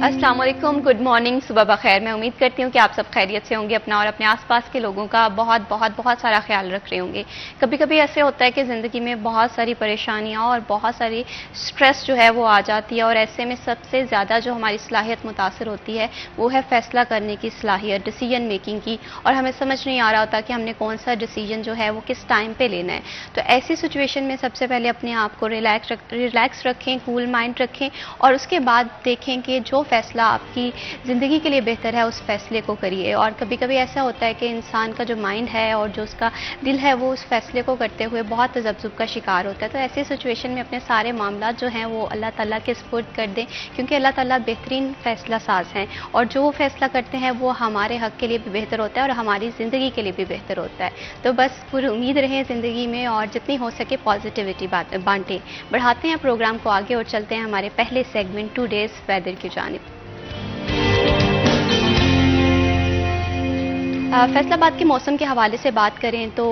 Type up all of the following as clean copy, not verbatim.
अस्सलाम वालेकुम, good morning, सुबह बखैर। मैं उम्मीद करती हूँ कि आप सब खैरियत से होंगे, अपना और अपने आसपास के लोगों का बहुत बहुत बहुत सारा ख्याल रख रहे होंगे। कभी कभी ऐसे होता है कि ज़िंदगी में बहुत सारी परेशानियाँ और बहुत सारी स्ट्रेस जो है वो आ जाती है, और ऐसे में सबसे ज़्यादा जो हमारी सलाहियत मुतासर होती है वो है फ़ैसला करने की सलाहियत, डिसीजन मेकिंग की। और हमें समझ नहीं आ रहा होता कि हमने कौन सा डिसीजन जो है वो किस टाइम पर लेना है। तो ऐसी सिचुएशन में सबसे पहले अपने आप को रिलैक्स रखें, कूल माइंड रखें, और उसके बाद देखें कि जो फ़ैसला आपकी ज़िंदगी के लिए बेहतर है उस फ़ैसले को करिए। और कभी कभी ऐसा होता है कि इंसान का जो माइंड है और जो उसका दिल है वो उस फ़ैसले को करते हुए बहुत तज़ब्ज़ुब का शिकार होता है। तो ऐसी सिचुएशन में अपने सारे मामला जो हैं वो अल्लाह ताला के सुपुर्द कर दें, क्योंकि अल्लाह ताला बेहतरीन फ़ैसला साज़ हैं, और जो वो फ़ैसला करते हैं वो हमारे हक़ के लिए भी बेहतर होता है और हमारी ज़िंदगी के लिए भी बेहतर होता है। तो बस पूरी उम्मीद रहें ज़िंदगी में, और जितनी हो सके पॉजिटिविटी बांटें। बढ़ाते हैं प्रोग्राम को आगे और चलते हैं हमारे पहले सेगमेंट टुडेज़ वेदर की जानिब। फैसलाबाद के मौसम के हवाले से बात करें तो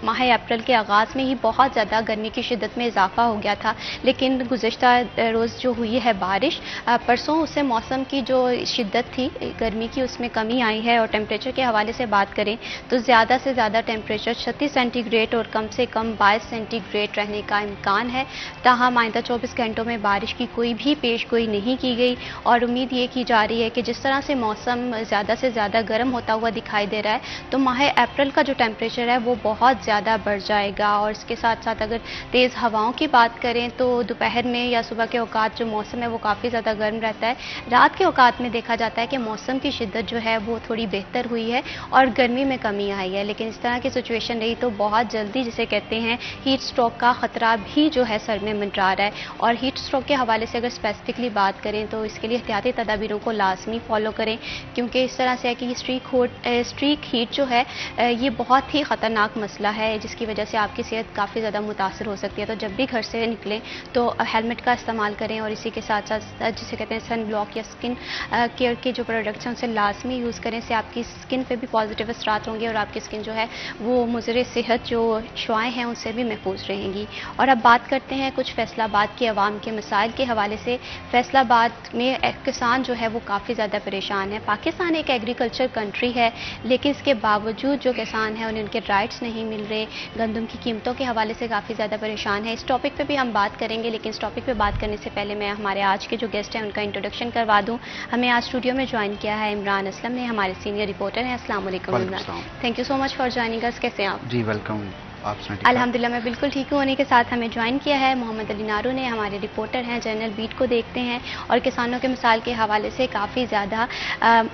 माह अप्रैल के आगाज़ में ही बहुत ज़्यादा गर्मी की शिद्दत में इजाफा हो गया था, लेकिन गुज़श्ता रोज़ जो हुई है बारिश, परसों उससे मौसम की जो शिद्दत थी गर्मी की उसमें कमी आई है। और टेम्परेचर के हवाले से बात करें तो ज़्यादा से ज़्यादा टेम्परेचर 36 सेंटीग्रेड और कम से कम 22 सेंटीग्रेड रहने का इम्कान है। ताहम आइंदा 24 घंटों में बारिश की कोई भी पेशगोई नहीं की गई, और उम्मीद ये की जा रही है कि जिस तरह से मौसम ज़्यादा से ज़्यादा गर्म होता हुआ दिखाई दे रहा है, तो माह अप्रैल का जो टेम्परेचर है वो बहुत ज़्यादा बढ़ जाएगा। और इसके साथ साथ अगर तेज़ हवाओं की बात करें तो दोपहर में या सुबह के औकात जो मौसम है वो काफ़ी ज़्यादा गर्म रहता है। रात के औकात में देखा जाता है कि मौसम की शिद्दत जो है वो थोड़ी बेहतर हुई है और गर्मी में कमी आई है। लेकिन इस तरह की सिचुएशन रही तो बहुत जल्दी, जिसे कहते हैं हीट स्ट्रोक का ख़तरा भी जो है सर में मंडरा रहा है। और हीट स्ट्रोक के हवाले से अगर स्पेसिफिकली बात करें तो इसके लिए एहतियाती तदाबीरों को लाजमी फॉलो करें, क्योंकि इस तरह से है कि स्ट्रीक हीट जो है ये बहुत ही ख़तरनाक मसला है, जिसकी वजह से आपकी सेहत काफ़ी ज़्यादा मुतासर हो सकती है। तो जब भी घर से निकलें तो हेलमेट का इस्तेमाल करें, और इसी के साथ साथ जिसे कहते हैं सन ब्लॉक या स्किन केयर के जो प्रोडक्ट्स हैं उसे लाजमी यूज़ करें, से आपकी स्किन पे भी पॉजिटिव असरात होंगे और आपकी स्किन जो है वो मुज़र सेहत जो शुआएँ हैं उनसे भी महफूज रहेंगी। और अब बात करते हैं कुछ फैसलाबाद के अवाम के मसाइल के हवाले से। फैसलाबाद में किसान जो है वो काफ़ी ज़्यादा परेशान है। पाकिस्तान एक एग्रीकल्चर कंट्री है, लेकिन इसके बावजूद जो किसान हैं उन्हें उनके राइट्स नहीं मिल रहे। गंदम की कीमतों के हवाले से काफ़ी ज़्यादा परेशान है। इस टॉपिक पे भी हम बात करेंगे, लेकिन इस टॉपिक पे बात करने से पहले मैं हमारे आज के जो गेस्ट हैं उनका इंट्रोडक्शन करवा दूं। हमें आज स्टूडियो में ज्वाइन किया है इमरान असलम ने, हमारे सीनियर रिपोर्टर हैं। अस्सलाम वालेकुम Imran, thank you so much for joining us. कैसे हैं आप? जी वेलकम। अल्हम्दुलिल्लाह मैं बिल्कुल ठीक हूँ। उन्हीं के साथ हमें ज्वाइन किया है मोहम्मद अली नारू ने, हमारे रिपोर्टर हैं, जर्नल बीट को देखते हैं और किसानों के मिसाल के हवाले से काफ़ी ज़्यादा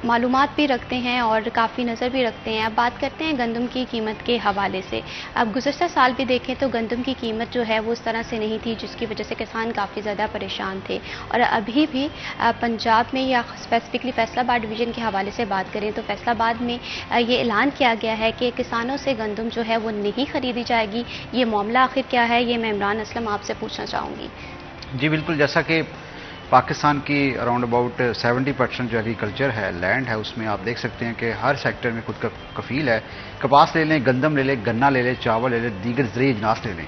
मालूमात भी रखते हैं और काफ़ी नज़र भी रखते हैं। अब बात करते हैं गंदम की कीमत के हवाले से। अब गुज़श्ता साल भी देखें तो गंदम की कीमत जो है वो उस तरह से नहीं थी, जिसकी वजह से किसान काफ़ी ज़्यादा परेशान थे। और अभी भी पंजाब में या स्पेसिफिकली फैसलाबाद डिवीज़न के हवाले से बात करें तो फैसलाबाद में ये ऐलान किया गया है कि किसानों से गंदम जो है वो नहीं खरीदी जाएगी। ये मामला आखिर क्या है, ये मैं इमरान असलम आपसे पूछना चाहूँगी। जी बिल्कुल, जैसा कि पाकिस्तान की अराउंड अबाउट 70% जो एग्रीकल्चर है, लैंड है, उसमें आप देख सकते हैं कि हर सेक्टर में खुद का कफील है। कपास ले लें, गंदम ले लें, गन्ना ले लें, चावल ले लें, दीगर ज़रूरी अजनास ले लें।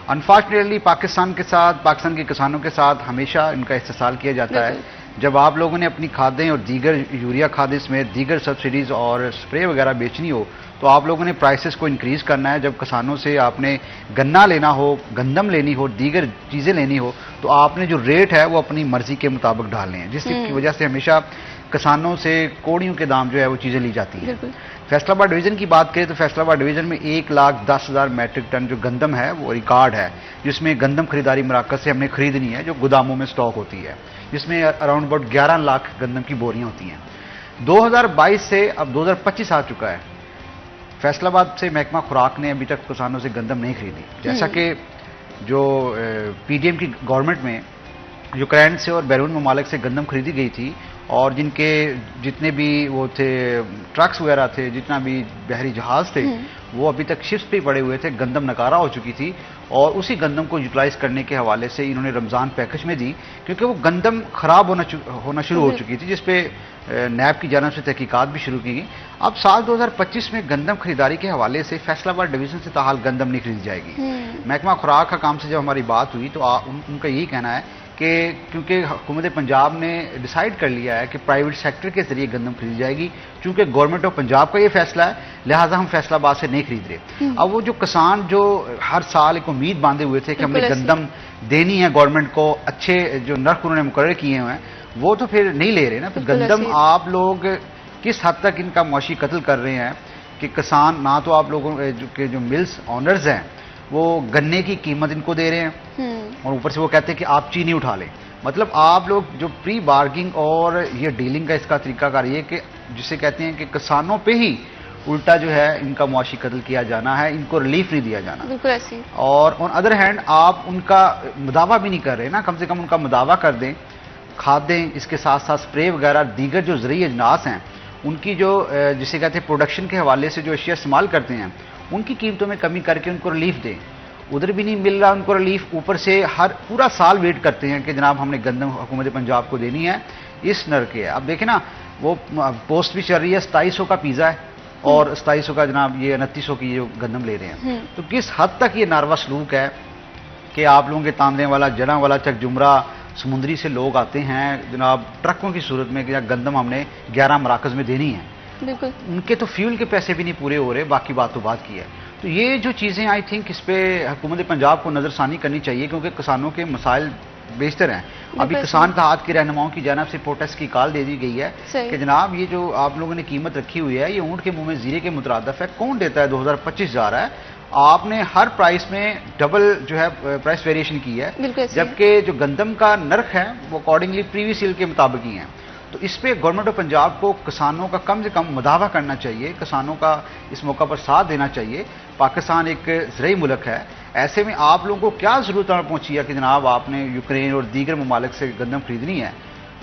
अनफॉर्चुनेटली पाकिस्तान के किसानों के साथ हमेशा इनका इस्तेसाल किया जाता है। जब आप लोगों ने अपनी खादें और दीगर यूरिया खादें समेत दीगर सब्सिडीज़ और स्प्रे वगैरह बेचनी हो तो आप लोगों ने प्राइसेस को इंक्रीज़ करना है। जब किसानों से आपने गन्ना लेना हो, गंदम लेनी हो, दीगर चीज़ें लेनी हो तो आपने जो रेट है वो अपनी मर्जी के मुताबिक डालने हैं, जिसकी वजह से हमेशा किसानों से कोड़ियों के दाम जो है वो चीज़ें ली जाती हैं। फैसलाबाद डिवीज़न की बात करें तो फैसलाबाद डिवीज़न में 1,10,000 मैट्रिक टन जो गंदम है वो रिकॉर्ड है, जिसमें गंदम खरीदारी मराकज़ से हमने खरीदनी है, जो गोदामों में स्टॉक होती है, जिसमें अराउंड अबाउट 11 लाख गंदम की बोरियां होती हैं। 2022 से अब 2025 आ चुका है, फैसलाबाद से महकमा खुराक ने अभी तक किसानों से गंदम नहीं खरीदी। जैसा कि जो पीडीएम की गवर्नमेंट में यूक्रेन से और बैरून ममालिक से गंदम खरीदी गई थी, और जिनके जितने भी वो थे ट्रक्स वगैरह थे, जितना भी बहरी जहाज़ थे, वो अभी तक शिप्स पे पड़े हुए थे, गंदम नकारा हो चुकी थी। और उसी गंदम को यूटिलाइज करने के हवाले से इन्होंने रमज़ान पैकेज में दी, क्योंकि वो गंदम ख़राब होना शुरू हो चुकी थी, जिसपे नैब की जानिब से तहकीकात भी शुरू की गई। अब साल 2025 में गंदम खरीदारी के हवाले से फैसलाबाद डिवीज़न से ताहाल गंदम नहीं खरीदी जाएगी। महकमा खुराक का काम से जब हमारी बात हुई तो उनका यही कहना है कि क्योंकि हुकूमत पंजाब ने डिसाइड कर लिया है कि प्राइवेट सेक्टर के जरिए गंदम खरीदी जाएगी, चूंकि गवर्नमेंट ऑफ पंजाब का ये फैसला है, लिहाजा हम फैसलाबाद से नहीं खरीद रहे। अब वो जो किसान जो हर साल एक उम्मीद बांधे हुए थे कि हमने गंदम देनी है गवर्नमेंट को, अच्छे जो नर्क उन्होंने मुकर्रर किए हुए हैं, वो तो फिर नहीं ले रहे ना। तो गंदम आप लोग किस हद तक इनका मुआशी कत्ल कर रहे हैं कि किसान ना तो आप लोगों के जो मिल्स ऑनर्स हैं वो गन्ने की कीमत इनको दे रहे हैं और ऊपर से वो कहते हैं कि आप चीनी उठा लें। मतलब आप लोग जो प्री बार्गिंग और ये डीलिंग का इसका तरीकाकार ये कि जिसे कहते हैं कि किसानों पे ही उल्टा जो है इनका मुआशी कत्ल किया जाना है, इनको रिलीफ नहीं दिया जाना। बिल्कुल ऐसे। और ऑन अदर हैंड आप उनका मुदावा भी नहीं कर रहे ना, कम से कम उनका मुदावा कर दें, खादें, इसके साथ साथ स्प्रे वगैरह दीगर जो ज़रूरी अजनास हैं उनकी जो जिसे कहते हैं प्रोडक्शन के हवाले से जो अशिया इस्तेमाल करते हैं उनकी कीमतों में कमी करके उनको रिलीफ दें। उधर भी नहीं मिल रहा उनको रिलीफ, ऊपर से हर पूरा साल वेट करते हैं कि जनाब हमने गंदम हुकूमत पंजाब को देनी है इस नर के। अब देखें ना वो पोस्ट भी चल रही है, 2700 का पिज़्ज़ा है और 2700 का जनाब ये 2900 की जो गंदम ले रहे हैं। तो किस हद तक ये नारवा सलूक है कि आप लोगों के तांदे वाला, जड़ा वाला, चक जुमरा, समुद्री से लोग आते हैं जनाब ट्रकों की सूरत में कि गंदम हमने 11 मराकज़ में देनी है। बिल्कुल उनके तो फ्यूल के पैसे भी नहीं पूरे हो रहे, बाकी बात तो बात की है। तो ये जो चीज़ें आई थिंक इस पे हुकूमत पंजाब को नज़रसानी करनी चाहिए क्योंकि किसानों के मसाइल बेशतर हैं। अभी किसान का हाथ के रहनुमाओं की जानब से प्रोटेस्ट की कॉल दे दी गई है कि जनाब ये जो आप लोगों ने कीमत रखी हुई है ये ऊँट के मुंह में जीरे के मुतरादफ है, कौन देता है? 2025 जा रहा है, आपने हर प्राइस में डबल जो है प्राइस वेरिएशन की है, जबकि जो गंदम का नर्ख है वो अकॉर्डिंगली प्रीवियस ईयर के मुताबिक ही है। तो इस पे गवर्नमेंट ऑफ पंजाब को किसानों का कम से कम मुदावा करना चाहिए, किसानों का इस मौका पर साथ देना चाहिए। पाकिस्तान एक ज़रूरी मुल्क है, ऐसे में आप लोगों को क्या ज़रूरत पहुंची है कि जनाब आपने यूक्रेन और दीगर ममालिक से गंदम खरीदनी है?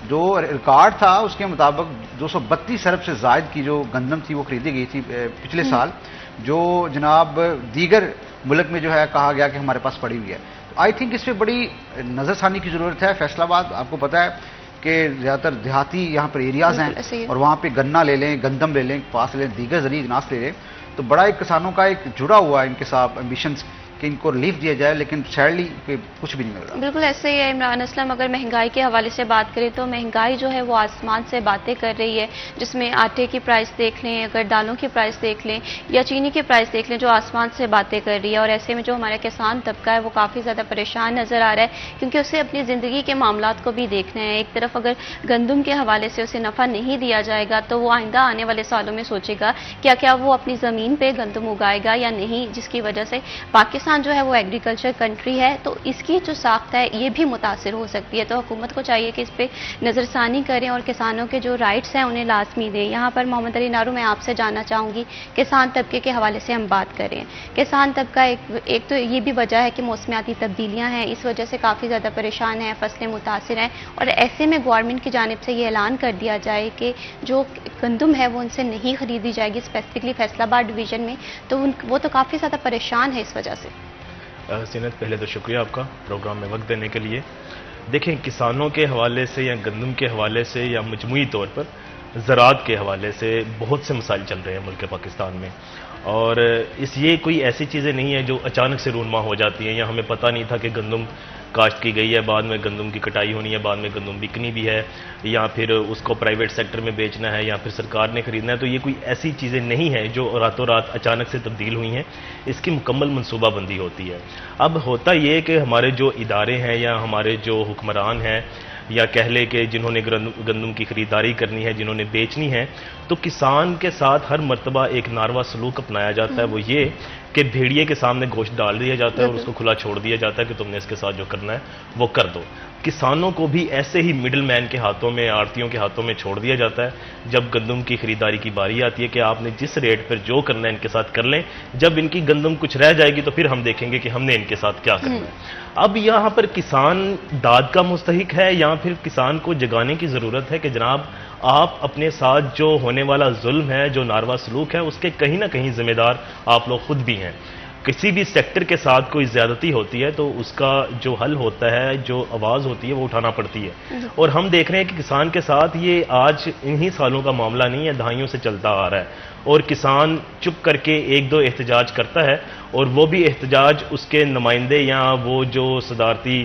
जो रिकॉर्ड था उसके मुताबिक 232 अरब से ज़ायद की जो गंदम थी वो खरीदी गई थी पिछले साल, जो जनाब दीगर मुल्क में जो है कहा गया कि हमारे पास पड़ी हुई है। तो आई थिंक इस पर बड़ी नज़रसानी की ज़रूरत है। फैसलाबाद आपको पता है कि ज़्यादातर देहाती यहाँ पर एरियाज़ हैं और वहाँ पे गन्ना ले लें, गंदम ले लें, पास ले लें, दीगर ज़रूरी अजनास ले लें, तो बड़ा एक किसानों का एक जुड़ा हुआ है इनके साथ एम्बिशंस कि इनको रिलीफ दिया जाए, लेकिन सैडली कुछ भी नहीं मिल रहा। बिल्कुल ऐसे ही है इमरान असलम। अगर महंगाई के हवाले से बात करें तो महंगाई जो है वो आसमान से बातें कर रही है, जिसमें आटे की प्राइस देख लें, अगर दालों की प्राइस देख लें या चीनी की प्राइस देख लें, जो आसमान से बातें कर रही है। और ऐसे में जो हमारा किसान तबका है वो काफ़ी ज़्यादा परेशान नज़र आ रहा है क्योंकि उसे अपनी ज़िंदगी के मामलात को भी देखना है। एक तरफ अगर गंदम के हवाले से उसे नफ़ा नहीं दिया जाएगा तो वो आइंदा आने वाले सालों में सोचेगा क्या क्या वो अपनी ज़मीन पर गंदम उगाएगा या नहीं, जिसकी वजह से पाकिस्तान जो है वो एग्रीकल्चर कंट्री है तो इसकी जो साख्त है ये भी मुतासिर हो सकती है। तो हुकूमत को चाहिए कि इस पे नज़रसानी करें और किसानों के जो राइट्स हैं उन्हें लाजमी दें। यहाँ पर मोहम्मद अली नारू मैं आपसे जानना चाहूँगी, किसान तबके के हवाले से हम बात करें। किसान तबका एक तो ये भी वजह है कि मौसमियाती तब्दीलियाँ हैं, इस वजह से काफ़ी ज़्यादा परेशान है, फसलें मुतासिर हैं और ऐसे में गवर्नमेंट की जानिब से ये ऐलान कर दिया जाए कि जो गंदम है वो उनसे नहीं खरीदी जाएगी स्पेसिफिकली फैसलाबाद डिवीज़न में, तो वो तो काफ़ी ज़्यादा परेशान है इस वजह से। सीनत, पहले तो शुक्रिया आपका प्रोग्राम में वक्त देने के लिए। देखें, किसानों के हवाले से या गंदम के हवाले से या मजमूई तौर पर ज़राअत के हवाले से बहुत से मसाइल चल रहे हैं मुल्क पाकिस्तान में और ये कोई ऐसी चीज़ें नहीं है जो अचानक से रूनमा हो जाती हैं या हमें पता नहीं था कि गंदम काश्त की गई है, बाद में गंदम की कटाई होनी है, बाद में गंदम बिकनी भी है या फिर उसको प्राइवेट सेक्टर में बेचना है या फिर सरकार ने खरीदना है। तो ये कोई ऐसी चीज़ें नहीं है जो रातों रात अचानक से तब्दील हुई हैं, इसकी मुकम्मल मनसूबाबंदी होती है। अब होता ये कि हमारे जो इदारे हैं या हमारे जो हुक्मरान हैं या कह ले कि जिन्होंने गंदम की खरीदारी करनी है, जिन्होंने बेचनी है, तो किसान के साथ हर मर्तबा एक नारवा सलूक अपनाया जाता है। वो ये कि भेड़िए के सामने गोश्त डाल दिया जाता है और उसको खुला छोड़ दिया जाता है कि तुमने इसके साथ जो करना है वो कर दो। किसानों को भी ऐसे ही मिडिल मैन के हाथों में, आड़तियों के हाथों में छोड़ दिया जाता है। जब गंदम की खरीदारी की बारी आती है कि आपने जिस रेट पर जो करना है इनके साथ कर लें, जब इनकी गंदम कुछ रह जाएगी तो फिर हम देखेंगे कि हमने इनके साथ क्या करना है। अब यहाँ पर किसान दाद का मुस्तहिक है या फिर किसान को जगाने की ज़रूरत है कि जनाब आप अपने साथ जो होने वाला जुल्म है, जो नारवा सलूक है, उसके कहीं ना कहीं जिम्मेदार आप लोग खुद भी हैं। किसी भी सेक्टर के साथ कोई ज्यादती होती है तो उसका जो हल होता है, जो आवाज़ होती है, वो उठाना पड़ती है। और हम देख रहे हैं कि किसान के साथ ये आज इन्हीं सालों का मामला नहीं है, दहाइयों से चलता आ रहा है और किसान चुप करके एक दो एहतजाज करता है और वो भी एहतजाज उसके नुमाइंदे या वो जो सदारती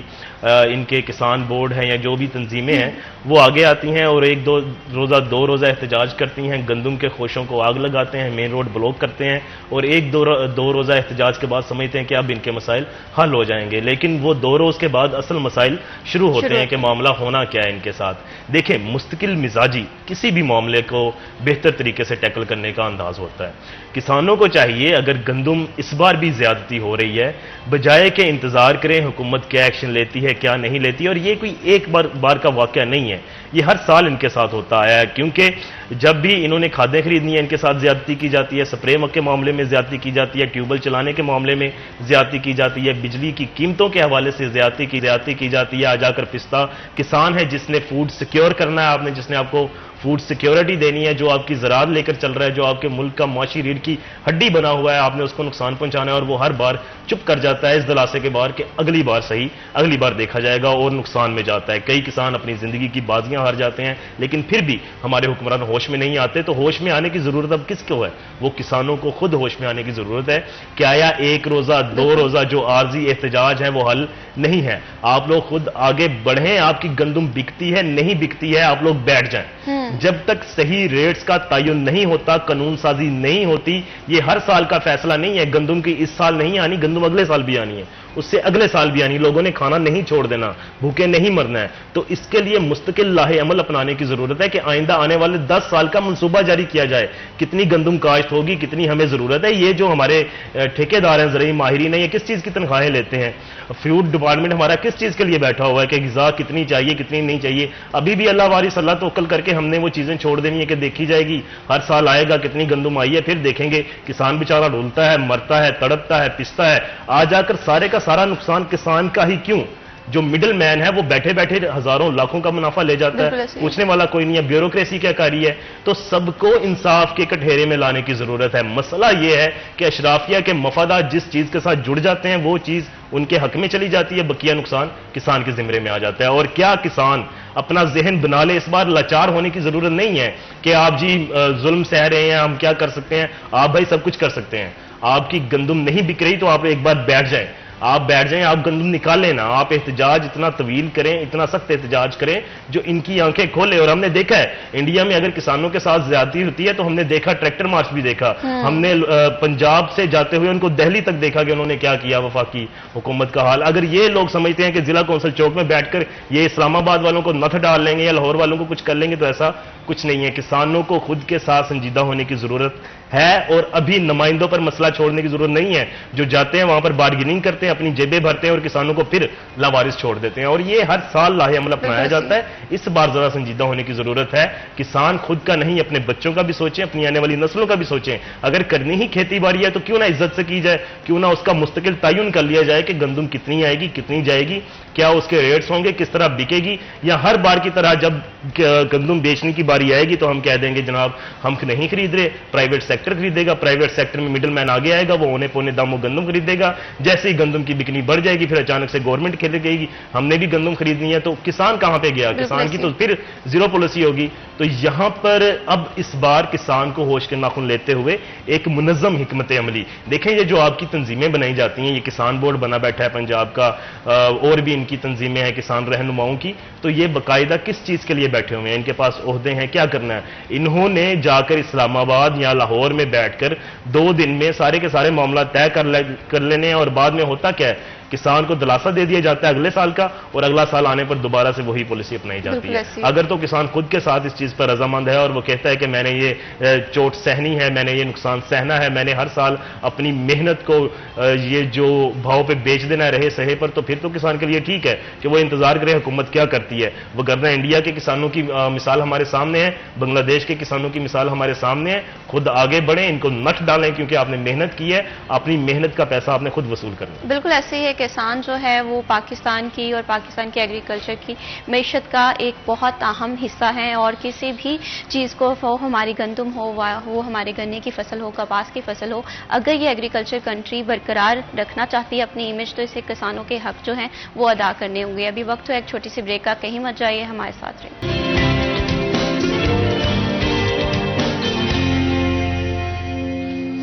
इनके किसान बोर्ड हैं या जो भी तंजीमें हैं वो आगे आती हैं और एक दो रोज़ा एहतजाज करती हैं, गंदम के खोशों को आग लगाते हैं, मेन रोड ब्लॉक करते हैं और एक दो रोज़ा एहतजाज के बाद समझते हैं कि अब इनके मसाइल हल हो जाएंगे। लेकिन वो 2 रोज़ के बाद असल मसाइल शुरू होते हैं कि मामला होना क्या है इनके साथ। देखें, मुस्तकिल मिजाजी किसी भी मामले को बेहतर तरीके से टैकल करने का अंदाज होता है। किसानों को चाहिए, अगर गंदम इस बार भी ज्यादती हो रही है, बजाय के इंतजार करें हुकूमत क्या एक्शन लेती है क्या नहीं लेती। और ये कोई एक बार का वाकया नहीं है, ये हर साल इनके साथ होता आया है, क्योंकि जब भी इन्होंने खादें खरीदनी है इनके साथ ज्यादती की जाती है, स्प्रे के मामले में ज्यादती की जाती है, ट्यूबवेल चलाने के मामले में ज्यादती की जाती है, बिजली की कीमतों के हवाले से ज्यादती की जाती है। आ जाकर पिस्ता किसान है जिसने फूड सिक्योर करना है, आपने जिसने आपको फूड सिक्योरिटी देनी है, जो आपकी ज़राअत लेकर चल रहा है, जो आपके मुल्क का माशी रीढ़ की हड्डी बना हुआ है, आपने उसको नुकसान पहुंचाना है और वो हर बार चुप कर जाता है इस दिलासे के बाहर कि अगली बार सही, अगली बार देखा जाएगा, और नुकसान में जाता है। कई किसान अपनी जिंदगी की बाजियां हार जाते हैं, लेकिन फिर भी हमारे हुक्मरान होश में नहीं आते। तो होश में आने की जरूरत अब किसको है? वो किसानों को खुद होश में आने की जरूरत है। क्या या 1 रोजा 2 रोजा जो आर्जी एहतजाज है वो हल नहीं है? आप लोग खुद आगे बढ़ें। आपकी गंदम बिकती है नहीं बिकती है, आप लोग बैठ जाएं। जब तक सही रेट्स का तयन नहीं होता, कानून साजी नहीं होती, ये हर साल का फैसला नहीं है। गंदम की इस साल नहीं आनी, गंदम अगले साल भी आनी है, उससे अगले साल भी आनी। लोगों ने खाना नहीं छोड़ देना, भूखे नहीं मरना है। तो इसके लिए मुस्तकिल लाहे अमल अपनाने की जरूरत है कि आइंदा आने वाले 10 साल का मंसूबा जारी किया जाए। कितनी गंदम काश्त होगी, कितनी हमें जरूरत है। ये जो हमारे ठेकेदार हैं, ज़राई माहिरीन हैं, ये किस चीज की तनख्वाहें लेते हैं? फूड डिपार्टमेंट हमारा किस चीज के लिए बैठा हुआ है कि ग़िज़ा कितनी चाहिए कितनी नहीं चाहिए? अभी भी अल्लाह वारिस अल्लाह तवक्कल करके हमने वो चीजें छोड़ देनी है कि देखी जाएगी, हर साल आएगा कितनी गंदम आई है, फिर देखेंगे। किसान बेचारा डुलता है, मरता है, तड़पता है, पिसता है। आ जाकर सारे का सारा नुकसान किसान का ही क्यों? जो मिडिल मैन है वो बैठे बैठे हजारों लाखों का मुनाफा ले जाता है, पूछने वाला कोई नहीं है। ब्यूरोक्रेसी क्या कर रही है? तो सबको इंसाफ के कटघरे में लाने की जरूरत है। मसला यह है कि अशराफिया के मफादात जिस चीज के साथ जुड़ जाते हैं वो चीज उनके हक में चली जाती है, बकिया नुकसान किसान के जिम्मे में आ जाता है। और क्या किसान अपना जहन बना ले? इस बार लाचार होने की जरूरत नहीं है कि आप जी जुल्म सह रहे हैं, हम क्या कर सकते हैं। आप भाई सब कुछ कर सकते हैं। आपकी गंदम नहीं बिक रही तो आप एक बार बैठ जाएं, आप बैठ जाएं, आप गंदम निकाल लेना। आप एहतजाज इतना तवील करें, इतना सख्त एहतजाज करें जो इनकी आंखें खोले। और हमने देखा है इंडिया में अगर किसानों के साथ ज्यादती होती है तो हमने देखा, ट्रैक्टर मार्च भी देखा, हमने पंजाब से जाते हुए उनको दिल्ली तक देखा कि उन्होंने क्या किया वफाकी हुकूमत का हाल। अगर ये लोग समझते हैं कि जिला कौंसिल चौक में बैठकर ये इस्लामाबाद वालों को नथ डाल लेंगे या लाहौर वालों को कुछ कर लेंगे, तो ऐसा कुछ नहीं है। किसानों को खुद के साथ संजीदा होने की जरूरत है और अभी नुमाइंदों पर मसला छोड़ने की जरूरत नहीं है जो जाते हैं वहां पर बार्गेनिंग करते हैं, अपनी जेबें भरते हैं और किसानों को फिर लावारिस छोड़ देते हैं। और ये हर साल लाहे अमल अपनाया जाता है। इस बार जरा संजीदा होने की जरूरत है। किसान खुद का नहीं, अपने बच्चों का भी सोचें, अपनी आने वाली नस्लों का भी सोचें। अगर करनी ही खेती बाड़ी है तो क्यों ना इज्जत से की जाए, क्यों ना उसका मुस्तकिल तयन कर लिया जाए कि गंदम कितनी आएगी, कितनी जाएगी, क्या उसके रेट्स होंगे, किस तरह बिकेगी। या हर बार की तरह जब गंदम बेचने की बारी आएगी तो हम कह देंगे जनाब हम नहीं खरीद रहे, प्राइवेट सेक्टर खरीदेगा। प्राइवेट सेक्टर में मिडिल मैन आगे आएगा, वो औने पौने दामों गंदम खरीदेगा। जैसे ही गंदम की बिकनी बढ़ जाएगी फिर अचानक से गवर्नमेंट खरीदेगी, हमने भी गंदम खरीदनी है। तो किसान कहां पे गया? किसान की तो फिर जीरो पॉलिसी होगी। तो यहां पर अब इस बार किसान को होश के नाखुन लेते हुए एक मुनज़्ज़म हिकमत अमली देखें। ये जो आपकी तंजीमें बनाई जाती हैं, ये किसान बोर्ड बना बैठा है पंजाब का, और भी इनकी तंजीमें हैं किसान रहनुमाओं की, तो ये बाकायदा किस चीज के लिए बैठे हुए हैं? इनके पास ओहदे हैं, क्या करना है? इन्होंने जाकर इस्लामाबाद या लाहौर में बैठकर 2 दिन में सारे के सारे मामला तय कर लेने हैं। और बाद में होता क्या है, किसान को दिलासा दे दिया जाता है अगले साल का, और अगला साल आने पर दोबारा से वही पॉलिसी अपनाई जाती है। अगर तो किसान खुद के साथ इस चीज पर रजामंद है और वो कहता है कि मैंने ये चोट सहनी है, मैंने ये नुकसान सहना है, मैंने हर साल अपनी मेहनत को ये जो भाव पे बेच देना रहे सहे पर, तो फिर तो किसान के लिए ठीक है कि वो इंतजार करे हुकूमत क्या करती है। वो वरना इंडिया के किसानों की मिसाल हमारे सामने है, बांग्लादेश के किसानों की मिसाल हमारे सामने है। खुद आगे बढ़े, इनको नट डालें, क्योंकि आपने मेहनत की है, अपनी मेहनत का पैसा आपने खुद वसूल करना है। बिल्कुल ऐसे ही है। किसान जो है वो पाकिस्तान की और पाकिस्तान की एग्रीकल्चर की मैशत का एक बहुत अहम हिस्सा है। और किसी भी चीज़ को, वो हमारी गंदम हो, वो हमारे गन्ने की फसल हो, कपास की फसल हो, अगर ये एग्रीकल्चर कंट्री बरकरार रखना चाहती है अपनी इमेज, तो इसे किसानों के हक जो हैं वो अदा करने होंगे। अभी वक्त हो एक छोटी सी ब्रेक का, कहीं मत जाइए, हमारे साथ रहिए।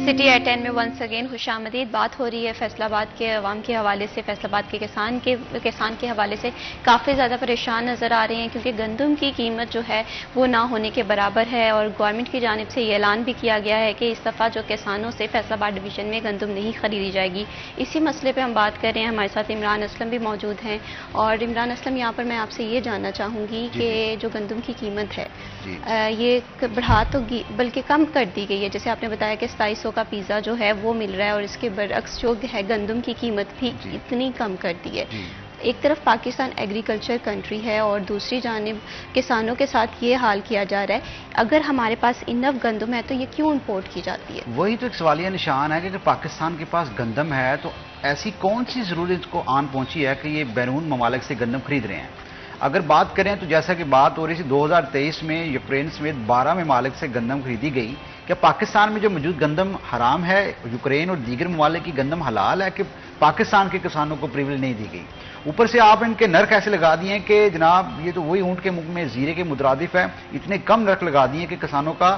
सिटी एट 10 में वंस अगेन खुशामदीद। बात हो रही है फैसलाबाद के अवाम के हवाले से, फैसलाबाद के किसान के हवाले से काफ़ी ज़्यादा परेशान नज़र आ रहे हैं, क्योंकि गंदम की कीमत जो है वो ना होने के बराबर है और गवर्नमेंट की जानिब से ये ऐलान भी किया गया है कि इस दफ़ा जो किसानों से फैसलाबाद डिवीज़न में गंदम नहीं खरीदी जाएगी। इसी मसले पर हम बात कर रहे हैं। हमारे साथ इमरान असलम भी मौजूद हैं। और इमरान असलम, यहाँ पर मैं आपसे ये जानना चाहूँगी कि जो गंदम की कीमत है ये बढ़ा तो बल्कि कम कर दी गई है। जैसे आपने बताया कि 2700 का पिज़्ज़ा जो है वो मिल रहा है और इसके बरअक्स जो है गंदम की कीमत भी इतनी कम कर दी है। एक तरफ पाकिस्तान एग्रीकल्चर कंट्री है और दूसरी जानिब किसानों के साथ ये हाल किया जा रहा है। अगर हमारे पास इनफ गंदम है तो ये क्यों इंपोर्ट की जाती है? वही तो एक सवालिया निशान है कि अगर पाकिस्तान के पास गंदम है तो ऐसी कौन सी ज़रूरत को आन पहुंची है कि ये बैरून ममालिक से गंदम खरीद रहे हैं। अगर बात करें तो जैसा कि बात हो रही थी 2023 में यूक्रेन समेत 12 ममालिक से गंदम खरीदी गई। क्या पाकिस्तान में जो मौजूद गंदम हराम है, यूक्रेन और दीगर ममालिक की गंदम हलाल है, कि पाकिस्तान के किसानों को प्रिविलेज नहीं दी गई? ऊपर से आप इनके नर्क ऐसे लगा दिए कि जनाब ये तो वही ऊंट के मुंह में जीरे के मुतरादिफ है। इतने कम नर्क लगा दिए कि किसानों का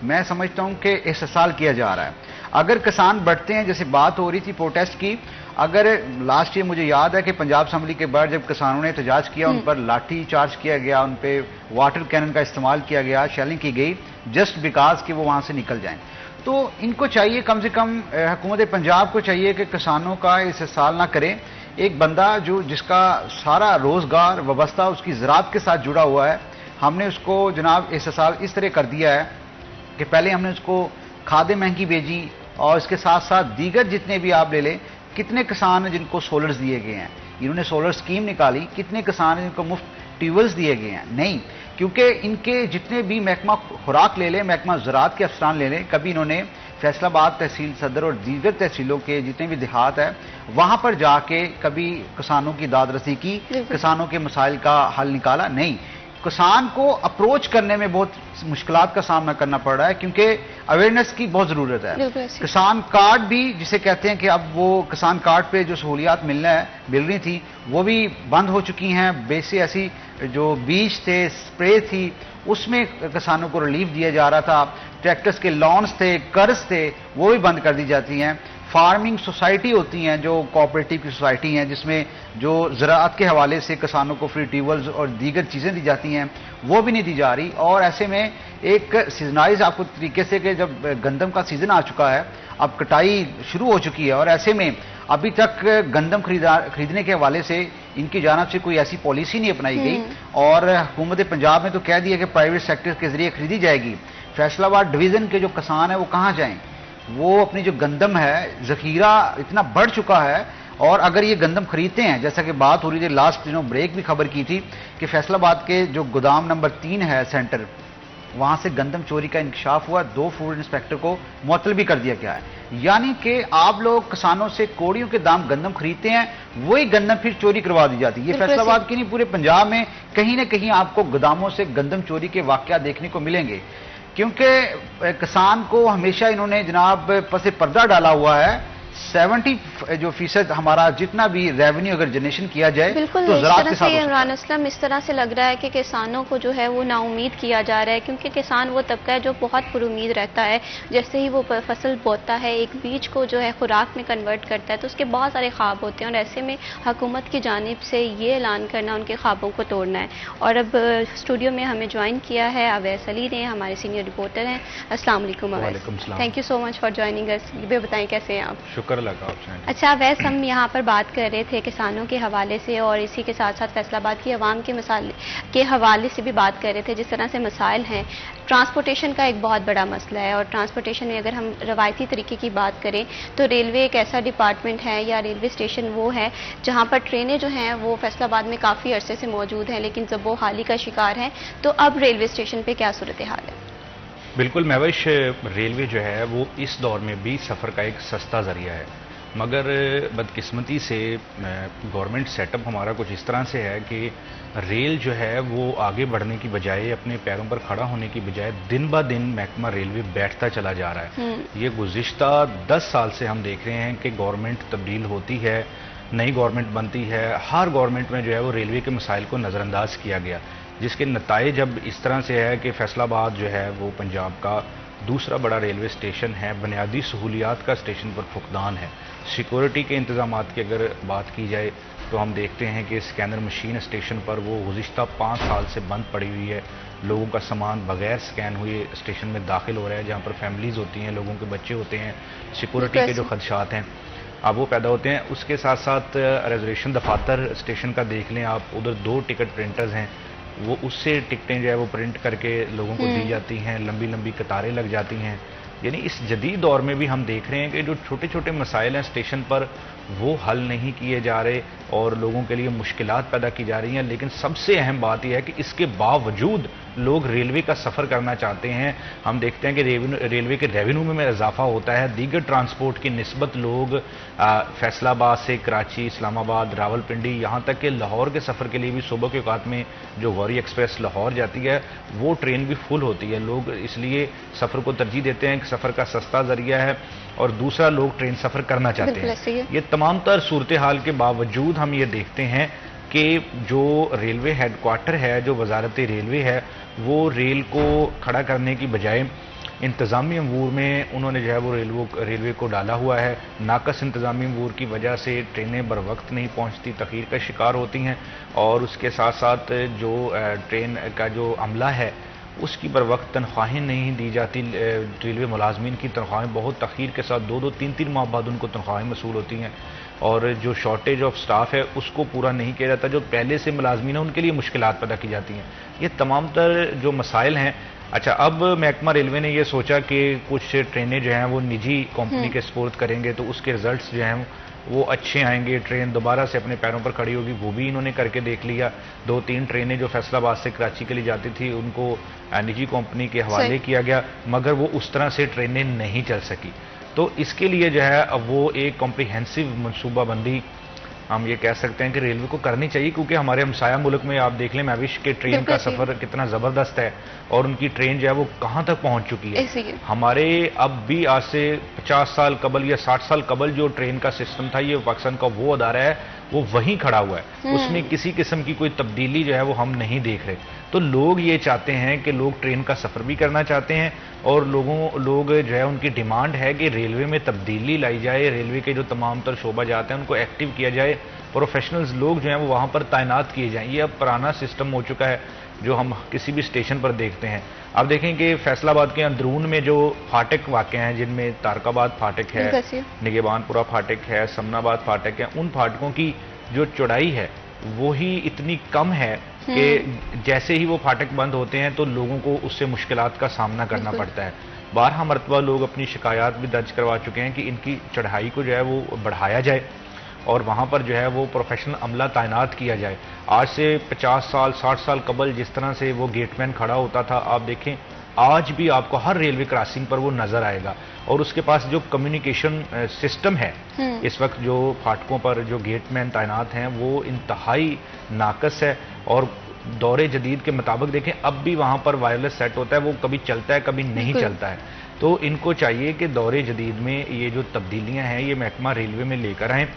मैं समझता हूं कि इस्तेसाल किया जा रहा है। अगर किसान बढ़ते हैं, जैसे बात हो रही थी प्रोटेस्ट की, अगर लास्ट ईयर मुझे याद है कि पंजाब असम्बली के बाद जब किसानों ने एहतजाज किया, उन पर लाठी चार्ज किया गया, उन पे वाटर कैनन का इस्तेमाल किया गया, शेलिंग की गई, जस्ट बिकॉज कि वो वहां से निकल जाएं। तो इनको चाहिए, कम से कम हुकूमत पंजाब को चाहिए कि किसानों का इस्तेसाल ना करें। एक बंदा जिसका सारा रोजगार वाबस्ता उसकी ज़राअत के साथ जुड़ा हुआ है, हमने उसको जनाब इस्तेसाल इस तरह कर दिया है कि पहले हमने उसको खादें महंगी भेजी और इसके साथ साथ दीगर जितने भी आप ले लें, कितने किसान हैं जिनको सोलर्स दिए गए हैं, इन्होंने सोलर स्कीम निकाली, कितने किसान हैं जिनको मुफ्त ट्यूबवेल्स दिए गए हैं? नहीं, क्योंकि इनके जितने भी महकमा खुराक ले लें, महकमा ज़राअत के अफसरान ले लें, कभी इन्होंने फैसलाबाद तहसील सदर और दीगर तहसीलों के जितने भी देहात है वहां पर जाके कभी किसानों की दादरसी की, किसानों के मसाइल का हल निकाला? नहीं। किसान को अप्रोच करने में बहुत मुश्किलात का सामना करना पड़ रहा है, क्योंकि अवेयरनेस की बहुत ज़रूरत है। किसान कार्ड भी जिसे कहते हैं कि अब वो किसान कार्ड पे जो सहूलियात मिल रही थी वो भी बंद हो चुकी हैं। बेसिक ऐसी जो बीज थे, स्प्रे थी, उसमें किसानों को रिलीफ दिया जा रहा था। ट्रैक्टर्स के लॉन्स थे, कर्ज थे, वो भी बंद कर दी जाती हैं। फार्मिंग सोसाइटी होती हैं जो कोऑपरेटिव की सोसाइटी हैं, जिसमें जो ज़राअत के हवाले से किसानों को फ्री ट्यूबवेल्स और दीगर चीज़ें दी जाती हैं, वो भी नहीं दी जा रही। और ऐसे में एक सीजनाइज आपको तरीके से कि जब गंदम का सीज़न आ चुका है, अब कटाई शुरू हो चुकी है और ऐसे में अभी तक गंदम खरीदने के हवाले से इनकी जानिब से कोई ऐसी पॉलिसी नहीं अपनाई गई। और हुकूमत पंजाब ने तो कह दिया कि प्राइवेट सेक्टर के जरिए खरीदी जाएगी। फैसलाबाद डिवीज़न के जो किसान हैं वो कहाँ जाएं? वो अपनी जो गंदम है, जखीरा इतना बढ़ चुका है, और अगर ये गंदम खरीदते हैं, जैसा कि बात हो रही थी लास्ट दिनों ब्रेक भी खबर की थी कि फैसलाबाद के जो गोदाम नंबर 3 है सेंटर, वहां से गंदम चोरी का इंकशाफ हुआ, 2 फूड इंस्पेक्टर को मुअत्तल भी कर दिया गया है। यानी कि आप लोग किसानों से कोड़ियों के दाम गंदम खरीदते हैं, वही गंदम फिर चोरी करवा दी जाती है। ये फैसलाबाद की नहीं, पूरे पंजाब में कहीं ना कहीं आपको गोदामों से गंदम चोरी के वाकया देखने को मिलेंगे, क्योंकि किसान को हमेशा इन्होंने जनाब पसे पर्दा डाला हुआ है। 70% हमारा जितना भी रेवेन्यू अगर जनरेशन किया जाए बिल्कुल तो इस तरह से इमरान असलम, इस तरह से लग रहा है कि किसानों को जो है वो नाउमीद किया जा रहा है, क्योंकि किसान वो तबका है जो बहुत पुरुमीद रहता है। जैसे ही वो फसल बोता है, एक बीज को जो है खुराक में कन्वर्ट करता है, तो उसके बहुत सारे ख्वाब होते हैं और ऐसे में हुकूमत की जानिब से ये ऐलान करना उनके ख्वाबों को तोड़ना है। और अब स्टूडियो में हमें ज्वाइन किया है अवैस अली ने, हमारे सीनियर रिपोर्टर हैं। अस्सलाम वालेकुम Awais, thank you so much for joining us. ये बताएं कैसे हैं आप? शुक्र लगा। अच्छा वैसे हम यहाँ पर बात कर रहे थे किसानों के हवाले से, और इसी के साथ साथ फैसलाबाद की आवाम के मसाले के हवाले से भी बात कर रहे थे। जिस तरह से मसाइल हैं, ट्रांसपोर्टेशन का एक बहुत बड़ा मसला है, और ट्रांसपोर्टेशन में अगर हम रवायती तरीके की बात करें तो रेलवे एक ऐसा डिपार्टमेंट है या रेलवे स्टेशन वो है जहाँ पर ट्रेनें जो हैं वो फैसलाबाद में काफ़ी अरसे से मौजूद हैं, लेकिन जब वो हाल ही का शिकार हैं। तो अब रेलवे स्टेशन पर क्या सूरत हाल है? बिल्कुल महविश, रेलवे जो है वो इस दौर में भी सफ़र का एक सस्ता ज़रिया है, मगर बदकिस्मती से गवर्नमेंट सेटअप हमारा कुछ इस तरह से है कि रेल जो है वो आगे बढ़ने की बजाय, अपने पैरों पर खड़ा होने की बजाय दिन ब दिन महकमा रेलवे बैठता चला जा रहा है। ये गुज़िश्ता 10 साल से हम देख रहे हैं कि गवर्नमेंट तब्दील होती है, नई गवर्नमेंट बनती है, हर गवर्नमेंट में जो है वो रेलवे के मसाइल को नज़रअंदाज किया गया, जिसके नताइज अब इस तरह से है कि फैसलाबाद जो है वो पंजाब का दूसरा बड़ा रेलवे स्टेशन है, बुनियादी सहूलियात का स्टेशन पर फुकदान है। सिक्योरिटी के इंतजामात की अगर बात की जाए तो हम देखते हैं कि स्कैनर मशीन स्टेशन पर वो गुज़िश्ता 5 साल से बंद पड़ी हुई है। लोगों का सामान बगैर स्कैन हुए स्टेशन में दाखिल हो रहा है, जहाँ पर फैमिलीज़ होती हैं, लोगों के बच्चे होते हैं, सिक्योरिटी के जो खदशात हैं अब वो पैदा होते हैं। उसके साथ साथ रिजर्वेशन दफातर स्टेशन का देख लें आप, उधर 2 टिकट प्रिंटर्स हैं, वो उससे टिकटें जो है वो प्रिंट करके लोगों को दी जाती हैं, लंबी लंबी कतारें लग जाती हैं। यानी इस जदीद दौर में भी हम देख रहे हैं कि जो छोटे छोटे मसाइल हैं स्टेशन पर वो हल नहीं किए जा रहे और लोगों के लिए मुश्किलात पैदा की जा रही हैं। लेकिन सबसे अहम बात यह है कि इसके बावजूद लोग रेलवे का सफ़र करना चाहते हैं। हम देखते हैं कि रेलवे के रेवेन्यू में इजाफा होता है, दीगर ट्रांसपोर्ट की निस्बत लोग फैसलाबाद से कराची, इस्लामाबाद, रावलपिंडी, यहाँ तक कि लाहौर के सफ़र के लिए भी सुबह के औकात में जो गौरी एक्सप्रेस लाहौर जाती है वो ट्रेन भी फुल होती है। लोग इसलिए सफ़र को तरजीह देते हैं कि सफ़र का सस्ता ज़रिया है और दूसरा लोग ट्रेन सफ़र करना चाहते हैं। ये तमाम तर सूरत हाल के बावजूद हम ये देखते हैं कि जो रेलवे हेडक्वार्टर है, जो वजारत रेलवे है, वो रेल को खड़ा करने की बजाय इंतज़ामी अमूर में उन्होंने जो है वो रेलवे को डाला हुआ है। नाकस इंतज़ामी अमूर की वजह से ट्रेनें बर वक्त नहीं पहुंचती, तख़ीर का शिकार होती हैं और उसके साथ साथ जो ट्रेन का जो अमला है उसकी बर वक्त तनख्वाहें नहीं दी जाती। रेलवे मुलाजमीन की तनख्वाहें बहुत तख़ीर के साथ 2-2, 3-3 माह बाद उनको तनख्वाहें मसूल होती हैं और जो शॉर्टेज ऑफ स्टाफ है उसको पूरा नहीं किया जाता। जो पहले से मुलाजमीन है उनके लिए मुश्किलात पैदा की जाती हैं। ये तमाम तर जो मसाइल हैं। अच्छा, अब महकमा रेलवे ने यह सोचा कि कुछ ट्रेनें जो हैं वो निजी कंपनी के सपुर्द करेंगे तो उसके रिजल्ट्स जो हैं वो अच्छे आएंगे, ट्रेन दोबारा से अपने पैरों पर खड़ी होगी। वो भी इन्होंने करके देख लिया। 2-3 ट्रेनें जो फैसलाबाद से कराची के लिए जाती थी उनको निजी कंपनी के हवाले किया गया, मगर वो उस तरह से ट्रेनें नहीं चल सकी। तो इसके लिए जो है अब वो एक कॉम्प्रिहेंसिव मनसूबाबंदी हम ये कह सकते हैं कि रेलवे को करनी चाहिए, क्योंकि हमारे हमसाया मुल्क में आप देख लें मैविश के ट्रेन का सफ़र कितना ज़बरदस्त है और उनकी ट्रेन जो है वो कहाँ तक पहुँच चुकी है। हमारे अब भी आज से 50 साल कबल या 60 साल कबल जो ट्रेन का सिस्टम था, ये पाकिस्तान का वो अदारा है वो वहीं खड़ा हुआ है, उसमें किसी किस्म की कोई तब्दीली जो है वो हम नहीं देख रहे। तो लोग ये चाहते हैं कि लोग ट्रेन का सफ़र भी करना चाहते हैं और लोग जो है उनकी डिमांड है कि रेलवे में तब्दीली लाई जाए, रेलवे के जो तमाम तर शोबा जाते हैं उनको एक्टिव किया जाए, प्रोफेशनल्स लोग जो हैं वो वहाँ पर तैनात किए जाएं। ये अब पुराना सिस्टम हो चुका है जो हम किसी भी स्टेशन पर देखते हैं। आप देखें कि फैसलाबाद के अंदरून में जो फाटक वाक़े हैं, जिनमें तारकाबाद फाटक है, निगेबानपुरा फाटक है, समनाबाद फाटक है, उन फाटकों की जो चौड़ाई है वो ही इतनी कम है कि जैसे ही वो फाटक बंद होते हैं तो लोगों को उससे मुश्किलात का सामना करना पड़ता है। 12 मरतबा लोग अपनी शिकायत भी दर्ज करवा चुके हैं कि इनकी चढ़ाई को जो है वो बढ़ाया जाए और वहाँ पर जो है वो प्रोफेशनल अमला तैनात किया जाए। आज से 50 साल 60 साल कबल जिस तरह से वो गेटमैन खड़ा होता था, आप देखें आज भी आपको हर रेलवे क्रॉसिंग पर वो नजर आएगा और उसके पास जो कम्युनिकेशन सिस्टम है इस वक्त जो फाटकों पर जो गेटमैन तैनात हैं वो इंतहाई नाकस है। और दौरे जदीद के मुताबिक देखें अब भी वहाँ पर वायरलेस सेट होता है, वो कभी चलता है कभी नहीं चलता है। तो इनको चाहिए कि दौरे जदीद में ये जो तब्दीलियाँ हैं ये महकमा रेलवे में लेकर आएँ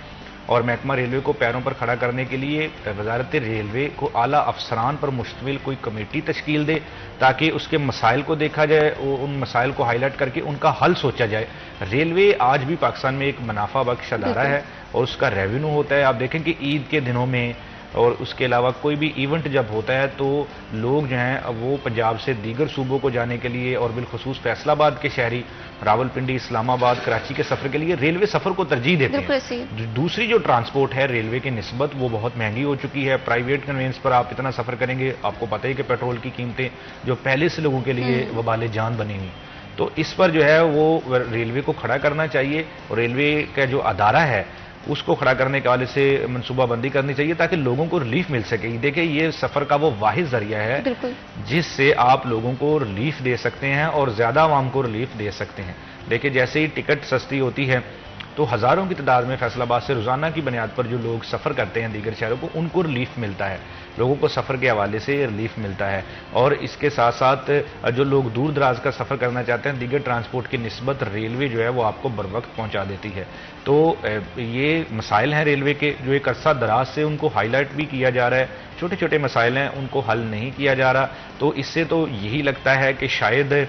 और महकमा रेलवे को पैरों पर खड़ा करने के लिए वजारत रेलवे को आला अफसरान पर मुश्तमिल कोई कमेटी तश्कील दे ताकि उसके मसाइल को देखा जाए, उन मसाइल को हाईलाइट करके उनका हल सोचा जाए। रेलवे आज भी पाकिस्तान में एक मुनाफा बख्श अदारा है और उसका रेवेन्यू होता है। आप देखें कि ईद के दिनों में और उसके अलावा कोई भी इवेंट जब होता है तो लोग जो हैं वो पंजाब से दीगर सूबों को जाने के लिए और बिलखुसूस फैसलाबाद के शहरी रावलपिंडी, इस्लामाबाद, कराची के सफ़र के लिए रेलवे सफ़र को तरजीह देते हैं। दूसरी जो ट्रांसपोर्ट है रेलवे की निस्बत वो बहुत महंगी हो चुकी है। प्राइवेट कन्वेंस पर आप इतना सफ़र करेंगे, आपको पता ही कि पेट्रोल की कीमतें जो पहले से लोगों के लिए वबाले जान बनी हुई, तो इस पर जो है वो रेलवे को खड़ा करना चाहिए और रेलवे का जो अदारा है उसको खड़ा करने के वाले से मनसूबाबंदी करनी चाहिए ताकि लोगों को रिलीफ मिल सके। देखिए ये सफ़र का वो वाहिद जरिया है जिससे आप लोगों को रिलीफ दे सकते हैं और ज़्यादा आवाम को रिलीफ दे सकते हैं। देखिए जैसे ही टिकट सस्ती होती है तो हज़ारों की तादाद में फैसलाबाद से रोज़ाना की बुनियाद पर जो लोग सफ़र करते हैं दीगर शहरों को, उनको रिलीफ मिलता है, लोगों को सफ़र के हवाले से रिलीफ मिलता है। और इसके साथ साथ जो लोग दूर दराज का सफ़र करना चाहते हैं दीगर ट्रांसपोर्ट की निस्बत रेलवे जो है वो आपको बर वक्त पहुँचा देती है। तो ये मसाइल हैं रेलवे के जो एक अरसा दराज से उनको हाईलाइट भी किया जा रहा है, छोटे छोटे मसाइल हैं उनको हल नहीं किया जा रहा। तो इससे तो यही लगता है कि शायद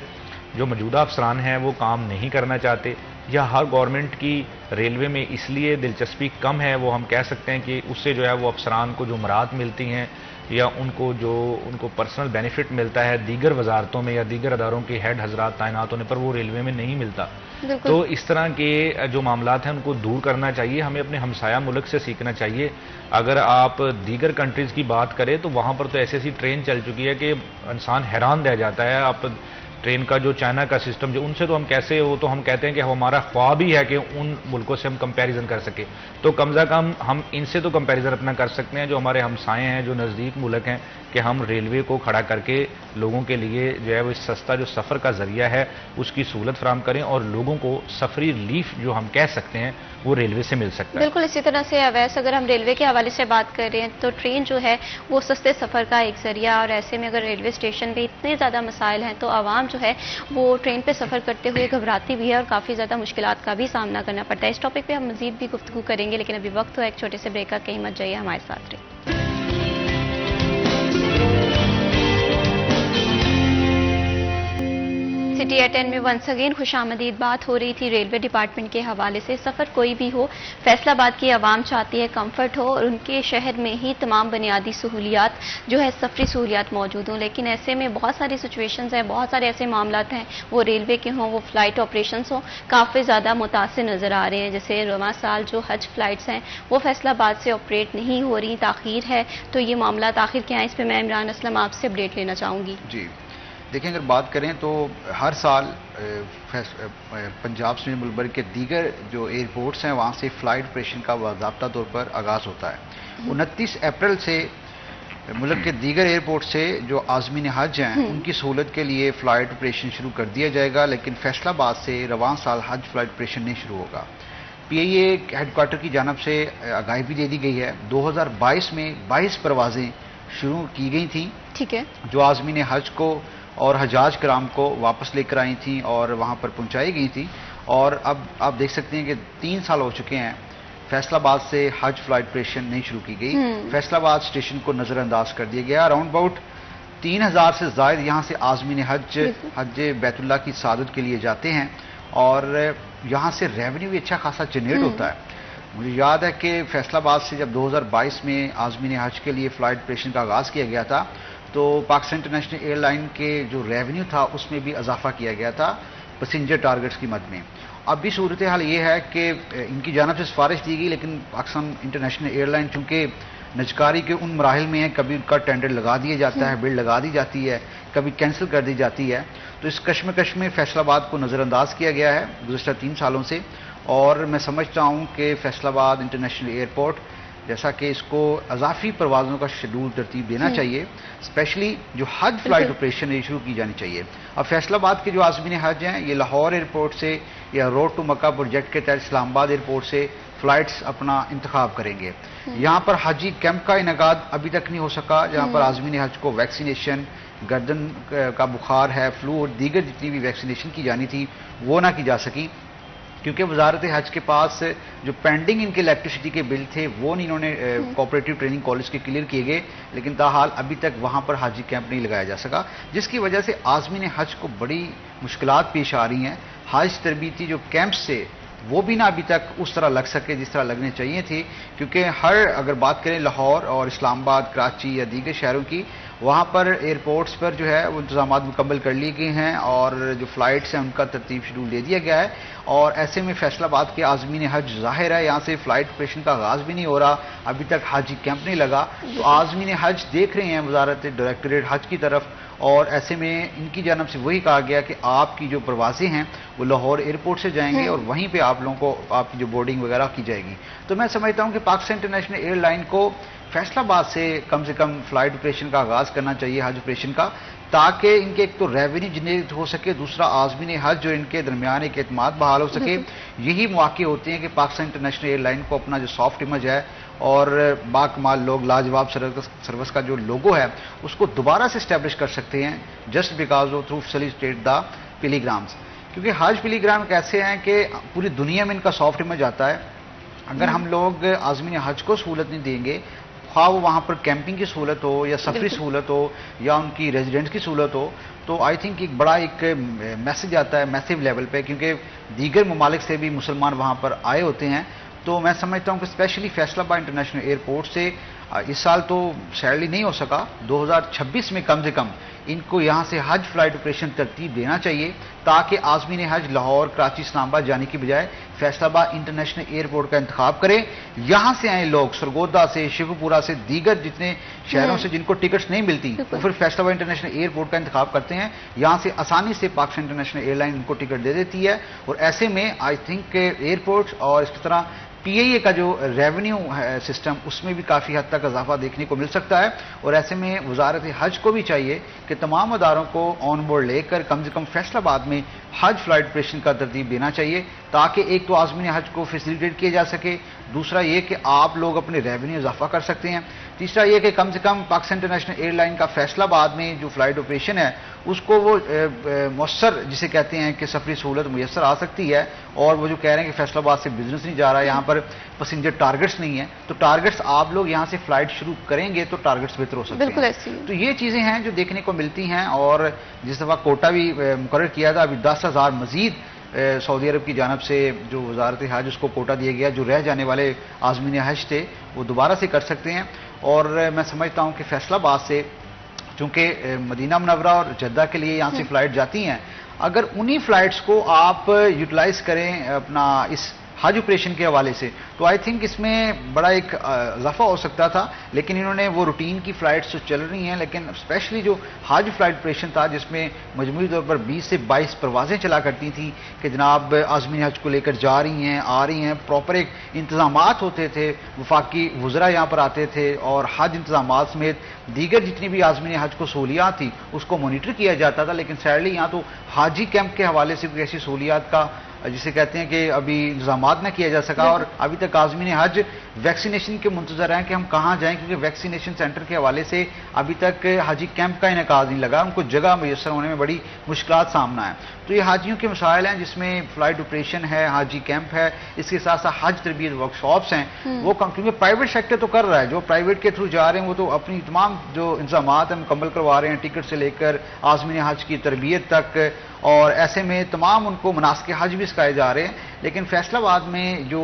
जो मौजूदा अफसरान हैं वो काम नहीं करना चाहते, या हर गवर्नमेंट की रेलवे में इसलिए दिलचस्पी कम है, वो हम कह सकते हैं कि उससे जो है वो अफसरान को जो मराहत मिलती हैं या उनको पर्सनल बेनिफिट मिलता है दीगर वजारतों में या दीगर अदारों के हेड हजरात तैनात होने पर, वो रेलवे में नहीं मिलता। तो इस तरह के जो मामलात हैं उनको दूर करना चाहिए। हमें अपने हमसाया मुल्क से सीखना चाहिए। अगर आप दीगर कंट्रीज़ की बात करें तो वहाँ पर तो ऐसी ऐसी ट्रेन चल चुकी है कि इंसान हैरान रह जाता है। आप ट्रेन का जो चाइना का सिस्टम, जो उनसे तो हम कैसे, वो तो हम कहते हैं कि हमारा ख्वाब ही है कि उन मुल्कों से हम कंपैरिजन कर सके। तो कम से कम हम इनसे तो कंपैरिजन अपना कर सकते हैं, जो हमारे हमसाए हैं, जो नज़दीक मुल्क हैं, कि हम रेलवे को खड़ा करके लोगों के लिए जो है वो सस्ता जो सफ़र का ज़रिया है उसकी सहूलत फराहम करें, और लोगों को सफरी रिलीफ जो हम कह सकते हैं वो रेलवे से मिल सकता है। बिल्कुल इसी तरह से अवैस, अगर हम रेलवे के हवाले से बात कर रहे हैं तो ट्रेन जो है वो सस्ते सफ़र का एक ज़रिया, और ऐसे में अगर रेलवे स्टेशन पे इतने ज़्यादा मसाइल हैं तो आवाम जो है वो ट्रेन पे सफ़र करते हुए घबराती भी है और काफ़ी ज़्यादा मुश्किलात का भी सामना करना पड़ता है। इस टॉपिक पे हम मज़ीद भी गुफ्तगू करेंगे, लेकिन अभी वक्त हो एक छोटे से ब्रेक का, कहीं मत जाइए, हमारे साथ रहिए। सिटी एट 10 में वंस अगेन खुशामदीद। बात हो रही थी रेलवे डिपार्टमेंट के हवाले से। सफ़र कोई भी हो, फैसलाबाद की आवाम चाहती है कंफर्ट हो और उनके शहर में ही तमाम बुनियादी सहूलियात जो है सफरी सहूलियात मौजूद हों, लेकिन ऐसे में बहुत सारी सिचुएशंस हैं, बहुत सारे ऐसे मामलात हैं, वो रेलवे के हों, वो फ़्लाइट ऑपरेशंस हों, काफ़ी ज़्यादा मुतासिर नज़र आ रहे हैं। जैसे रवां साल जो हज फ़्लाइट्स हैं वो फैसलाबाद से ऑपरेट नहीं हो रही, ताख़ीर है, तो ये मामला आखिर क्या है, इस पर मैं इमरान असलम आपसे अपडेट लेना चाहूँगी। जी देखें, अगर बात करें तो हर साल पंजाब से मुल्क भर के दीगर जो एयरपोर्ट्स हैं वहाँ से फ़्लाइट ऑपरेशन का बाज़ाब्ता तौर पर आगाज़ होता है। 29 अप्रैल से मुल्क के दीगर एयरपोर्ट से जो आज़मीन हज हैं उनकी सहूलत के लिए फ़्लाइट ऑपरेशन शुरू कर दिया जाएगा, लेकिन फैसलाबाद से रवां साल हज फ़्लाइट ऑपरेशन नहीं शुरू होगा। PIA हेडक्वार्टर की जानब से आगाही भी दे दी गई है। 2022 में 22 परवाज़ें शुरू की गई थी, ठीक है, जो आज़मीन हज को और हजाज कराम को वापस लेकर आई थी और वहाँ पर पहुँचाई गई थी। और अब आप देख सकते हैं कि 3 साल हो चुके हैं फैसलाबाद से हज फ्लाइट ऑपरेशन नहीं शुरू की गई। फैसलाबाद स्टेशन को नज़रअंदाज कर दिया गया। अराउंड अबाउट 3000 से ज़ायद यहाँ से आज़मीन हज बैतुल्लाह की सादत के लिए जाते हैं और यहाँ से रेवेन्यू भी अच्छा खासा जनरेट होता है। मुझे याद है कि फैसलाबाद से जब 2022 में आज़मीन हज के लिए फ़्लाइट ऑपरेशन का आगाज़ किया गया था तो पाकिस्तान इंटरनेशनल एयरलाइन के जो रेवेन्यू था उसमें भी इजाफा किया गया था पैसेंजर टारगेट्स की मद में। अब भी सूरत हाल ये है कि इनकी जानब से सिफारिश दी गई, लेकिन पाकिस्तान इंटरनेशनल एयरलाइन चूँकि नजकारी के उन मराहिल में है, कभी उनका टेंडर लगा दिया जाता है, बिल लगा दी जाती है, कभी कैंसिल कर दी जाती है, तो इस कश्मकश में फैसलाबाद को नज़रअंदाज किया गया है गुज़श्ता 3 सालों से। और मैं समझता हूँ कि फैसलाबाद इंटरनेशनल एयरपोर्ट जैसा कि इसको अजाफी परवाज़ों का शेड्यूल तरतीब देना चाहिए, स्पेशली जो हज फ्लाइट ऑपरेशन है शुरू की जानी चाहिए। अब फैसलाबाद के जो आज़मीन हज हैं ये लाहौर एयरपोर्ट से या रोड टू मक्का प्रोजेक्ट के तहत इस्लामाबाद एयरपोर्ट से फ़्लाइट्स अपना इंतखाब करेंगे। यहाँ पर हाजी कैंप का इनेकाद अभी तक नहीं हो सका, जहाँ पर आज़मीन हज को वैक्सीनेशन, गर्दन का बुखार है, फ्लू और दीगर जितनी भी वैक्सीनेशन की जानी थी वो ना की जा सकी, क्योंकि वजारत हज के पास जो पेंडिंग इनके इलेक्ट्रिसिटी के बिल थे वो नहीं इन्होंने कोऑपरेटिव ट्रेनिंग कॉलेज के क्लियर किए गए, लेकिन ताहाल अभी तक वहाँ पर हाजी कैंप नहीं लगाया जा सका, जिसकी वजह से आज़मीन हज को बड़ी मुश्किलात पेश आ रही हैं। हज तरबीती जो कैंप से वो भी ना अभी तक उस तरह लग सके जिस तरह लगने चाहिए थे, क्योंकि अगर बात करें लाहौर और इस्लामाबाद, कराची या दीगर शहरों की, वहाँ पर एयरपोर्ट्स पर जो है वो इंतजाम मुकम्मल कर लिए गए हैं और जो फ़्लाइट्स हैं उनका तरतीब शेड्यूल दे दिया गया है। और ऐसे में फैसलाबाद के आज़मीन हज ज़ाहिर है यहाँ से फ़्लाइट ऑपरेशन का आगाज़ भी नहीं हो रहा, अभी तक हाजी कैंप नहीं लगा, तो आज़मीन हज देख रहे हैं वजारत डायरेक्टरेट हज की तरफ, और ऐसे में इनकी जानब से वही कहा गया कि आपकी जो परवाज़ें हैं वो लाहौर एयरपोर्ट से जाएंगे और वहीं पे आप लोगों को आपकी जो बोर्डिंग वगैरह की जाएगी। तो मैं समझता हूँ कि पाकिस्तान इंटरनेशनल एयरलाइन को फैसलाबाद से कम फ़्लाइट ऑपरेशन का आगाज़ करना चाहिए हज ऑपरेशन का, ताकि इनके एक तो रेवेन्यू जनरेट हो सके, दूसरा आज़मीन हज जो इनके दरमियान एक एतमाद बहाल हो सके। यही मौके होते हैं कि पाकिस्तान इंटरनेशनल एयरलाइन को अपना जो सॉफ्ट इमेज है और बाकमाल लोग, लाजवाब सर्विस का जो लोगो है उसको दोबारा से इस्टेब्लिश कर सकते हैं, just because of through facilitate the pilgrims. क्योंकि हज पिलीग्राम कैसे हैं कि पूरी दुनिया में इनका सॉफ्ट इमेज आता है। अगर हम लोग आज़मीन हज को सहूलत नहीं देंगे, ख्वाह वो वहाँ पर कैंपिंग की सहूलत हो या सफरी सहूलत हो या उनकी रेजिडेंस की सहूलत हो, तो आई थिंक एक बड़ा एक मैसेज आता है मैसिव लेवल पे, क्योंकि दीगर ममालिक से भी मुसलमान वहाँ पर आए होते हैं। तो मैं समझता हूँ कि स्पेशली फैसलाबाद इंटरनेशनल एयरपोर्ट से इस साल तो सैलरी नहीं हो सका, 2026 में कम से कम इनको यहाँ से हज फ्लाइट ऑपरेशन तरतीब देना चाहिए, ताकि आज़मीन हज लाहौर, कराची, इस्लामाबाद जाने की बजाय फैसलाबाद इंटरनेशनल एयरपोर्ट का इंतखाब करें। यहाँ से आए लोग सरगोदा से, शिवपुरा से, दीगर जितने शहरों से जिनको टिकट्स नहीं मिलती, तो फिर फैसलाबाद इंटरनेशनल एयरपोर्ट का इंतखाब करते हैं। यहाँ से आसानी से पाकिस्तान इंटरनेशनल एयरलाइन उनको टिकट दे देती है, और ऐसे में आई थिंक एयरपोर्ट और इस तरह पीआईए का जो रेवेन्यू है सिस्टम, उसमें भी काफ़ी हद तक इजाफा देखने को मिल सकता है। और ऐसे में वजारत हज को भी चाहिए कि तमाम अदारों को ऑन बोर्ड लेकर कम से कम फैसलाबाद में हज फ्लाइट ऑपरेशन का तरतीब देना चाहिए, ताकि एक तो आज़मीन हज को फैसिलिटेट किया जा सके, दूसरा ये कि आप लोग अपने रेवेन्यू इजाफा कर सकते हैं, तीसरा ये कि कम से कम पाकिस्तान इंटरनेशनल एयरलाइन का फैसलाबाद में जो फ्लाइट ऑपरेशन है उसको वो मौसर जिसे कहते हैं कि सफरी सहूलत मुयसर आ सकती है। और वो जो कह रहे हैं कि फैसलाबाद से बिजनेस नहीं जा रहा है, यहाँ पर पैसेंजर टारगेट्स नहीं है, तो टारगेट्स आप लोग यहाँ से फ्लाइट शुरू करेंगे तो टारगेट्स बेहतर हो सकते हैं। तो ये चीज़ें हैं जो देखने को मिलती हैं। और जिस दफ़ा कोटा भी मुकर्रर किया था, अभी 10,000 मजीद सऊदी अरब की जानब से जो वजारत हज उसको कोटा दिया गया, जो रह जाने वाले आज़मीन हज थे वो दोबारा से कर सकते हैं। और मैं समझता हूँ कि फैसलाबाद से चूँकि मदीना मुनव्वरा और जद्दा के लिए यहाँ से फ़्लाइट जाती हैं, अगर उन्हीं फ़्लाइट्स को आप यूटिलाइज़ करें अपना इस हज ऑपरेशन के हवाले से, तो आई थिंक इसमें बड़ा एक इजाफा हो सकता था। लेकिन इन्होंने वो रूटीन की फ़्लाइट्स तो चल रही हैं, लेकिन स्पेशली जो हज फ्लाइट ऑपरेशन था जिसमें मजमूई तौर पर 20 से 22 परवाज़ें चला करती थी कि जनाब आज़मीन हज को लेकर जा रही हैं, आ रही हैं, प्रॉपर एक इंतज़ामात होते थे, वफाकी वज़रा यहाँ पर आते थे और हज इंतज़ामात समेत दीगर जितनी भी आज़मीन हज को सहूलियात थी उसको मोनीटर किया जाता था। लेकिन सैडली यहाँ तो हाजी कैंप के हवाले से कोई ऐसी सहूलियात का जिसे कहते हैं कि अभी इंतजामात न किया जा सका। और अभी तक आज़मीन हज वैक्सीनेशन के मुंतज़र हैं कि हम कहाँ जाएं, क्योंकि वैक्सीनेशन सेंटर के हवाले से अभी तक हाजी कैंप का इनेकाज़ नहीं लगा, उनको जगह मैसर होने में बड़ी मुश्किलात सामना है। तो ये हाजियों के मसाइल हैं जिसमें फ़्लाइट ऑपरेशन है, हाजी कैंप है, इसके साथ साथ हज तरबियत वर्कशॉप्स हैं, वो क्योंकि प्राइवेट सेक्टर तो कर रहा है, जो प्राइवेट के थ्रू जा रहे हैं वो तो अपनी तमाम जो इंतजामात हैं मुकम्मल करवा रहे हैं, टिकट से लेकर आज़मीन हज की तरबियत तक, और ऐसे में तमाम उनको मनासिक हज भी सिखाए जा रहे हैं। लेकिन फैसलाबाद में जो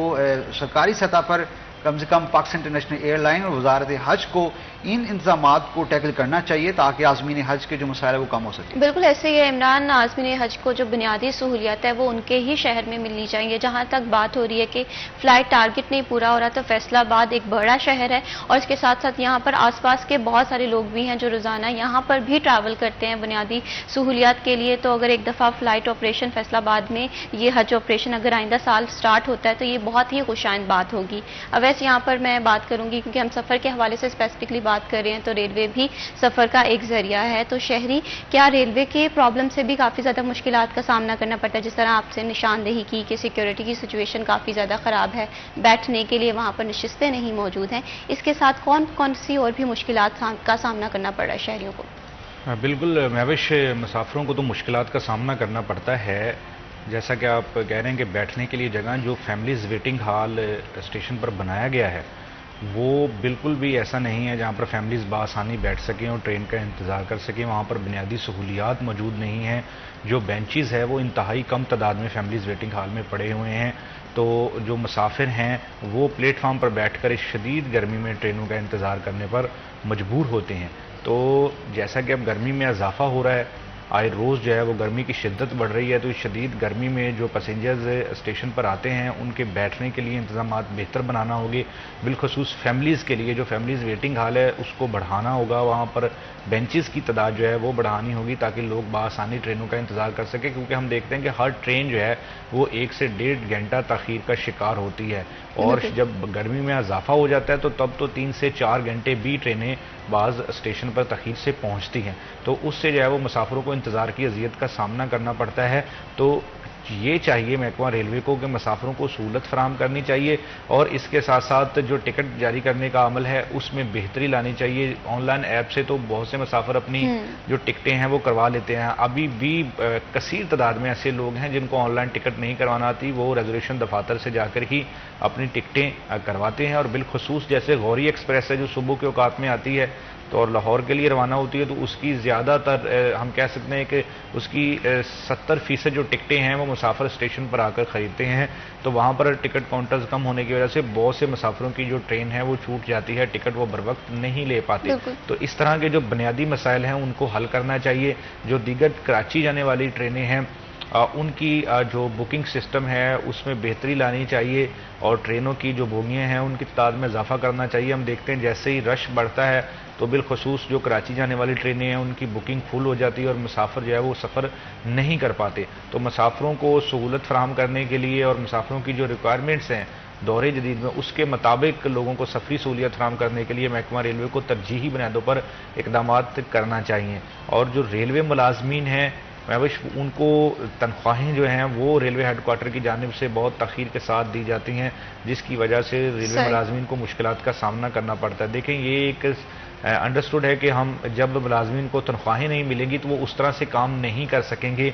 सरकारी सतह पर कम से कम पाकिस्तान इंटरनेशनल एयरलाइन और वजारत हज को इन इंतजामात को टैकल करना चाहिए ताकि आज़मीन हज के जो मसाइल है वो कम हो सके। बिल्कुल ऐसे ही है इमरान, आज़मीन हज को जो बुनियादी सहूलियत है वो उनके ही शहर में मिलनी चाहिए। जहाँ तक बात हो रही है कि फ़्लाइट टारगेट नहीं पूरा हो रहा, तो फैसलाबाद एक बड़ा शहर है और इसके साथ साथ यहाँ पर आसपास के बहुत सारे लोग भी हैं जो रोज़ाना यहाँ पर भी ट्रैवल करते हैं बुनियादी सहूलियात के लिए। तो अगर एक दफ़ा फ़्लाइट ऑपरेशन फैसलाबाद में ये हज ऑपरेशन अगर आइंदा साल स्टार्ट होता है तो ये बहुत ही खुशाइंद बात होगी। वैसे यहाँ पर मैं बात करूँगी क्योंकि हम सफ़र के हवाले से स्पेसिफिकली बात कर रहे हैं, तो रेलवे भी सफ़र का एक ज़रिया है। तो शहरी क्या रेलवे के प्रॉब्लम से भी काफ़ी ज़्यादा मुश्किलात का सामना करना पड़ता है, जिस तरह आपसे निशानदेही की कि सिक्योरिटी की सिचुएशन काफ़ी ज़्यादा ख़राब है, बैठने के लिए वहाँ पर नशिस्तें नहीं मौजूद हैं, इसके साथ कौन कौन सी और भी मुश्किलात का सामना करना पड़ रहा है शहरियों को? बिल्कुल महविश, मुसाफिरों को तो मुश्किलात का सामना करना पड़ता है। जैसा कि आप कह रहे हैं कि बैठने के लिए जगह जो फैमिलीज़ वेटिंग हॉल स्टेशन पर बनाया गया है वो बिल्कुल भी ऐसा नहीं है जहाँ पर फैमिलीज़ बासानी बैठ सकें और ट्रेन का इंतज़ार कर सकें। वहाँ पर बुनियादी सहूलियात मौजूद नहीं हैं। जो बेंचेस है वो इंतहाई कम तादाद में फैमिलीज़ वेटिंग हॉल में पड़े हुए हैं। तो जो मुसाफिर हैं वो प्लेटफार्म पर बैठकर इस शदीद गर्मी में ट्रेनों का इंतज़ार करने पर मजबूर होते हैं। तो जैसा कि अब गर्मी में इजाफा हो रहा है, आए रोज़ जो है वो गर्मी की शिद्दत बढ़ रही है, तो इस शदीद गर्मी में जो पैसेंजर्स स्टेशन पर आते हैं उनके बैठने के लिए इंतज़ामात बेहतर बनाना होंगे। बिलखसूस फैमिलीज़ के लिए जो फैमिलीज़ वेटिंग हॉल है उसको बढ़ाना होगा, वहाँ पर बेंचेस की तादाद जो है वो बढ़ानी होगी ताकि लोग बासानी ट्रेनों का इंतज़ार कर सकें। क्योंकि हम देखते हैं कि हर ट्रेन जो है वो 1 से 1.5 घंटा तख़ीर का शिकार होती है, और जब गर्मी में इजाफा हो जाता है तो तब तो 3 से 4 घंटे भी ट्रेनें बाज़ स्टेशन पर तख़ीर से पहुँचती हैं। तो उससे जो है वो मुसाफिरों को इंतज़ार की अज़ियत का सामना करना पड़ता है। तो ये चाहिए महकमा रेलवे को कि मुसाफिरों को सहूलत फराहम करनी चाहिए और इसके साथ साथ जो टिकट जारी करने का अमल है उसमें बेहतरी लानी चाहिए। ऑनलाइन ऐप से तो बहुत से मुसाफिर अपनी जो टिकटें हैं वो करवा लेते हैं। अभी भी कसीर तादाद में ऐसे लोग हैं जिनको ऑनलाइन टिकट नहीं करवाना आती, वो रिजर्वेशन दफातर से जाकर ही अपनी टिकटें करवाते हैं। और बिलखसूस जैसे गौरी एक्सप्रेस है जो सुबह के औकात में आती है, तो और लाहौर के लिए रवाना होती है तो उसकी ज़्यादातर हम कह सकते हैं कि उसकी 70% जो टिकटें हैं वो मुसाफिर स्टेशन पर आकर ख़रीदते हैं। तो वहाँ पर टिकट काउंटर्स कम होने की वजह से बहुत से मुसाफिरों की जो ट्रेन है वो छूट जाती है, टिकट वो बर वक्त नहीं ले पाते। तो इस तरह के जो बुनियादी मसाइल हैं उनको हल करना चाहिए। जो दीगर कराची जाने वाली ट्रेनें हैं उनकी जो बुकिंग सिस्टम है उसमें बेहतरी लानी चाहिए और ट्रेनों की जो बोगियाँ हैं उनकी तादाद में इजाफा करना चाहिए। हम देखते हैं जैसे ही रश बढ़ता है तो बिलखसूस जो कराची जाने वाली ट्रेनें हैं उनकी बुकिंग फुल हो जाती है और मुसाफिर जो है वो सफ़र नहीं कर पाते। तो मुसाफिरों को सहूलत फराहम करने के लिए और मुसाफिरों की जो रिक्वायरमेंट्स हैं दौरे जदीद में उसके मुताबिक लोगों को सफरी सहूलियत फराहम करने के लिए महकमा रेलवे को तरजीही बुनियादों पर इकदाम करना चाहिए। और जो रेलवे मुलाजमीन हैं महविश उनको तनख्वाहें जो हैं वो रेलवे हेडक्वार्टर की जानिब से बहुत तखीर के साथ दी जाती हैं, जिसकी वजह से रेलवे मुलाजमीन को मुश्किलात का सामना करना पड़ता है। देखें ये एक अंडरस्टूड है कि हम जब मुलाजमीन को तनख्वाहें नहीं मिलेंगी तो वो उस तरह से काम नहीं कर सकेंगे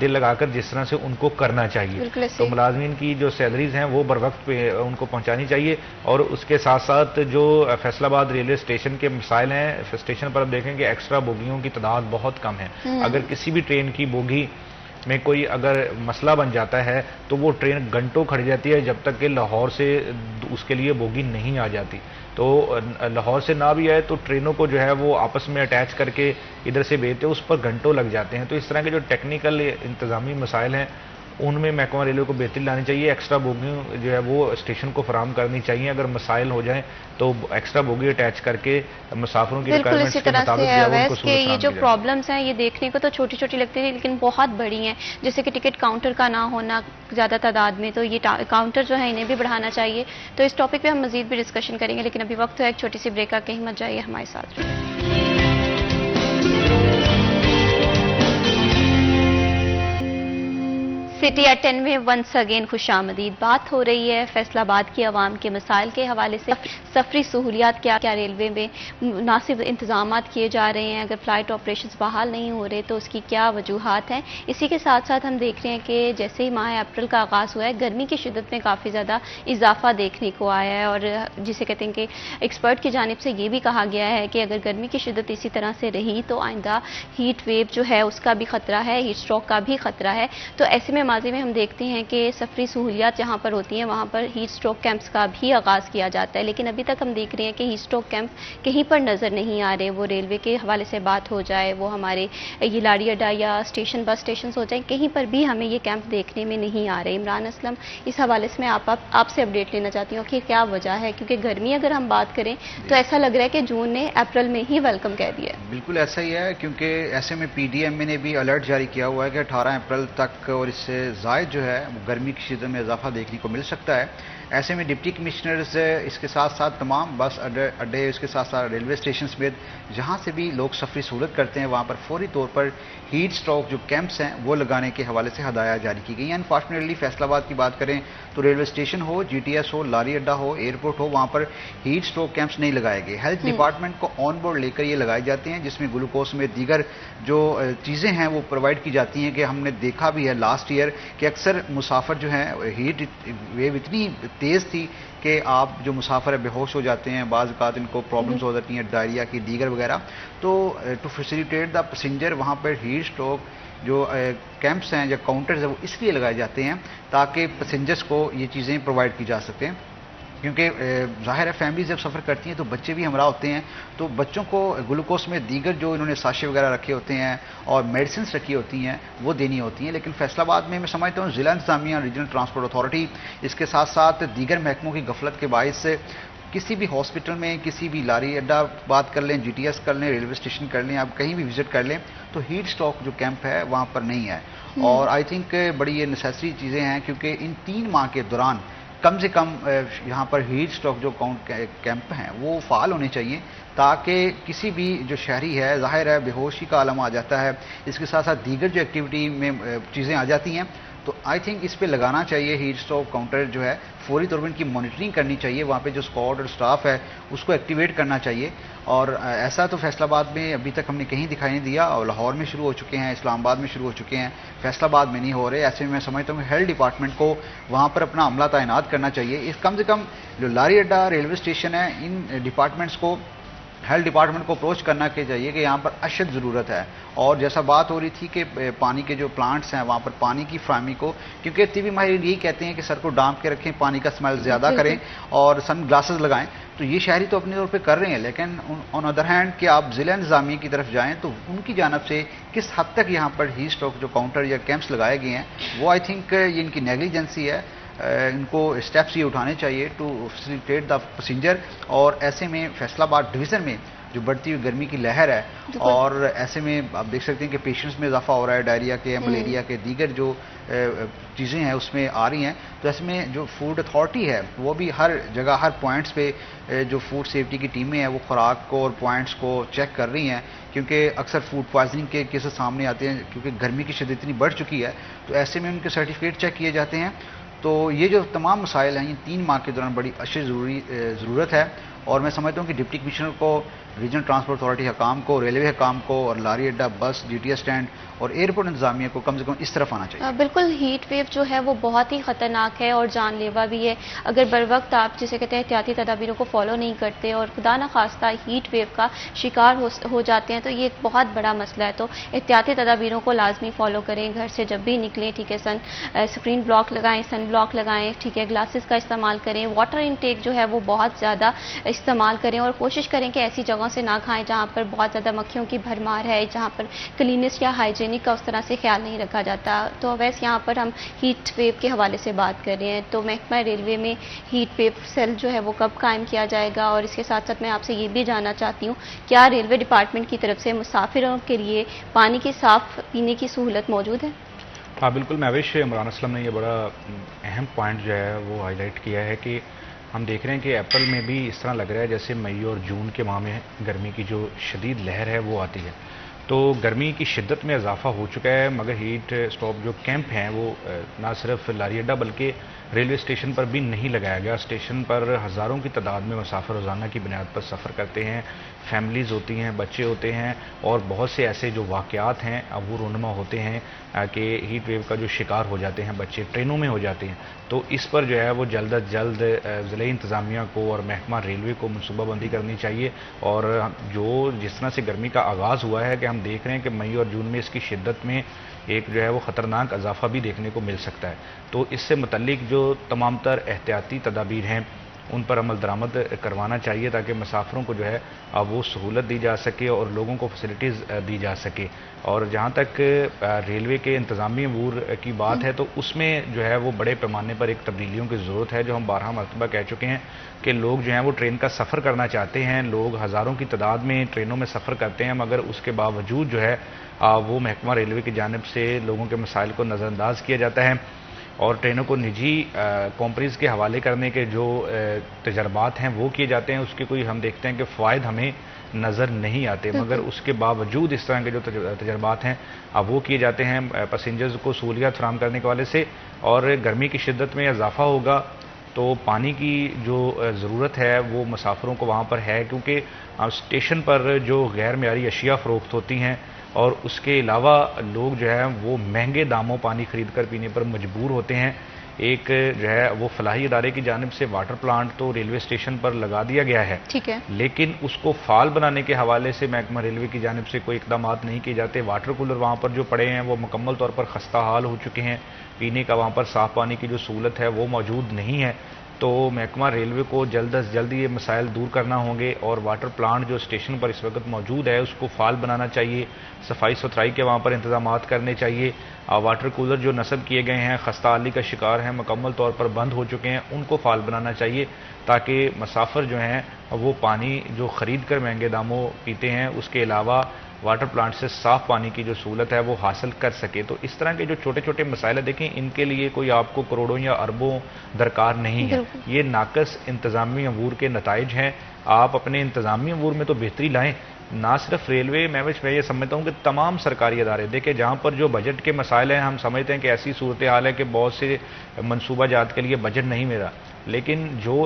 दिल लगाकर जिस तरह से उनको करना चाहिए। तो मुलाजमीन की जो सैलरीज हैं वो बर वक्त पे उनको पहुंचानी चाहिए। और उसके साथ साथ जो फैसलाबाद रेलवे स्टेशन के मसाइल हैं, स्टेशन पर आप देखेंगे एक्स्ट्रा बोगियों की तादाद बहुत कम है। अगर किसी भी ट्रेन की बोगी में कोई अगर मसला बन जाता है तो वो ट्रेन घंटों खड़ी जाती है जब तक कि लाहौर से उसके लिए बोगी नहीं आ जाती। तो लाहौर से ना भी आए तो ट्रेनों को जो है वो आपस में अटैच करके इधर से भेजते उस पर घंटों लग जाते हैं। तो इस तरह के जो टेक्निकल इंतजामी मसाइल हैं उनमें महकमा रेलवे को बेहतरी लानी चाहिए। एक्स्ट्रा बोगी जो है वो स्टेशन को फराहम करनी चाहिए। अगर मसाइल हो जाए तो एक्स्ट्रा बोगी अटैच करके मुसाफिरों की रिक्वायरमेंट्स के मुताबिक कि ये जो प्रॉब्लम्स हैं ये देखने को तो छोटी छोटी लगती है लेकिन बहुत बड़ी हैं, जैसे कि टिकट काउंटर का ना होना ज़्यादा तादाद में, तो ये काउंटर जो है इन्हें भी बढ़ाना चाहिए। तो इस टॉपिक पर हम मजीद भी डिस्कशन करेंगे, लेकिन अभी वक्त है एक छोटी सी ब्रेक का, कहीं मत जाइए, हमारे साथ रहिए। सिटी एट 10 में वंस अगेन खुशामदीद। बात हो रही है फैसलाबाद की आवाम के मसाइल के हवाले से। सफरी सहूलियात क्या क्या रेलवे में मुनासिब इंतजाम किए जा रहे हैं, अगर फ़्लाइट ऑपरेशंस बहाल नहीं हो रहे तो उसकी क्या वजूहात हैं। इसी के साथ साथ हम देख रहे हैं कि जैसे ही माह अप्रैल का आगाज़ हुआ है गर्मी की शिद्दत में काफ़ी ज़्यादा इजाफा देखने को आया है और जिसे कहते हैं कि एक्सपर्ट की जानिब से ये भी कहा गया है कि अगर गर्मी की शिद्दत इसी तरह से रही तो आइंदा हीट वेव जो है उसका भी ख़तरा है, हीट स्ट्रोक का भी ख़तरा है। तो ऐसे में माजी में हम देखते हैं कि सफरी सहूलियात जहाँ पर होती हैं वहाँ पर हीट स्ट्रोक कैंप्स का भी आगाज़ किया जाता है, लेकिन अभी तक हम देख रहे हैं कि हीट स्ट्रोक कैंप कहीं पर नज़र नहीं आ रहे। वो रेलवे के हवाले से बात हो जाए, वो हमारे ये लाड़ी अड्डा या स्टेशन बस स्टेशन हो जाए, कहीं पर भी हमें ये कैंप देखने में नहीं आ रहे। इमरान असलम, इस हवाले से मैं आपसे अपडेट लेना चाहती हूँ कि क्या वजह है, क्योंकि गर्मी अगर हम बात करें तो ऐसा लग रहा है कि जून ने अप्रैल में ही वेलकम कह दिया है। बिल्कुल ऐसा ही है, क्योंकि ऐसे में PDMA ने भी अलर्ट जारी किया हुआ है कि 18 अप्रैल तक और इससे ज़ायद जो है गर्मी की शिद्दत में इजाफा देखने को मिल सकता है। ऐसे में डिप्टी कमिश्नर्स इसके साथ साथ तमाम बस अड्डे इसके साथ साथ रेलवे स्टेशन समेत जहाँ से भी लोग सफरी सहूलत करते हैं वहाँ पर फौरी तौर पर हीट स्ट्रोक जो कैंप्स हैं वो लगाने के हवाले से हदायत जारी की गई हैं। अनफॉर्चुनेटली फैसलाबाद की बात करें तो रेलवे स्टेशन हो, GTS हो, लारी अड्डा हो, एयरपोर्ट हो, वहाँ पर हीट स्ट्रोक कैंप्स नहीं लगाए गए। हेल्थ डिपार्टमेंट को ऑन बोर्ड लेकर ये लगाए जाते हैं, जिसमें ग्लूकोज में दीगर जो चीज़ें हैं वो प्रोवाइड की जाती हैं। कि हमने देखा भी है लास्ट ईयर कि अक्सर मुसाफिर जो हैं हीट वेव इतनी तेज़ थी कि आप जो मुसाफिर बेहोश हो जाते हैं, बाज़ औक़ात इनको प्रॉब्लम्स हो जाती हैं डायरिया की दीगर वगैरह। तो टू फैसिलिटेट द पैसेंजर वहाँ पर हीट स्ट्रोक जो कैंप्स हैं या काउंटर्स हैं वो इसलिए लगाए जाते हैं ताकि पैसेंजर्स को ये चीज़ें प्रोवाइड की जा सकें। क्योंकि ज़ाहिर है फैमिली जब सफ़र करती हैं तो बच्चे भी हमरा होते हैं, तो बच्चों को ग्लूकोज में दीगर जो इन्होंने साशे वगैरह रखे होते हैं और मेडिसिन रखी होती हैं वो देनी होती हैं। लेकिन फैसलाबाद में मैं समझता हूँ ज़िला इंतज़ामिया, रीजनल ट्रांसपोर्ट अथॉरिटी, इसके साथ साथ दीगर महकमों की गफलत के बायस से किसी भी हॉस्पिटल में, किसी भी लारी अड्डा बात कर लें, GTS कर लें, रेलवे स्टेशन कर लें, आप कहीं भी विजिट कर लें तो हीट स्ट्रोक जो कैंप है वहाँ पर नहीं है। और आई थिंक बड़ी ये नेसेसरी चीज़ें हैं, क्योंकि इन 3 माह के दौरान कम से कम यहाँ पर हीट स्ट्रोक जो कैंप हैं वो फ़ाल होने चाहिए, ताकि किसी भी जो शहरी है, ज़ाहिर है बेहोशी का आलम आ जाता है, इसके साथ साथ दीगर जो एक्टिविटी में चीज़ें आ जाती हैं, तो आई थिंक इस पे लगाना चाहिए हीट स्ट्रोक काउंटर जो है, फौरी तौर पर इनकी मॉनिटरिंग करनी चाहिए, वहाँ पे जो स्क्वाड और स्टाफ है उसको एक्टिवेट करना चाहिए। और ऐसा तो फैसलाबाद में अभी तक हमने कहीं दिखाई नहीं दिया, और लाहौर में शुरू हो चुके हैं, इस्लामाबाद में शुरू हो चुके हैं, फैसलाबाद में नहीं हो रहे। ऐसे में मैं समझता हूँ हेल्थ डिपार्टमेंट को वहाँ पर अपना अमला तैनात करना चाहिए। इस कम से कम जो लारी अड्डा, रेलवे स्टेशन है, इन डिपार्टमेंट्स को हेल्थ डिपार्टमेंट को अप्रोच करना के चाहिए कि यहाँ पर अशद ज़रूरत है। और जैसा बात हो रही थी कि पानी के जो प्लांट्स हैं वहाँ पर पानी की फ्राहमी को, क्योंकि तिबी माहिर यही कहते हैं कि सर को डांप के रखें, पानी का स्मेल ज़्यादा करें और सन ग्लासेस लगाएं, तो ये शहरी तो अपने तौर पे कर रहे हैं, लेकिन ऑन अदर हैंड कि आप ज़िला इंतज़ामिया की तरफ जाएँ तो उनकी जानब से किस हद तक यहाँ पर हीट स्ट्रोक जो काउंटर या कैंप्स लगाए गए हैं वो आई थिंक ये इनकी नेग्लिजेंसी है। इनको स्टेप्स ये उठाने चाहिए टू फैसिलिटेट द पैसेंजर। और ऐसे में फैसलाबाद डिवीज़न में जो बढ़ती हुई गर्मी की लहर है, और ऐसे में आप देख सकते हैं कि पेशेंट्स में इजाफा हो रहा है, डायरिया के, मलेरिया के, दीगर जो चीज़ें हैं उसमें आ रही हैं। तो ऐसे में जो फूड अथॉरिटी है वो भी हर जगह हर पॉइंट्स पे जो फूड सेफ्टी की टीमें हैं वो खुराक को और पॉइंट्स को चेक कर रही हैं, क्योंकि अक्सर फूड पॉइजनिंग के केसेस सामने आते हैं क्योंकि गर्मी की शिद्दत इतनी बढ़ चुकी है। तो ऐसे में उनके सर्टिफिकेट चेक किए जाते हैं। तो ये जो तमाम मसाइल हैं ये 3 माह के दौरान बड़ी अच्छी ज़रूरत है। और मैं समझता हूँ कि डिप्टी कमिश्नर को, रीजनल ट्रांसपोर्ट अथॉरिटी हकाम को, रेलवे हकाम को और लारी अड्डा, बस, DTS स्टैंड और एयरपोर्ट इंतजामिया को कम से कम इस तरफ आना चाहिए। बिल्कुल, हीट वेव जो है वो बहुत ही ख़तरनाक है और जानलेवा भी है। अगर बर वक्त आप जिसे कहते हैं एहतियाती तदाबीरों को फॉलो नहीं करते और खुदा न खास्ता हीट वेव का शिकार हो जाते हैं तो ये एक बहुत बड़ा मसला है। तो एहतियाती तदाबीरों को लाजमी फॉलो करें, घर से जब भी निकलें, ठीक है, स्क्रीन ब्लॉक लगाएं, सन ब्लॉक लगाएं, ठीक है, ग्लासेस का इस्तेमाल करें, वाटर इनटेक जो है वो बहुत ज़्यादा इस्तेमाल करें और कोशिश करें कि ऐसी जगहों से ना खाएं जहाँ पर बहुत ज़्यादा मक्खियों की भरमार है, जहाँ पर क्लीनेस या हाइजीनिक का उस तरह से ख्याल नहीं रखा जाता। तो वैसे यहाँ पर हम हीट वेव के हवाले से बात कर रहे हैं, तो महकमा रेलवे में हीट वेव सेल जो है वो कब कायम किया जाएगा? और इसके साथ साथ मैं आपसे ये भी जानना चाहती हूँ, क्या रेलवे डिपार्टमेंट की तरफ से मुसाफिरों के लिए पानी की साफ पीने की सहूलत मौजूद है? हाँ बिल्कुल महविश, इमरान असलम ने ये बड़ा अहम पॉइंट जो है वो हाईलाइट किया है कि हम देख रहे हैं कि अप्रैल में भी इस तरह लग रहा है जैसे मई और जून के माह में गर्मी की जो शदीद लहर है वो आती है। तो गर्मी की शिद्दत में इजाफा हो चुका है, मगर हीट स्टॉप जो कैंप हैं वो ना सिर्फ लारी अड्डा बल्कि रेलवे स्टेशन पर भी नहीं लगाया गया। स्टेशन पर हज़ारों की तादाद में मुसाफिर रोज़ाना की बुनियाद पर सफ़र करते हैं, फैमिलीज़ होती हैं, बच्चे होते हैं और बहुत से ऐसे जो वाक़यात हैं अब वो रूनुमा होते हैं कि हीट वेव का जो शिकार हो जाते हैं बच्चे, ट्रेनों में हो जाते हैं। तो इस पर जो है वो जल्द अज जल्द ज़िला इंतज़ामिया को और महकमा रेलवे को मनसूबाबंदी करनी चाहिए। और जो जिस तरह से गर्मी का आगाज़ हुआ है कि हम देख रहे हैं कि मई और जून में इसकी शिद्दत में एक जो है वो ख़तरनाक इजाफा भी देखने को मिल सकता है। तो इससे मुतल्लिक जो तमाम तर एहतियाती तदाबीर हैं उन पर अमल दरामद करवाना चाहिए ताकि मुसाफिरों को जो है वो सहूलत दी जा सके और लोगों को फैसिलिटीज़ दी जा सके। और जहाँ तक रेलवे के इंतज़ामी अमूर की बात है तो उसमें जो है वो बड़े पैमाने पर एक तब्दीलियों की ज़रूरत है, जो हम 12 मरतबा कह चुके हैं कि लोग जो हैं वो ट्रेन का सफ़र करना चाहते हैं, लोग हज़ारों की तादाद में ट्रेनों में सफ़र करते हैं, मगर उसके बावजूद जो है वो महकमा रेलवे की जानिब से लोगों के मसाइल को नज़रअंदाज किया जाता है और ट्रेनों को निजी कंपनीज़ के हवाले करने के जो तजर्बात हैं वो किए जाते हैं। उसके कोई हम देखते हैं कि फ़ायदे हमें नज़र नहीं आते, मगर उसके बावजूद इस तरह के जो तजर्बात हैं अब वो किए जाते हैं पैसेंजर्स को सहूलियत फराहम करने के हवाले से। और गर्मी की शिद्दत में इजाफा होगा तो पानी की जो ज़रूरत है वो मुसाफिरों को वहाँ पर है, क्योंकि स्टेशन पर जो गैर मेयारी अशिया फ़रोख्त होती हैं और उसके अलावा लोग जो है वो महंगे दामों पानी खरीद कर पीने पर मजबूर होते हैं। एक जो है वो फलाही इदारे की जानिब से वाटर प्लांट तो रेलवे स्टेशन पर लगा दिया गया है, ठीक है, लेकिन उसको फाल बनाने के हवाले से महकमा रेलवे की जानिब से कोई इकदाम नहीं किए जाते। वाटर कूलर वहाँ पर जो पड़े हैं वो मुकम्मल तौर पर खस्ता हाल हो चुके हैं, पीने का वहाँ पर साफ़ पानी की जो सहूलत है वो मौजूद नहीं है। तो महकमा रेलवे को जल्द अज जल्द ये मसाइल दूर करना होंगे और वाटर प्लांट जो स्टेशन पर इस वक्त मौजूद है उसको फाल बनाना चाहिए, सफाई सुथराई के वहाँ पर इंतजाम करने चाहिए। वाटर कूलर जो नस्ब किए गए हैं, खस्ता हाली का शिकार हैं, मुकम्मल तौर पर बंद हो चुके हैं, उनको फाल बनाना चाहिए ताकि मुसाफिर जो हैं वो पानी जो ख़रीद कर महंगे दामों पीते हैं उसके अलावा वाटर प्लांट से साफ़ पानी की जो सहूलत है वो हासिल कर सके। तो इस तरह के जो छोटे छोटे मसाइल देखें, इनके लिए कोई आपको करोड़ों या अरबों दरकार नहीं है, ये नाकस इंतज़ामी अमूर के नताइज हैं। आप अपने इंतज़ामी अमूर में तो बेहतरी लाएँ, ना सिर्फ रेलवे मैं ये समझता हूँ कि तमाम सरकारी अदारे देखें जहाँ पर जो बजट के मसाइल हैं, हम समझते हैं कि ऐसी सूरत हाल है कि बहुत से मनसूबा जात के लिए बजट नहीं मिला, लेकिन जो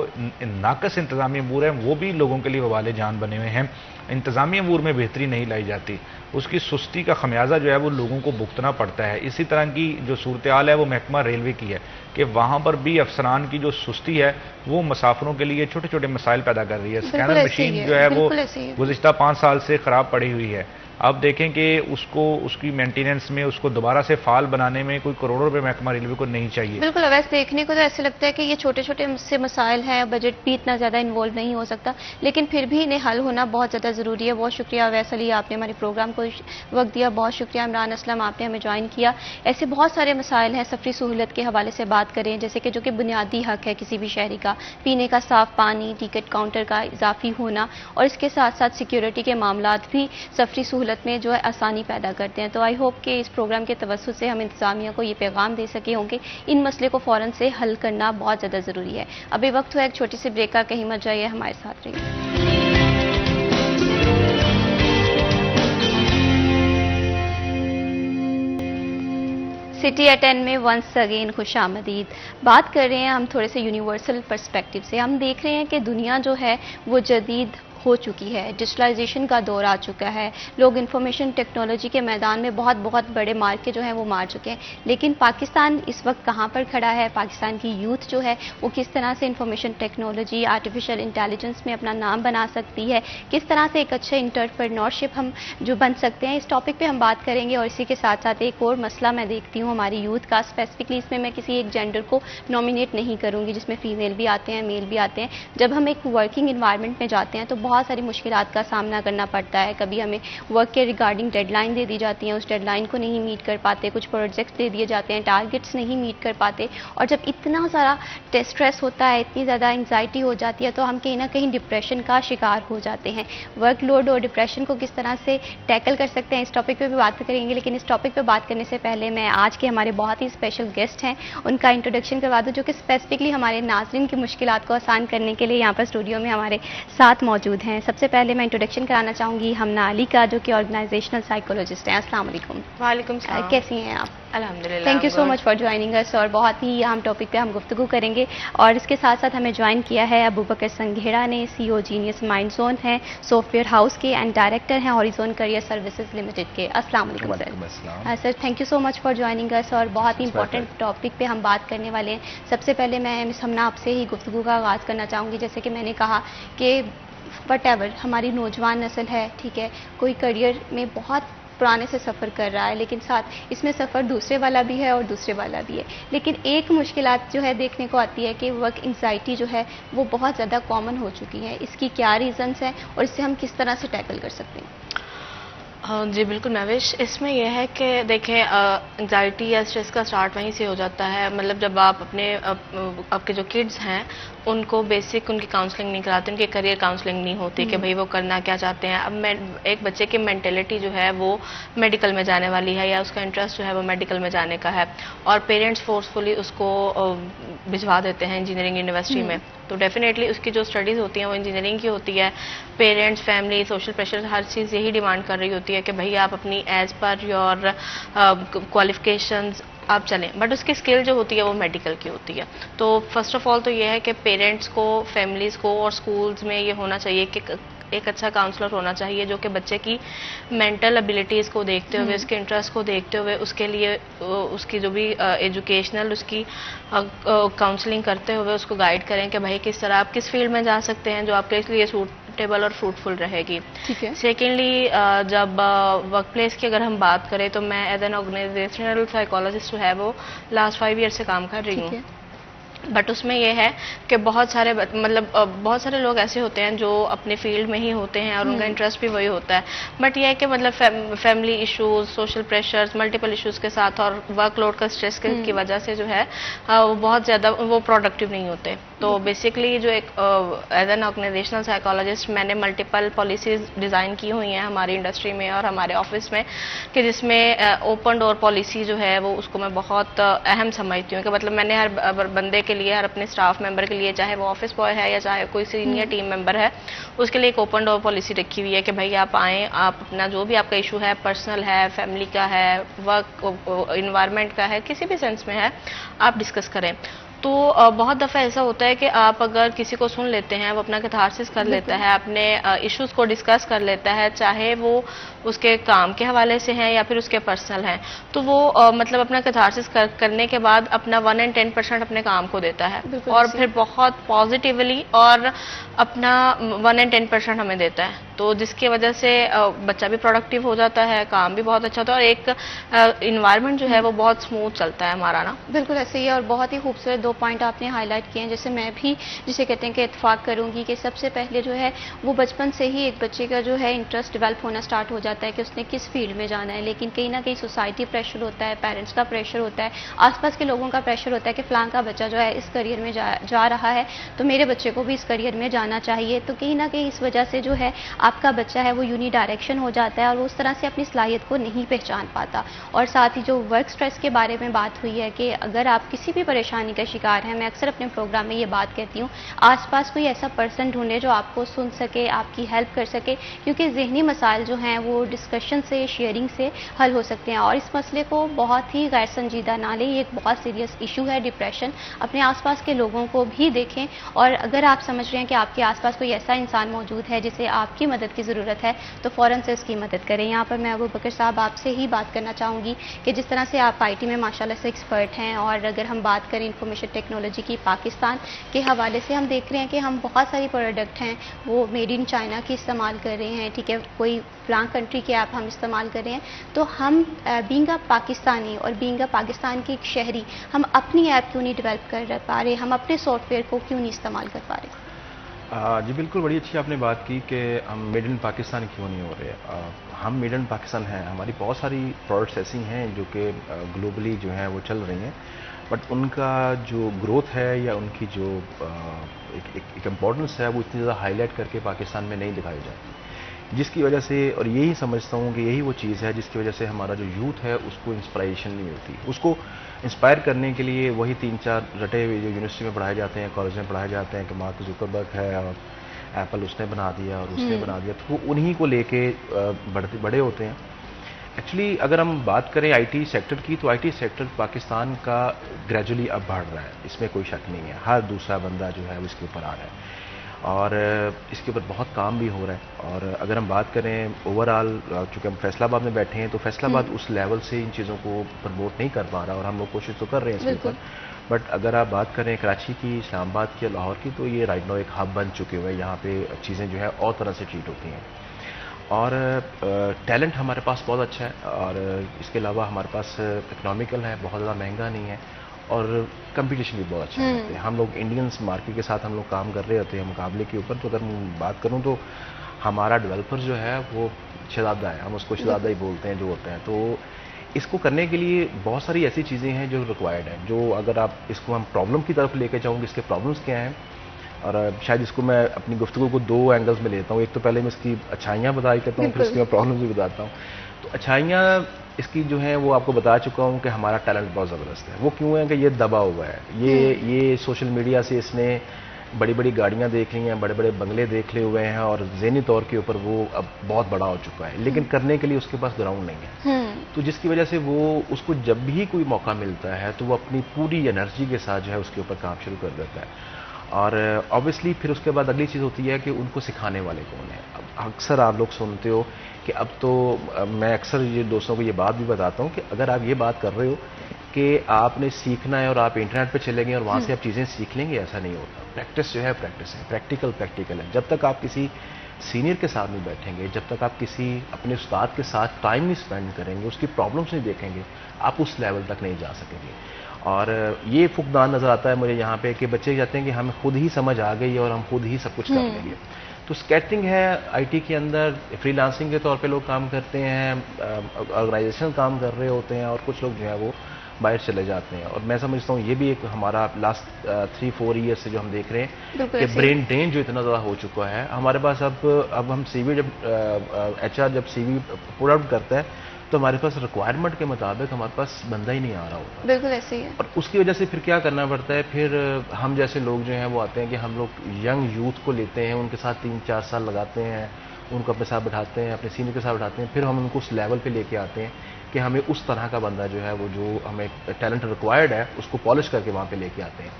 नाकस इंतजामी अमूर है वो भी लोगों के लिए वबाले जान बने हुए हैं। इंतजामी अमूर में बेहतरी नहीं लाई जाती, उसकी सुस्ती का खमियाजा जो है वो लोगों को भुगतना पड़ता है। इसी तरह की जो सूरत हाल है वो महकमा रेलवे की है कि वहाँ पर भी अफसरान की जो सुस्ती है वो मुसाफिरों के लिए छोटे छोटे मसाइल पैदा कर रही है। स्कैनर मशीन जो है वो गुज़िश्ता 5 साल से ख़राब पड़ी हुई है। अब देखें कि उसको उसकी मेंटेनेंस में उसको दोबारा से फाल बनाने में कोई करोड़ों रुपए महकमा रेलवे को नहीं चाहिए। बिल्कुल, वैसे देखने को तो ऐसे लगता है कि ये छोटे छोटे से मसाइल हैं, बजट भी इतना ज़्यादा इन्वॉल्व नहीं हो सकता, लेकिन फिर भी इन्हें हल होना बहुत ज़्यादा ज़रूरी है। बहुत शुक्रिया अवैस अली, आपने हमारे प्रोग्राम को वक्त दिया। बहुत शुक्रिया इमरान असलम, आपने हमें ज्वाइन किया। ऐसे बहुत सारे मसाइल हैं सफरी सहूलत के हवाले से बात करें, जैसे कि जो कि बुनियादी हक है किसी भी शहरी का, पीने का साफ पानी, टिकट काउंटर का इजाफी होना, और इसके साथ साथ सिक्योरिटी के मामलात भी सफरी सहूलत में जो है आसानी पैदा करते हैं। तो आई होप कि इस प्रोग्राम के तवज्जुह से हम इंतजामिया को ये पैगाम दे सके होंगे, इन मसले को फ़ौरन से हल करना बहुत ज़्यादा ज़रूरी है। अभी वक्त हुआ एक छोटी सी ब्रेक का, कहीं मत जाइए, हमारे साथ रहिए। सिटी एट 10 में वंस अगेन खुशामदीद। बात कर रहे हैं हम थोड़े से यूनिवर्सल पर्सपेक्टिव से। हम देख रहे हैं कि दुनिया जो है वो जदीद हो चुकी है, डिजिटलाइजेशन का दौर आ चुका है, लोग इंफॉर्मेशन टेक्नोलॉजी के मैदान में बहुत बहुत बड़े मार्के जो हैं वो मार चुके हैं। लेकिन पाकिस्तान इस वक्त कहाँ पर खड़ा है? पाकिस्तान की यूथ जो है वो किस तरह से इंफॉर्मेशन टेक्नोलॉजी, आर्टिफिशियल इंटेलिजेंस में अपना नाम बना सकती है, किस तरह से एक अच्छे इंटरप्रेन्योरशिप हम जो बन सकते हैं, इस टॉपिक पे हम बात करेंगे। और इसी के साथ साथ एक और मसला मैं देखती हूँ हमारी यूथ का, स्पेसिफिकली इसमें मैं किसी एक जेंडर को नॉमिनेट नहीं करूँगी, जिसमें फीमेल भी आते हैं, मेल भी आते हैं। जब हम एक वर्किंग इन्वायरमेंट में जाते हैं तो बहुत सारी मुश्किलात का सामना करना पड़ता है। कभी हमें वर्क के रिगार्डिंग डेडलाइन दे दी जाती है, उस डेडलाइन को नहीं मीट कर पाते, कुछ प्रोजेक्ट्स दे दिए जाते हैं, टारगेट्स नहीं मीट कर पाते, और जब इतना सारा स्ट्रेस होता है, इतनी ज़्यादा एंग्जाइटी हो जाती है, तो हम कहीं ना कहीं डिप्रेशन का शिकार हो जाते हैं। वर्कलोड और डिप्रेशन को किस तरह से टैकल कर सकते हैं, इस टॉपिक पे भी बात करेंगे। लेकिन इस टॉपिक पे बात करने से पहले मैं आज के हमारे बहुत ही स्पेशल गेस्ट हैं उनका इंट्रोडक्शन करवा दूं, जो कि स्पेसिफिकली हमारे नाज़रीन की मुश्किलात को आसान करने के लिए यहाँ पर स्टूडियो में हमारे साथ मौजूद हैं। सबसे पहले मैं इंट्रोडक्शन कराना चाहूँगी हमना अली का, जो कि ऑर्गेनाइजेशनल साइकोलॉजिस्ट हैं। अस्सलाम वालेकुम। वालेकुम सलाम। कैसी हैं आप? अल्हम्दुलिल्लाह। Thank you so much for joining us. और बहुत ही अहम टॉपिक पे हम गुफ्तगू करेंगे। और इसके साथ साथ हमें ज्वाइन किया है अबू बकर संघेड़ा ने, CEO जीनियस माइंड जोन हैं, सॉफ्टवेयर हाउस के एंड डायरेक्टर हैं हॉरिजॉन करियर सर्विसेज लिमिटेड के। अस्सलाम वालेकुम sir. Sir thank you so much for joining us. और बहुत ही इंपॉर्टेंट टॉपिक पे हम बात करने वाले हैं। सबसे पहले मैं मिस हमना आपसे ही गुफ्तगू का आगाज़ करना चाहूँगी। जैसे कि मैंने कहा कि वटेवर हमारी नौजवान नस्ल है, ठीक है, कोई करियर में बहुत पुराने से सफ़र कर रहा है, लेकिन साथ इसमें सफ़र दूसरे वाला भी है और दूसरे वाला भी है। लेकिन एक मुश्किलात जो है देखने को आती है कि वर्क एंग्जाइटी जो है वो बहुत ज़्यादा कॉमन हो चुकी है। इसकी क्या रीज़न्स हैं और इससे हम किस तरह से टैकल कर सकते हैं? हाँ जी बिल्कुल नविश, इसमें यह है कि देखें एंग्जाइटी या स्ट्रेस का स्टार्ट वहीं से हो जाता है। मतलब जब आप अपने आपके जो किड्स हैं उनको बेसिक उनकी काउंसलिंग नहीं कराते, उनकी करियर काउंसलिंग नहीं होती कि भाई वो करना क्या चाहते हैं। अब एक बच्चे की मेंटेलिटी जो है वो मेडिकल में जाने वाली है या उसका इंटरेस्ट जो है वो मेडिकल में जाने का है, और पेरेंट्स फोर्सफुली उसको भिजवा देते हैं इंजीनियरिंग यूनिवर्सिटी में। तो डेफिनेटली उसकी जो स्टडीज़ होती हैं वो इंजीनियरिंग की होती है। पेरेंट्स, फैमिली, सोशल प्रेशर, हर चीज़ यही डिमांड कर रही होती है कि भाई आप अपनी एज पर योर क्वालिफिकेशंस आप चलें, बट उसकी स्किल जो होती है वो मेडिकल की होती है। तो फर्स्ट ऑफ ऑल तो ये है कि पेरेंट्स को, फैमिलीज़ को और स्कूल्स में ये होना चाहिए कि एक अच्छा काउंसलर होना चाहिए जो कि बच्चे की मेंटल एबिलिटीज़ को देखते हुए, उसके इंटरेस्ट को देखते हुए, उसके लिए उसकी जो भी एजुकेशनल उसकी काउंसलिंग करते हुए उसको गाइड करें कि भाई किस तरह आप किस फील्ड में जा सकते हैं जो आपके लिए सूटेबल और फ्रूटफुल रहेगी। ठीक है। सेकेंडली जब वर्क प्लेस की अगर हम बात करें तो मैं एज एन ऑर्गेनाइजेशनल साइकोलॉजिस्ट जो है वो लास्ट 5 ईयर से काम कर रही हूँ। बट उसमें यह है कि बहुत सारे लोग ऐसे होते हैं जो अपने फील्ड में ही होते हैं और उनका इंटरेस्ट भी वही होता है, बट यह है कि मतलब family issues, social pressures, multiple issues के साथ और वर्कलोड का स्ट्रेस की वजह से जो है वो बहुत ज़्यादा वो प्रोडक्टिव नहीं होते। तो बेसिकली जो एक एज एन ऑर्गेनाइजेशनल साइकोलॉजिस्ट मैंने मल्टीपल पॉलिसीज डिज़ाइन की हुई हैं हमारी इंडस्ट्री में और हमारे ऑफिस में, कि जिसमें ओपन डोर पॉलिसी जो है वो उसको मैं बहुत अहम समझती हूँ कि मतलब मैंने हर बंदे के लिए, हर अपने स्टाफ मेंबर के लिए, चाहे वो ऑफिस बॉय है या चाहे कोई सीनियर टीम मेंबर है, उसके लिए एक ओपन डोर पॉलिसी रखी हुई है कि भाई आप आएँ, आप अपना जो भी आपका इशू है, पर्सनल है, फैमिली का है, वर्क इन्वायरमेंट का है, किसी भी सेंस में है, आप डिस्कस करें। तो बहुत दफ़ा ऐसा होता है कि आप अगर किसी को सुन लेते हैं, वो अपना कैथारसिस कर लेता है, अपने इश्यूज़ को डिस्कस कर लेता है, चाहे वो उसके काम के हवाले से हैं या फिर उसके पर्सनल हैं, तो वो मतलब अपना कैथारसिस करने के बाद अपना 1 and 10% अपने काम को देता है और फिर बहुत पॉजिटिवली और अपना 1 and 10% हमें देता है, तो जिसकी वजह से बच्चा भी प्रोडक्टिव हो जाता है, काम भी बहुत अच्छा होता है और एक इन्वायरमेंट जो है वो बहुत स्मूथ चलता है हमारा ना। बिल्कुल ऐसे ही है और बहुत ही खूबसूरत 2 पॉइंट आपने हाईलाइट किए हैं, जैसे मैं भी जिसे कहते हैं कि इत्तेफाक करूंगी कि सबसे पहले जो है वो बचपन से ही एक बच्चे का जो है इंटरेस्ट डेवलप होना स्टार्ट हो जाता है कि उसने किस फील्ड में जाना है, लेकिन कहीं ना कहीं सोसाइटी प्रेशर होता है, पेरेंट्स का प्रेशर होता है, आसपास के लोगों का प्रेशर होता है कि फलां का बच्चा जो है इस करियर में जा रहा है तो मेरे बच्चे को भी इस करियर में जाना चाहिए, तो कहीं ना कहीं इस वजह से जो है आपका बच्चा है वो यूनी डायरेक्शन हो जाता है और वो उस तरह से अपनी सलाहियत को नहीं पहचान पाता। और साथ ही जो वर्क स्ट्रेस के बारे में बात हुई है कि अगर आप किसी भी परेशानी का शिकार हैं, मैं अक्सर अपने प्रोग्राम में ये बात कहती हूँ, आसपास कोई ऐसा पर्सन ढूंढे जो आपको सुन सके, आपकी हेल्प कर सके, क्योंकि जहनी मसाइल जो हैं वो डिस्कशन से, शेयरिंग से हल हो सकते हैं और इस मसले को बहुत ही गैर संजीदा ना लें, ये एक बहुत सीरियस इशू है डिप्रेशन। अपने आसपास के लोगों को भी देखें और अगर आप समझ रहे हैं कि आपके आसपास कोई ऐसा इंसान मौजूद है जिसे आपकी मदद की ज़रूरत है तो फ़ौरन से उसकी मदद करें। यहाँ पर मैं अबू बकर साहब आपसे ही बात करना चाहूँगी कि जिस तरह से आप IT में माशाल्लाह से एक्सपर्ट हैं और अगर हम बात करें इंफॉर्मेशन टेक्नोलॉजी की पाकिस्तान के हवाले से, हम देख रहे हैं कि हम बहुत सारी प्रोडक्ट हैं वो मेड इन चाइना की इस्तेमाल कर रहे हैं, ठीक है, कोई फ्लां कंट्री के ऐप हम इस्तेमाल कर रहे हैं, तो हम बीइंग अ पाकिस्तानी और बीइंग अ पाकिस्तान के एक शहरी हम अपनी ऐप क्यों नहीं डेवलप कर पा रहे, हम अपने सॉफ्टवेयर को क्यों नहीं इस्तेमाल कर पा रहे? जी बिल्कुल, बड़ी अच्छी आपने बात की कि हम मेड इन पाकिस्तान क्यों नहीं हो रहे। हम मेड इन पाकिस्तान हैं, हमारी बहुत सारी प्रोडक्ट्स ऐसी हैं जो कि ग्लोबली जो हैं वो चल रही हैं, बट उनका जो ग्रोथ है या उनकी जो एक इम्पोर्टेंस है वो इतनी ज़्यादा हाईलाइट करके पाकिस्तान में नहीं दिखाई जाती, जिसकी वजह से, और यही समझता हूँ कि यही वो चीज़ है जिसकी वजह से हमारा जो यूथ है उसको इंस्पिरेशन नहीं मिलती। उसको इंस्पायर करने के लिए वही 3-4 रटे हुए जो यूनिवर्सिटी में पढ़ाए जाते हैं, कॉलेज में पढ़ाए जाते हैं कि मार्क जुकरबर्ग है और एप्पल उसने बना दिया और उसने बना दिया, तो वो उन्हीं को लेके बड़े होते हैं। एक्चुअली अगर हम बात करें IT सेक्टर की, तो IT सेक्टर पाकिस्तान का ग्रेजुअली अब बढ़ रहा है, इसमें कोई शक नहीं है। हर दूसरा बंदा जो है वो इसके ऊपर आ रहा है और इसके ऊपर बहुत काम भी हो रहा है। और अगर हम बात करें ओवरऑल, चूँकि हम फैसलाबाद में बैठे हैं तो फैसलाबाद उस लेवल से इन चीज़ों को प्रमोट नहीं कर पा रहा और हम लोग कोशिश तो कर रहे हैं इसके ऊपर, बट अगर आप बात करें कराची की, इस्लामाबाद की, लाहौर की, तो ये राइट नाउ एक हब बन चुके हुए हैं। यहाँ पे चीज़ें जो है और तरह से ट्रीट होती हैं और टैलेंट हमारे पास बहुत अच्छा है और इसके अलावा हमारे पास इकोनॉमिकल है, बहुत ज़्यादा महंगा नहीं है और कंपटीशन भी बहुत अच्छा है। हम लोग इंडियंस मार्केट के साथ हम लोग काम कर रहे होते हैं मुकाबले के ऊपर। तो अगर मैं बात करूं तो हमारा डेवलपर जो है वो शहजादा है, हम उसको शहजादा ही बोलते हैं जो होते हैं। तो इसको करने के लिए बहुत सारी ऐसी चीज़ें हैं जो रिक्वायर्ड हैं, जो अगर आप इसको हम प्रॉब्लम की तरफ लेके जाऊँगे, इसके प्रॉब्लम्स क्या हैं, और शायद इसको मैं अपनी गुफ्तगू को 2 एंगल्स में लेता हूँ। एक तो पहले मैं इसकी अच्छाइयाँ बताई करता हूँ, फिर इसकी मैं प्रॉब्लम्स भी बताता हूँ। तो अच्छाइयाँ इसकी जो है वो आपको बता चुका हूँ कि हमारा टैलेंट बहुत ज़बरदस्त है। वो क्यों है कि ये दबा हुआ है, ये सोशल मीडिया से इसने बड़ी बड़ी गाड़ियाँ देख ली हैं, बड़े बड़े बंगले देख ले हुए हैं और ज़हनी तौर के ऊपर वो अब बहुत बड़ा हो चुका है, लेकिन करने के लिए उसके पास ग्राउंड नहीं है। तो जिसकी वजह से वो उसको जब भी कोई मौका मिलता है तो वो अपनी पूरी एनर्जी के साथ जो है उसके ऊपर काम शुरू कर देता है। और ऑब्वियसली फिर उसके बाद अगली चीज़ होती है कि उनको सिखाने वाले कौन है। अब अक्सर आप लोग सुनते हो कि अब तो मैं अक्सर ये दोस्तों को ये बात भी बताता हूँ कि अगर आप ये बात कर रहे हो कि आपने सीखना है और आप इंटरनेट पे चले गए और वहाँ से आप चीज़ें सीख लेंगे, ऐसा नहीं होता। प्रैक्टिस जो है प्रैक्टिस है, प्रैक्टिकल है। जब तक आप किसी सीनियर के साथ नहीं बैठेंगे, जब तक आप किसी अपने उस्ताद के साथ टाइम नहीं स्पेंड करेंगे, उसकी प्रॉब्लम्स नहीं देखेंगे, आप उस लेवल तक नहीं जा सकेंगे। और ये फुकदान नज़र आता है मुझे यहाँ पे कि बच्चे कहते हैं कि हमें खुद ही समझ आ गई और हम खुद ही सब कुछ कर लेंगे। तो स्केटिंग है IT के अंदर, फ्रीलांसिंग के तौर पे लोग काम करते हैं, ऑर्गेनाइजेशन काम कर रहे होते हैं और कुछ लोग जो है वो बाहर चले जाते हैं। और मैं समझता हूँ ये भी एक हमारा लास्ट 3-4 ईयर्स से जो हम देख रहे हैं कि ब्रेन ड्रेन जो इतना ज़्यादा हो चुका है हमारे पास। अब हम CV जब HR जब CV पुट आउट करता है तो हमारे पास रिक्वायरमेंट के मुताबिक हमारे पास बंदा ही नहीं आ रहा होता। बिल्कुल ऐसे ही है। और उसकी वजह से फिर क्या करना पड़ता है, फिर हम जैसे लोग जो हैं वो आते हैं कि हम लोग यंग यूथ को लेते हैं, उनके साथ 3-4 साल लगाते हैं, उनको अपने साथ बैठाते हैं, अपने सीनियर के साथ बैठाते हैं, फिर हम उनको उस लेवल पे लेके आते हैं कि हमें उस तरह का बंदा जो है, वो जो हमें टैलेंट रिक्वायर्ड है, उसको पॉलिश करके वहाँ पे लेके आते हैं।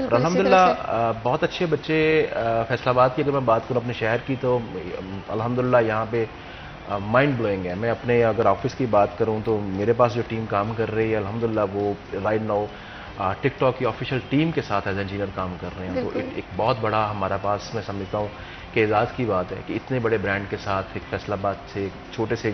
और अल्हम्दुलिल्लाह बहुत अच्छे बच्चे, फैसलाबाद की अगर मैं बात करूँ अपने शहर की, तो अल्हम्दुलिल्लाह यहाँ पे माइंड ब्लोइंग है। मैं अपने अगर ऑफिस की बात करूँ तो मेरे पास जो टीम काम कर रही है अल्हम्दुलिल्लाह, वो राइट नाउ टिकटॉक की ऑफिशियल टीम के साथ एज इंजीनियर काम कर रहे हैं। तो एक बहुत बड़ा हमारा पास, मैं समझता हूँ कि एजाज़ की बात है कि इतने बड़े ब्रांड के साथ एक फैसलाबाद से, एक छोटे से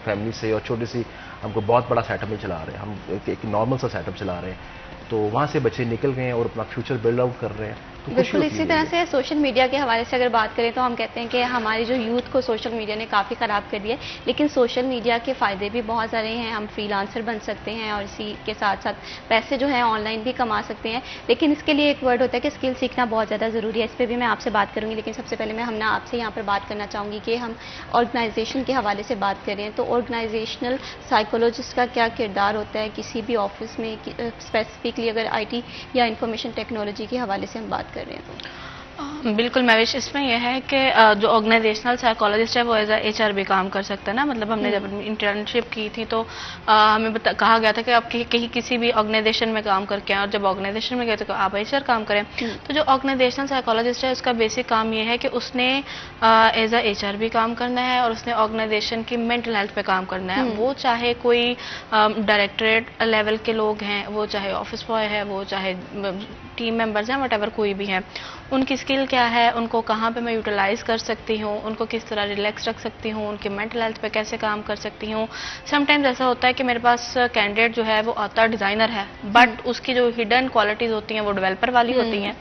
फैमिली से और छोटी सी, हमको बहुत बड़ा सेटअप नहीं चला रहे हैं, हम एक नॉर्मल सा सेटअप चला रहे हैं। तो वहाँ से बच्चे निकल गए हैं और अपना फ्यूचर बिल्ड आउट कर रहे हैं। तो बिल्कुल इसी तरह से सोशल मीडिया के हवाले से अगर बात करें तो हम कहते हैं कि हमारी जो यूथ को सोशल मीडिया ने काफ़ी ख़राब कर दिया है, लेकिन सोशल मीडिया के फ़ायदे भी बहुत सारे हैं। हम फ्रीलांसर बन सकते हैं और इसी के साथ साथ पैसे जो हैं ऑनलाइन भी कमा सकते हैं, लेकिन इसके लिए एक वर्ड होता है कि स्किल सीखना बहुत ज़्यादा ज़रूरी है। इस पर भी मैं आपसे बात करूँगी, लेकिन सबसे पहले मैं आपसे यहाँ पर बात करना चाहूँगी कि हम ऑर्गेनाइजेशन के हवाले से बात करें तो ऑर्गेनाइजेशनल साइकोलॉजिस्ट का क्या किरदार होता है किसी भी ऑफिस में, स्पेसिफिकली अगर IT या इंफॉर्मेशन टेक्नोलॉजी के हवाले से हम बात कर रहे हैं तो? बिल्कुल मैविश, इसमें यह है कि जो ऑर्गेनाइजेशनल साइकोलॉजिस्ट है वो एज HR भी काम कर सकता है ना। मतलब हमने जब इंटर्नशिप की थी तो हमें कहा गया था कि आप कहीं किसी भी ऑर्गेनाइजेशन में काम करके आए, और जब ऑर्गेनाइजेशन में गए तो आप HR काम करें। तो जो ऑर्गेनाइजेशनल साइकोलॉजिस्ट है उसका बेसिक काम ये है कि उसने एज HR भी काम करना है और उसने ऑर्गेनाइजेशन की मेंटल हेल्थ पे काम करना है। वो चाहे कोई डायरेक्टरेट लेवल के लोग हैं, वो चाहे ऑफिस बॉय है, वो चाहे टीम मेंबर्स हैं, वट एवर कोई भी है, उनकी स्किल क्या है, उनको कहाँ पे मैं यूटिलाइज कर सकती हूँ, उनको किस तरह रिलैक्स रख सकती हूँ, उनकी मेंटल हेल्थ पे कैसे काम कर सकती हूँ। समटाइम्स ऐसा होता है कि मेरे पास कैंडिडेट जो है वो आता डिज़ाइनर है, बट उसकी जो हिडन क्वालिटीज़ होती हैं वो डेवलपर वाली होती हैं।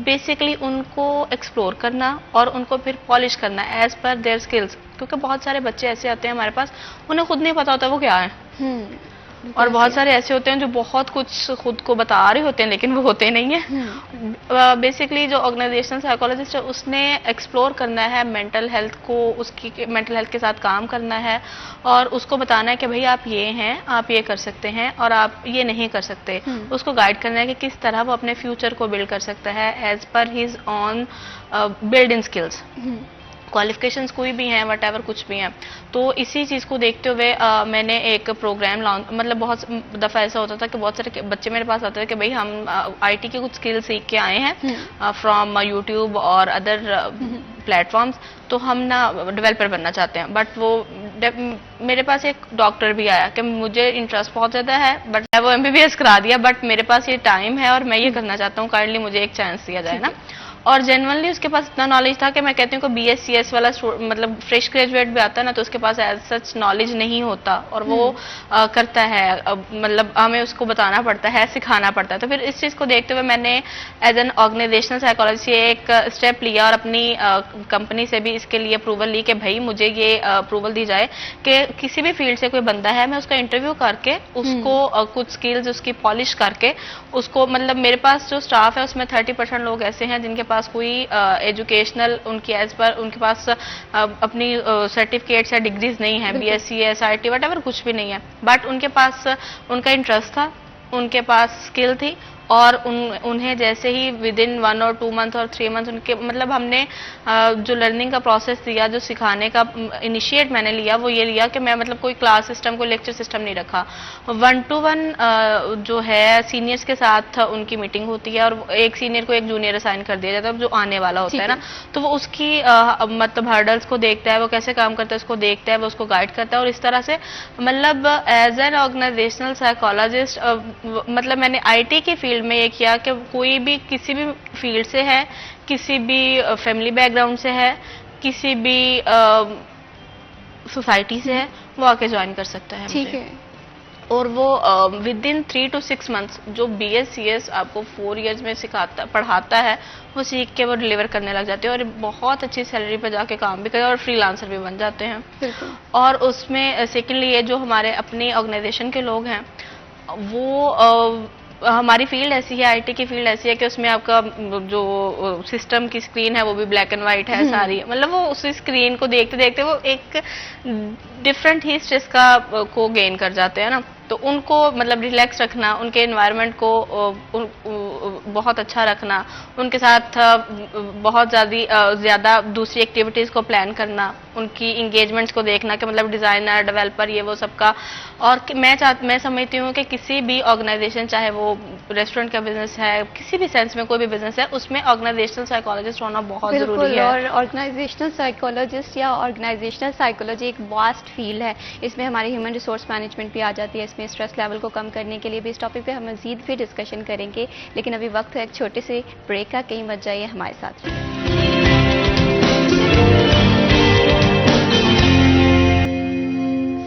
बेसिकली उनको एक्सप्लोर करना और उनको फिर पॉलिश करना एज पर देयर स्किल्स, क्योंकि बहुत सारे बच्चे ऐसे आते हैं हमारे पास, उन्हें खुद नहीं पता होता वो क्या है। और बहुत सारे ऐसे होते हैं जो बहुत कुछ खुद को बता रहे होते हैं लेकिन वो होते नहीं है। बेसिकली जो ऑर्गेनाइजेशनल साइकोलॉजिस्ट है उसने एक्सप्लोर करना है मेंटल हेल्थ को, उसकी मेंटल हेल्थ के साथ काम करना है और उसको बताना है कि भाई आप ये हैं, आप ये कर सकते हैं और आप ये नहीं कर सकते। उसको गाइड करना है कि किस तरह वो अपने फ्यूचर को बिल्ड कर सकता है as per his own build in skills. Qualifications कोई भी हैं, वट एवर कुछ भी हैं। तो इसी चीज़ को देखते हुए मैंने एक प्रोग्राम लॉन्च, मतलब बहुत दफ़ा ऐसा होता था कि बहुत सारे बच्चे मेरे पास आते थे कि भाई हम IT की कुछ स्किल सीख के आए हैं फ्रॉम यूट्यूब और अदर प्लेटफॉर्म्स, तो हम ना डेवलपर बनना चाहते हैं। बट वो मेरे पास एक डॉक्टर भी आया कि मुझे इंटरेस्ट बहुत ज़्यादा है, बट मैं वो MBBS करा दिया, बट मेरे पास ये टाइम है और मैं ये करना चाहता हूँ, काइंडली मुझे एक चांस दिया जाए ना। और जेनुअनली उसके पास इतना नॉलेज था कि मैं कहती हूँ कि BScs वाला मतलब फ्रेश ग्रेजुएट भी आता है ना, तो उसके पास एज सच नॉलेज नहीं होता और वो करता है, मतलब हमें उसको बताना पड़ता है, सिखाना पड़ता है। तो फिर इस चीज़ को देखते हुए मैंने एज एन ऑर्गेनाइजेशनल साइकोलॉजिस्ट एक स्टेप लिया और अपनी कंपनी से भी इसके लिए अप्रूवल ली कि भाई मुझे ये अप्रूवल दी जाए कि किसी भी फील्ड से कोई बंदा है, मैं उसका इंटरव्यू करके उसको कुछ स्किल्स उसकी पॉलिश करके उसको, मतलब मेरे पास जो स्टाफ है उसमें 30% लोग ऐसे हैं जिनके पास कोई एजुकेशनल उनकी एज पर उनके पास अपनी सर्टिफिकेट्स या डिग्रीज नहीं है, BSc SIT वट एवर कुछ भी नहीं है, बट उनके पास उनका इंटरेस्ट था, उनके पास स्किल थी और उन्हें जैसे ही विद इन 1 और 2 मंथ और 3 मंथ उनके, मतलब हमने जो लर्निंग का प्रोसेस दिया, जो सिखाने का इनिशिएट मैंने लिया, वो ये लिया कि मैं मतलब कोई क्लास सिस्टम, कोई लेक्चर सिस्टम नहीं रखा। 1-to-1 जो है सीनियर्स के साथ उनकी मीटिंग होती है और एक सीनियर को एक जूनियर असाइन कर दिया जाता है जो आने वाला होता है ना, तो वो उसकी मतलब हर्डल्स को देखता है, वो कैसे काम करता है उसको देखता है, वो उसको गाइड करता है। और इस तरह से मतलब एज एन ऑर्गेनाइजेशनल साइकोलॉजिस्ट मतलब मैंने IT की फील्ड में ये किया कि कोई भी किसी भी फील्ड से है, किसी भी फैमिली बैकग्राउंड से है, किसी भी सोसाइटी से है, वो आके ज्वाइन कर सकता है। ठीक है। और वो विद इन 3 to 6 मंथ्स जो BScs आपको 4 इयर्स में सिखाता पढ़ाता है, वो सीख के वो डिलीवर करने लग जाते हैं और बहुत अच्छी सैलरी पर जाके काम भी करते हैं और फ्रीलांसर भी बन जाते हैं। बिल्कुल। और उसमें सेकेंडली ये जो हमारे अपनी ऑर्गेनाइजेशन के लोग हैं, वो हमारी फील्ड ऐसी है, IT की फील्ड ऐसी है कि उसमें आपका जो सिस्टम की स्क्रीन है वो भी ब्लैक एंड वाइट है सारी, मतलब वो उस स्क्रीन को देखते देखते वो एक डिफरेंट ही स्ट्रेस को गेन कर जाते हैं ना। तो उनको मतलब रिलैक्स रखना, उनके एनवायरनमेंट को बहुत अच्छा रखना, उनके साथ बहुत ज़्यादा दूसरी एक्टिविटीज़ को प्लान करना, उनकी इंगेजमेंट्स को देखना कि मतलब डिज़ाइनर, डेवलपर, ये वो सबका। और मैं समझती हूँ कि किसी भी ऑर्गेनाइजेशन, चाहे वो रेस्टोरेंट का बिजनेस है, किसी भी सेंस में कोई भी बिजनेस है, उसमें ऑर्गेनाइजेशनल साइकोलॉजिस्ट होना बहुत ज़रूरी है। और ऑर्गेनाइजेशनल साइकोलॉजिस्ट या ऑर्गेनाइजेशनल साइकोलॉजी एक वास्ट फील्ड है। इसमें हमारी ह्यूमन रिसोर्स मैनेजमेंट भी आ जाती है। इसमें स्ट्रेस लेवल को कम करने के लिए भी इस टॉपिक पे हम मजीद भी डिस्कशन करेंगे, लेकिन अभी वक्त है एक छोटे से ब्रेक का। कहीं मत जाइए, हमारे साथ रहिए।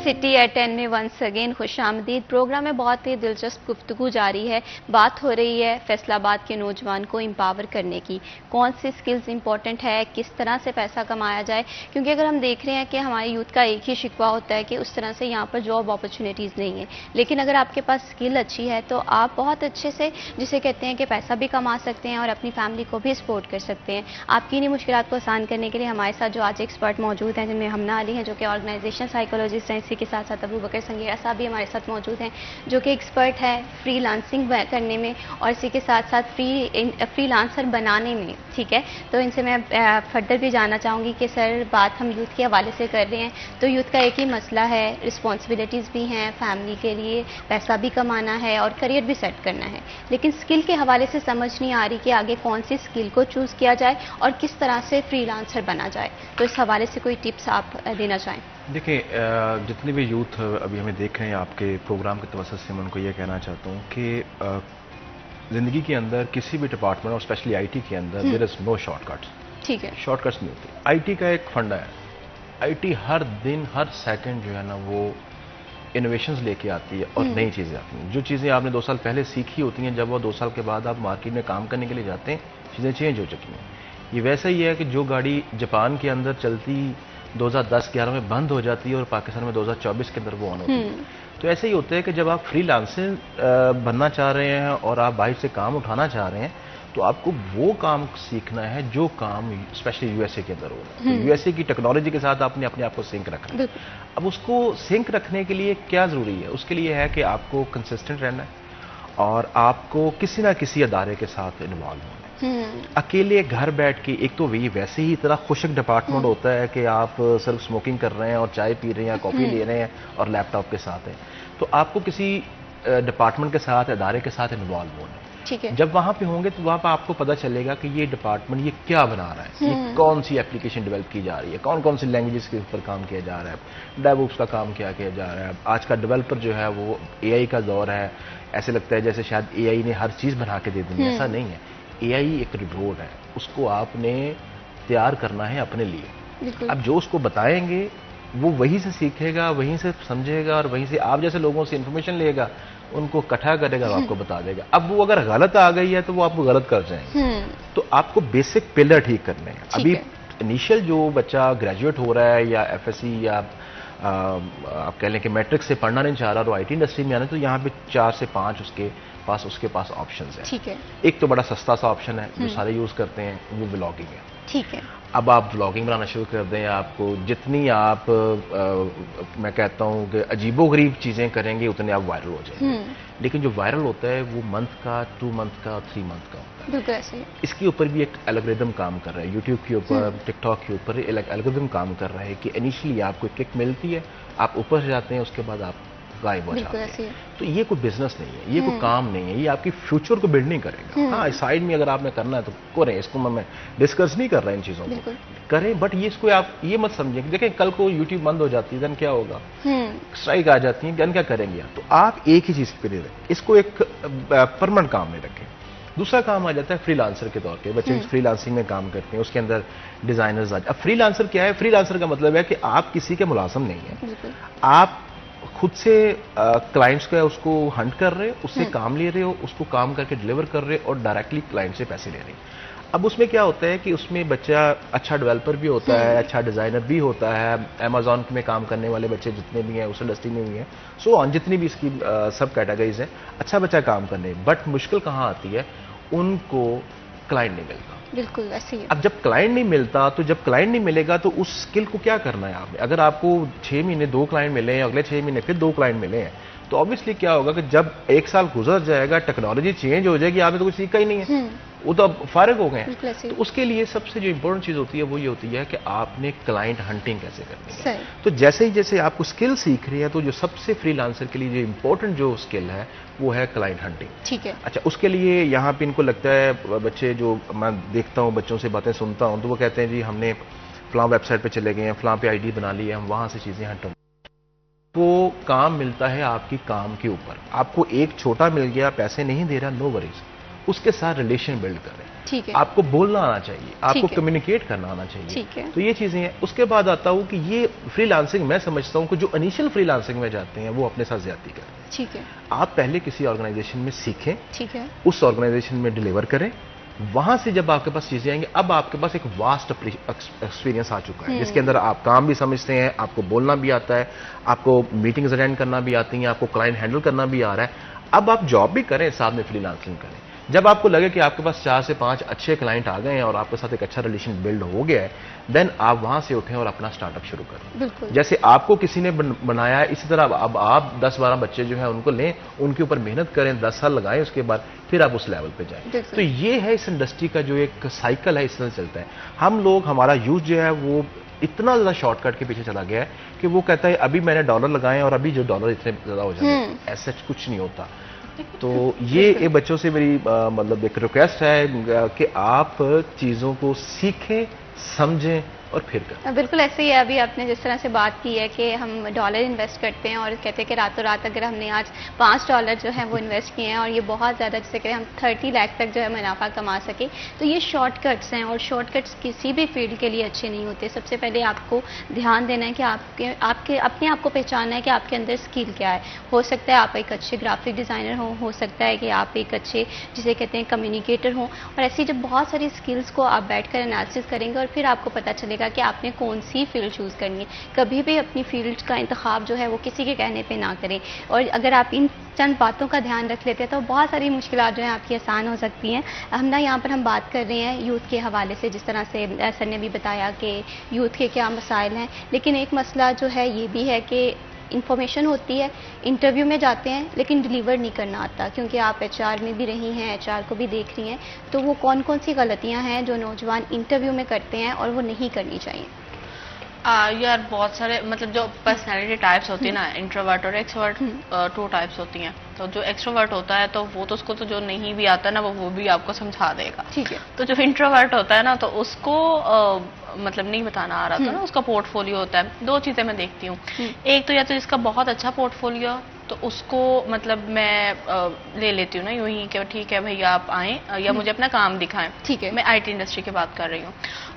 सिटी एट 10 में वंस अगेन खुशामदीद। प्रोग्राम में बहुत ही दिलचस्प गुफ्तगू जारी है। बात हो रही है फैसलाबाद के नौजवान को एम्पावर करने की। कौन सी स्किल्स इंपॉर्टेंट है, किस तरह से पैसा कमाया जाए, क्योंकि अगर हम देख रहे हैं कि हमारे यूथ का एक ही शिकवा होता है कि उस तरह से यहाँ पर जॉब अपॉर्चुनिटीज़ नहीं है। लेकिन अगर आपके पास स्किल अच्छी है तो आप बहुत अच्छे से, जिसे कहते हैं कि पैसा भी कमा सकते हैं और अपनी फैमिली को भी सपोर्ट कर सकते हैं। आपकी इन्हीं मुश्किलात को आसान करने के लिए हमारे साथ जो आज एक्सपर्ट मौजूद हैं, जिनमें हमना अली हैं जो कि ऑर्गेनाइजेशन साइकोलॉजिस्ट हैं, इसी के साथ साथ अबू बकर संगेरा साहब भी हमारे साथ मौजूद हैं जो कि एक्सपर्ट है फ्रीलांसिंग करने में और इसी के साथ साथ फ्रीलांसर बनाने में। ठीक है, तो इनसे मैं फर्दर भी जानना चाहूँगी कि सर, बात हम यूथ के हवाले से कर रहे हैं तो यूथ का एक ही मसला है, रिस्पॉन्सिबिलिटीज़ भी हैं, फैमिली के लिए पैसा भी कमाना है और करियर भी सेट करना है, लेकिन स्किल के हवाले से समझ नहीं आ रही कि आगे कौन सी स्किल को चूज़ किया जाए और किस तरह से फ्रीलांसर बना जाए। तो इस हवाले से कोई टिप्स आप देना चाहें? देखिए, जितने भी यूथ अभी हमें देख रहे हैं आपके प्रोग्राम के तवज्जुह से, मैं उनको ये कहना चाहता हूँ कि ज़िंदगी के अंदर किसी भी डिपार्टमेंट और स्पेशली आईटी के अंदर देयर इज़ नो शॉर्टकट्स। ठीक है, शॉर्टकट्स नहीं होते। आईटी का एक फंडा है, आईटी हर दिन हर सेकंड जो है ना वो इनोवेशंस लेके आती है और नई चीज़ें आती हैं। जो चीज़ें आपने 2 साल पहले सीखी होती हैं, जब वो 2 साल के बाद आप मार्केट में काम करने के लिए जाते हैं, चीज़ें चेंज हो चुकी हैं। ये वैसा ही है कि जो गाड़ी जापान के अंदर चलती 2010-11 में बंद हो जाती है और पाकिस्तान में 2024 के अंदर वो ऑन होती है। तो ऐसे ही होता है कि जब आप फ्रीलांसर बनना चाह रहे हैं और आप बाहर से काम उठाना चाह रहे हैं, तो आपको वो काम सीखना है जो काम स्पेशली यूएसए के अंदर हो रहा है। तो यूएसए की टेक्नोलॉजी के साथ आपने अपने आप को सिंक रखना है। अब उसको सिंक रखने के लिए क्या ज़रूरी है? उसके लिए है कि आपको कंसिस्टेंट रहना है और आपको किसी ना किसी अदारे के साथ इन्वॉल्व होना है। अकेले घर बैठ के, एक तो वैसे ही इतना खुशक डिपार्टमेंट होता है कि आप सिर्फ स्मोकिंग कर रहे हैं और चाय पी रहे हैं, कॉफ़ी ले रहे हैं और लैपटॉप के साथ हैं, तो आपको किसी डिपार्टमेंट के साथ, अदारे के साथ इन्वॉल्व होना है। ठीक है, जब वहाँ पे होंगे तो वहाँ पे आपको पता चलेगा कि ये डिपार्टमेंट ये क्या बना रहा है, ये कौन सी एप्लीकेशन डेवलप की जा रही है, कौन कौन सी लैंग्वेजेस के ऊपर काम किया जा रहा है, डेवऑप्स का काम क्या किया जा रहा है। आज का डेवलपर जो है वो एआई का दौर है, ऐसे लगता है जैसे शायद एआई ने हर चीज़ बना के दे दी। ऐसा नहीं है, एआई एक रोबोट है, उसको आपने तैयार करना है अपने लिए। अब जो उसको बताएंगे वो वहीं से सीखेगा, वहीं से समझेगा और वहीं से आप जैसे लोगों से इंफॉर्मेशन लेगा, उनको इकट्ठा करेगा और आपको बता देगा। अब वो अगर गलत आ गई है तो वो आपको गलत कर जाएंगे। तो आपको बेसिक पिलर ठीक करने हैं। अभी इनिशियल जो बच्चा ग्रेजुएट हो रहा है या एफएससी या आप कह लें कि मैट्रिक से पढ़ना नहीं चाह रहा और आईटी इंडस्ट्री में आना, तो यहाँ पे 4 से 5 उसके पास ऑप्शंस हैं। ठीक है, एक तो बड़ा सस्ता सा ऑप्शन है जो सारे यूज़ करते हैं, वो व्लॉगिंग है। ठीक है, अब आप व्लॉगिंग बनाना शुरू कर दें, आपको जितनी आप मैं कहता हूँ कि अजीबोगरीब चीज़ें करेंगे उतने आप वायरल हो जाएंगे। लेकिन जो वायरल होता है वो मंथ का, 2 मंथ का, 3 मंथ का होता है। बिल्कुल ऐसे ही। इसके ऊपर भी एक एल्गोरिदम काम कर रहा है, यूट्यूब के ऊपर, टिकटॉक के ऊपर एल्गोरिदम काम कर रहा है कि इनिशियली आपको किक मिलती है, आप ऊपर जाते हैं, उसके बाद आप गायब हो जाते हैं। तो ये कोई बिजनेस नहीं है, ये कोई काम नहीं है, ये आपकी फ्यूचर को बिल्ड नहीं करेगा। हाँ, साइड में अगर आपने करना है तो करें, इसको मैं डिस्कस नहीं कर रहा इन चीज़ों को, करें, बट ये इसको आप ये मत समझें कि देखें कल को यूट्यूब बंद हो जाती है, देन क्या होगा, स्ट्राइक आ जाती है, देन क्या करेंगे आप? तो आप एक ही चीज़ पे रखें, इसको एक परमानेंट काम में रखें। दूसरा काम आ जाता है फ्रीलांसर के तौर पे, बच्चे फ्रीलांसिंग में काम करते हैं, उसके अंदर डिजाइनर्स आ जाते हैं। अब फ्रीलांसर क्या है? फ्रीलांसर का मतलब है कि आप किसी के मुलाजिम नहीं है, आप खुद से क्लाइंट्स का उसको हंट कर रहे हो, उससे काम ले रहे हो, उसको काम करके डिलीवर कर रहे हो और डायरेक्टली क्लाइंट से पैसे ले रहे हो। अब उसमें क्या होता है कि उसमें बच्चा अच्छा डेवलपर भी होता है, अच्छा डिज़ाइनर भी होता है, अमेजॉन में काम करने वाले बच्चे जितने भी हैं उस इंडस्ट्री में भी हैं, सो ऑन जितनी भी इसकी सब कैटेगरीज हैं, अच्छा बच्चा काम करने। बट मुश्किल कहाँ आती है? उनको क्लाइंट नहीं मिलता। बिल्कुल ऐसे ही। अब जब क्लाइंट नहीं मिलता, तो जब क्लाइंट नहीं मिलेगा तो उस स्किल को क्या करना है आपने? अगर आपको 6 महीने 2 क्लाइंट मिले हैं, अगले 6 महीने फिर 2 क्लाइंट मिले हैं, तो ऑब्वियसली क्या होगा कि जब एक साल गुजर जाएगा, टेक्नोलॉजी चेंज हो जाएगी, आपने तो कुछ सीखा ही नहीं है, वो तो अब फारिग हो गए हैं। बिल्कुल ऐसे ही। तो उसके लिए सबसे जो इंपॉर्टेंट चीज होती है वो ये होती है कि आपने क्लाइंट हंटिंग कैसे करनी है। सही। तो जैसे आपको स्किल सीख रही है, तो जो सबसे फ्रीलांसर के लिए जो इंपॉर्टेंट जो स्किल है वो है क्लाइंट हंटिंग। ठीक है। अच्छा, उसके लिए यहाँ पे इनको लगता है, बच्चे जो मैं देखता हूँ, बच्चों से बातें सुनता हूँ, तो वो कहते हैं जी हमने फलां वेबसाइट पे चले गए हैं, फलां पे आईडी बना ली है, हम वहां से चीजें हट। वो काम मिलता है आपकी काम के ऊपर। आपको एक छोटा मिल गया, पैसे नहीं दे रहा, नो वरीज, उसके साथ रिलेशन बिल्ड करें। ठीक है। आपको बोलना आना चाहिए, आपको ठीक है। कम्युनिकेट करना आना चाहिए। ठीक है। तो ये चीजें हैं। उसके बाद आता हूँ कि ये फ्रीलांसिंग, मैं समझता हूँ कि जो इनिशियल फ्रीलांसिंग में जाते हैं वो अपने साथ ज्यादती करते हैं। ठीक है। आप पहले किसी ऑर्गेनाइजेशन में सीखें, ठीक है। उस ऑर्गेनाइजेशन में डिलीवर करें, वहां से जब आपके पास चीजें आएंगी, अब आपके पास एक वास्ट एक्सपीरियंस आ चुका है, जिसके अंदर आप काम भी समझते हैं, आपको बोलना भी आता है, आपको मीटिंग्स अटेंड करना भी आती हैं, आपको क्लाइंट हैंडल करना भी आ रहा है। अब आप जॉब भी करें, साथ में फ्रीलांसिंग करें। जब आपको लगे कि आपके पास 4 से 5 अच्छे क्लाइंट आ गए हैं और आपके साथ एक अच्छा रिलेशन बिल्ड हो गया है, देन आप वहां से उठें और अपना स्टार्टअप शुरू करें। बिल्कुल। जैसे आपको किसी ने बनाया है, इसी तरह अब आप 10-12 बच्चे जो हैं उनको लें, उनके ऊपर मेहनत करें, 10 साल लगाएं, उसके बाद फिर आप उस लेवल पे जाएं। बिल्कुल। तो ये है इस इंडस्ट्री का जो एक साइकिल है, इस तरह चलता है। हम लोग, हमारा यूथ जो है वो इतना ज्यादा शॉर्टकट के पीछे चला गया है कि वो कहता है अभी मैंने डॉलर लगाए और अभी जो डॉलर इतने ज्यादा हो जाए, ऐसा कुछ नहीं होता। तो ये बच्चों से मेरी मतलब एक रिक्वेस्ट है कि आप चीजों को सीखें, समझें और फिर करें। बिल्कुल ऐसे ही है। अभी आपने जिस तरह से बात की है कि हम डॉलर इन्वेस्ट करते हैं और कहते हैं कि रातों रात अगर हमने आज $5 जो है वो इन्वेस्ट किए हैं और ये बहुत ज़्यादा, जैसे कि हम 30 लाख तक जो है मुनाफा कमा सके, तो ये शॉर्टकट्स हैं और शॉर्टकट्स किसी भी फील्ड के लिए अच्छे नहीं होते। सबसे पहले आपको ध्यान देना है कि आपके अपने आप को पहचानना है कि आपके अंदर स्किल क्या है। हो सकता है आप एक अच्छे ग्राफिक डिज़ाइनर हो सकता है कि आप एक अच्छे, जिसे कहते हैं, कम्युनिकेटर हों। और ऐसी जब बहुत सारी स्किल्स को आप बैठकर एनालिसिस करेंगे और फिर आपको पता चलेगा कि आपने कौन सी फील्ड चूज़ करनी है। कभी भी अपनी फील्ड का इंतखाब जो है वो किसी के कहने पे ना करें। और अगर आप इन चंद बातों का ध्यान रख लेते हैं तो बहुत सारी मुश्किलात जो हैं आपकी आसान हो सकती हैं। हम यहाँ पर हम बात कर रहे हैं यूथ के हवाले से, जिस तरह से सर ने भी बताया कि यूथ के क्या मसाइल हैं, लेकिन एक मसला जो है ये भी है कि इन्फॉर्मेशन होती है, इंटरव्यू में जाते हैं लेकिन डिलीवर नहीं करना आता, क्योंकि आप एचआर में भी रही हैं, एचआर को भी देख रही हैं। तो वो कौन कौन सी गलतियां हैं जो नौजवान इंटरव्यू में करते हैं और वो नहीं करनी चाहिए? यार बहुत सारे, मतलब जो पर्सनैलिटी टाइप्स होती है ना, इंट्रोवर्ट और एक्सट्रोवर्ट, 2 टाइप्स होती हैं। तो जो एक्सट्रोवर्ट होता है तो वो तो उसको तो जो नहीं भी आता है ना वो भी आपको समझा देगा। ठीक है। तो जो इंट्रोवर्ट होता है ना तो उसको मतलब नहीं बताना आ रहा था ना, उसका पोर्टफोलियो होता है। 2 चीजें मैं देखती हूँ। एक तो या तो जिसका बहुत अच्छा पोर्टफोलियो तो उसको मतलब मैं ले लेती हूँ ना यूं ही कि ठीक है भैया आप आएँ या मुझे अपना काम दिखाएं। ठीक है। मैं आईटी इंडस्ट्री की बात कर रही हूँ।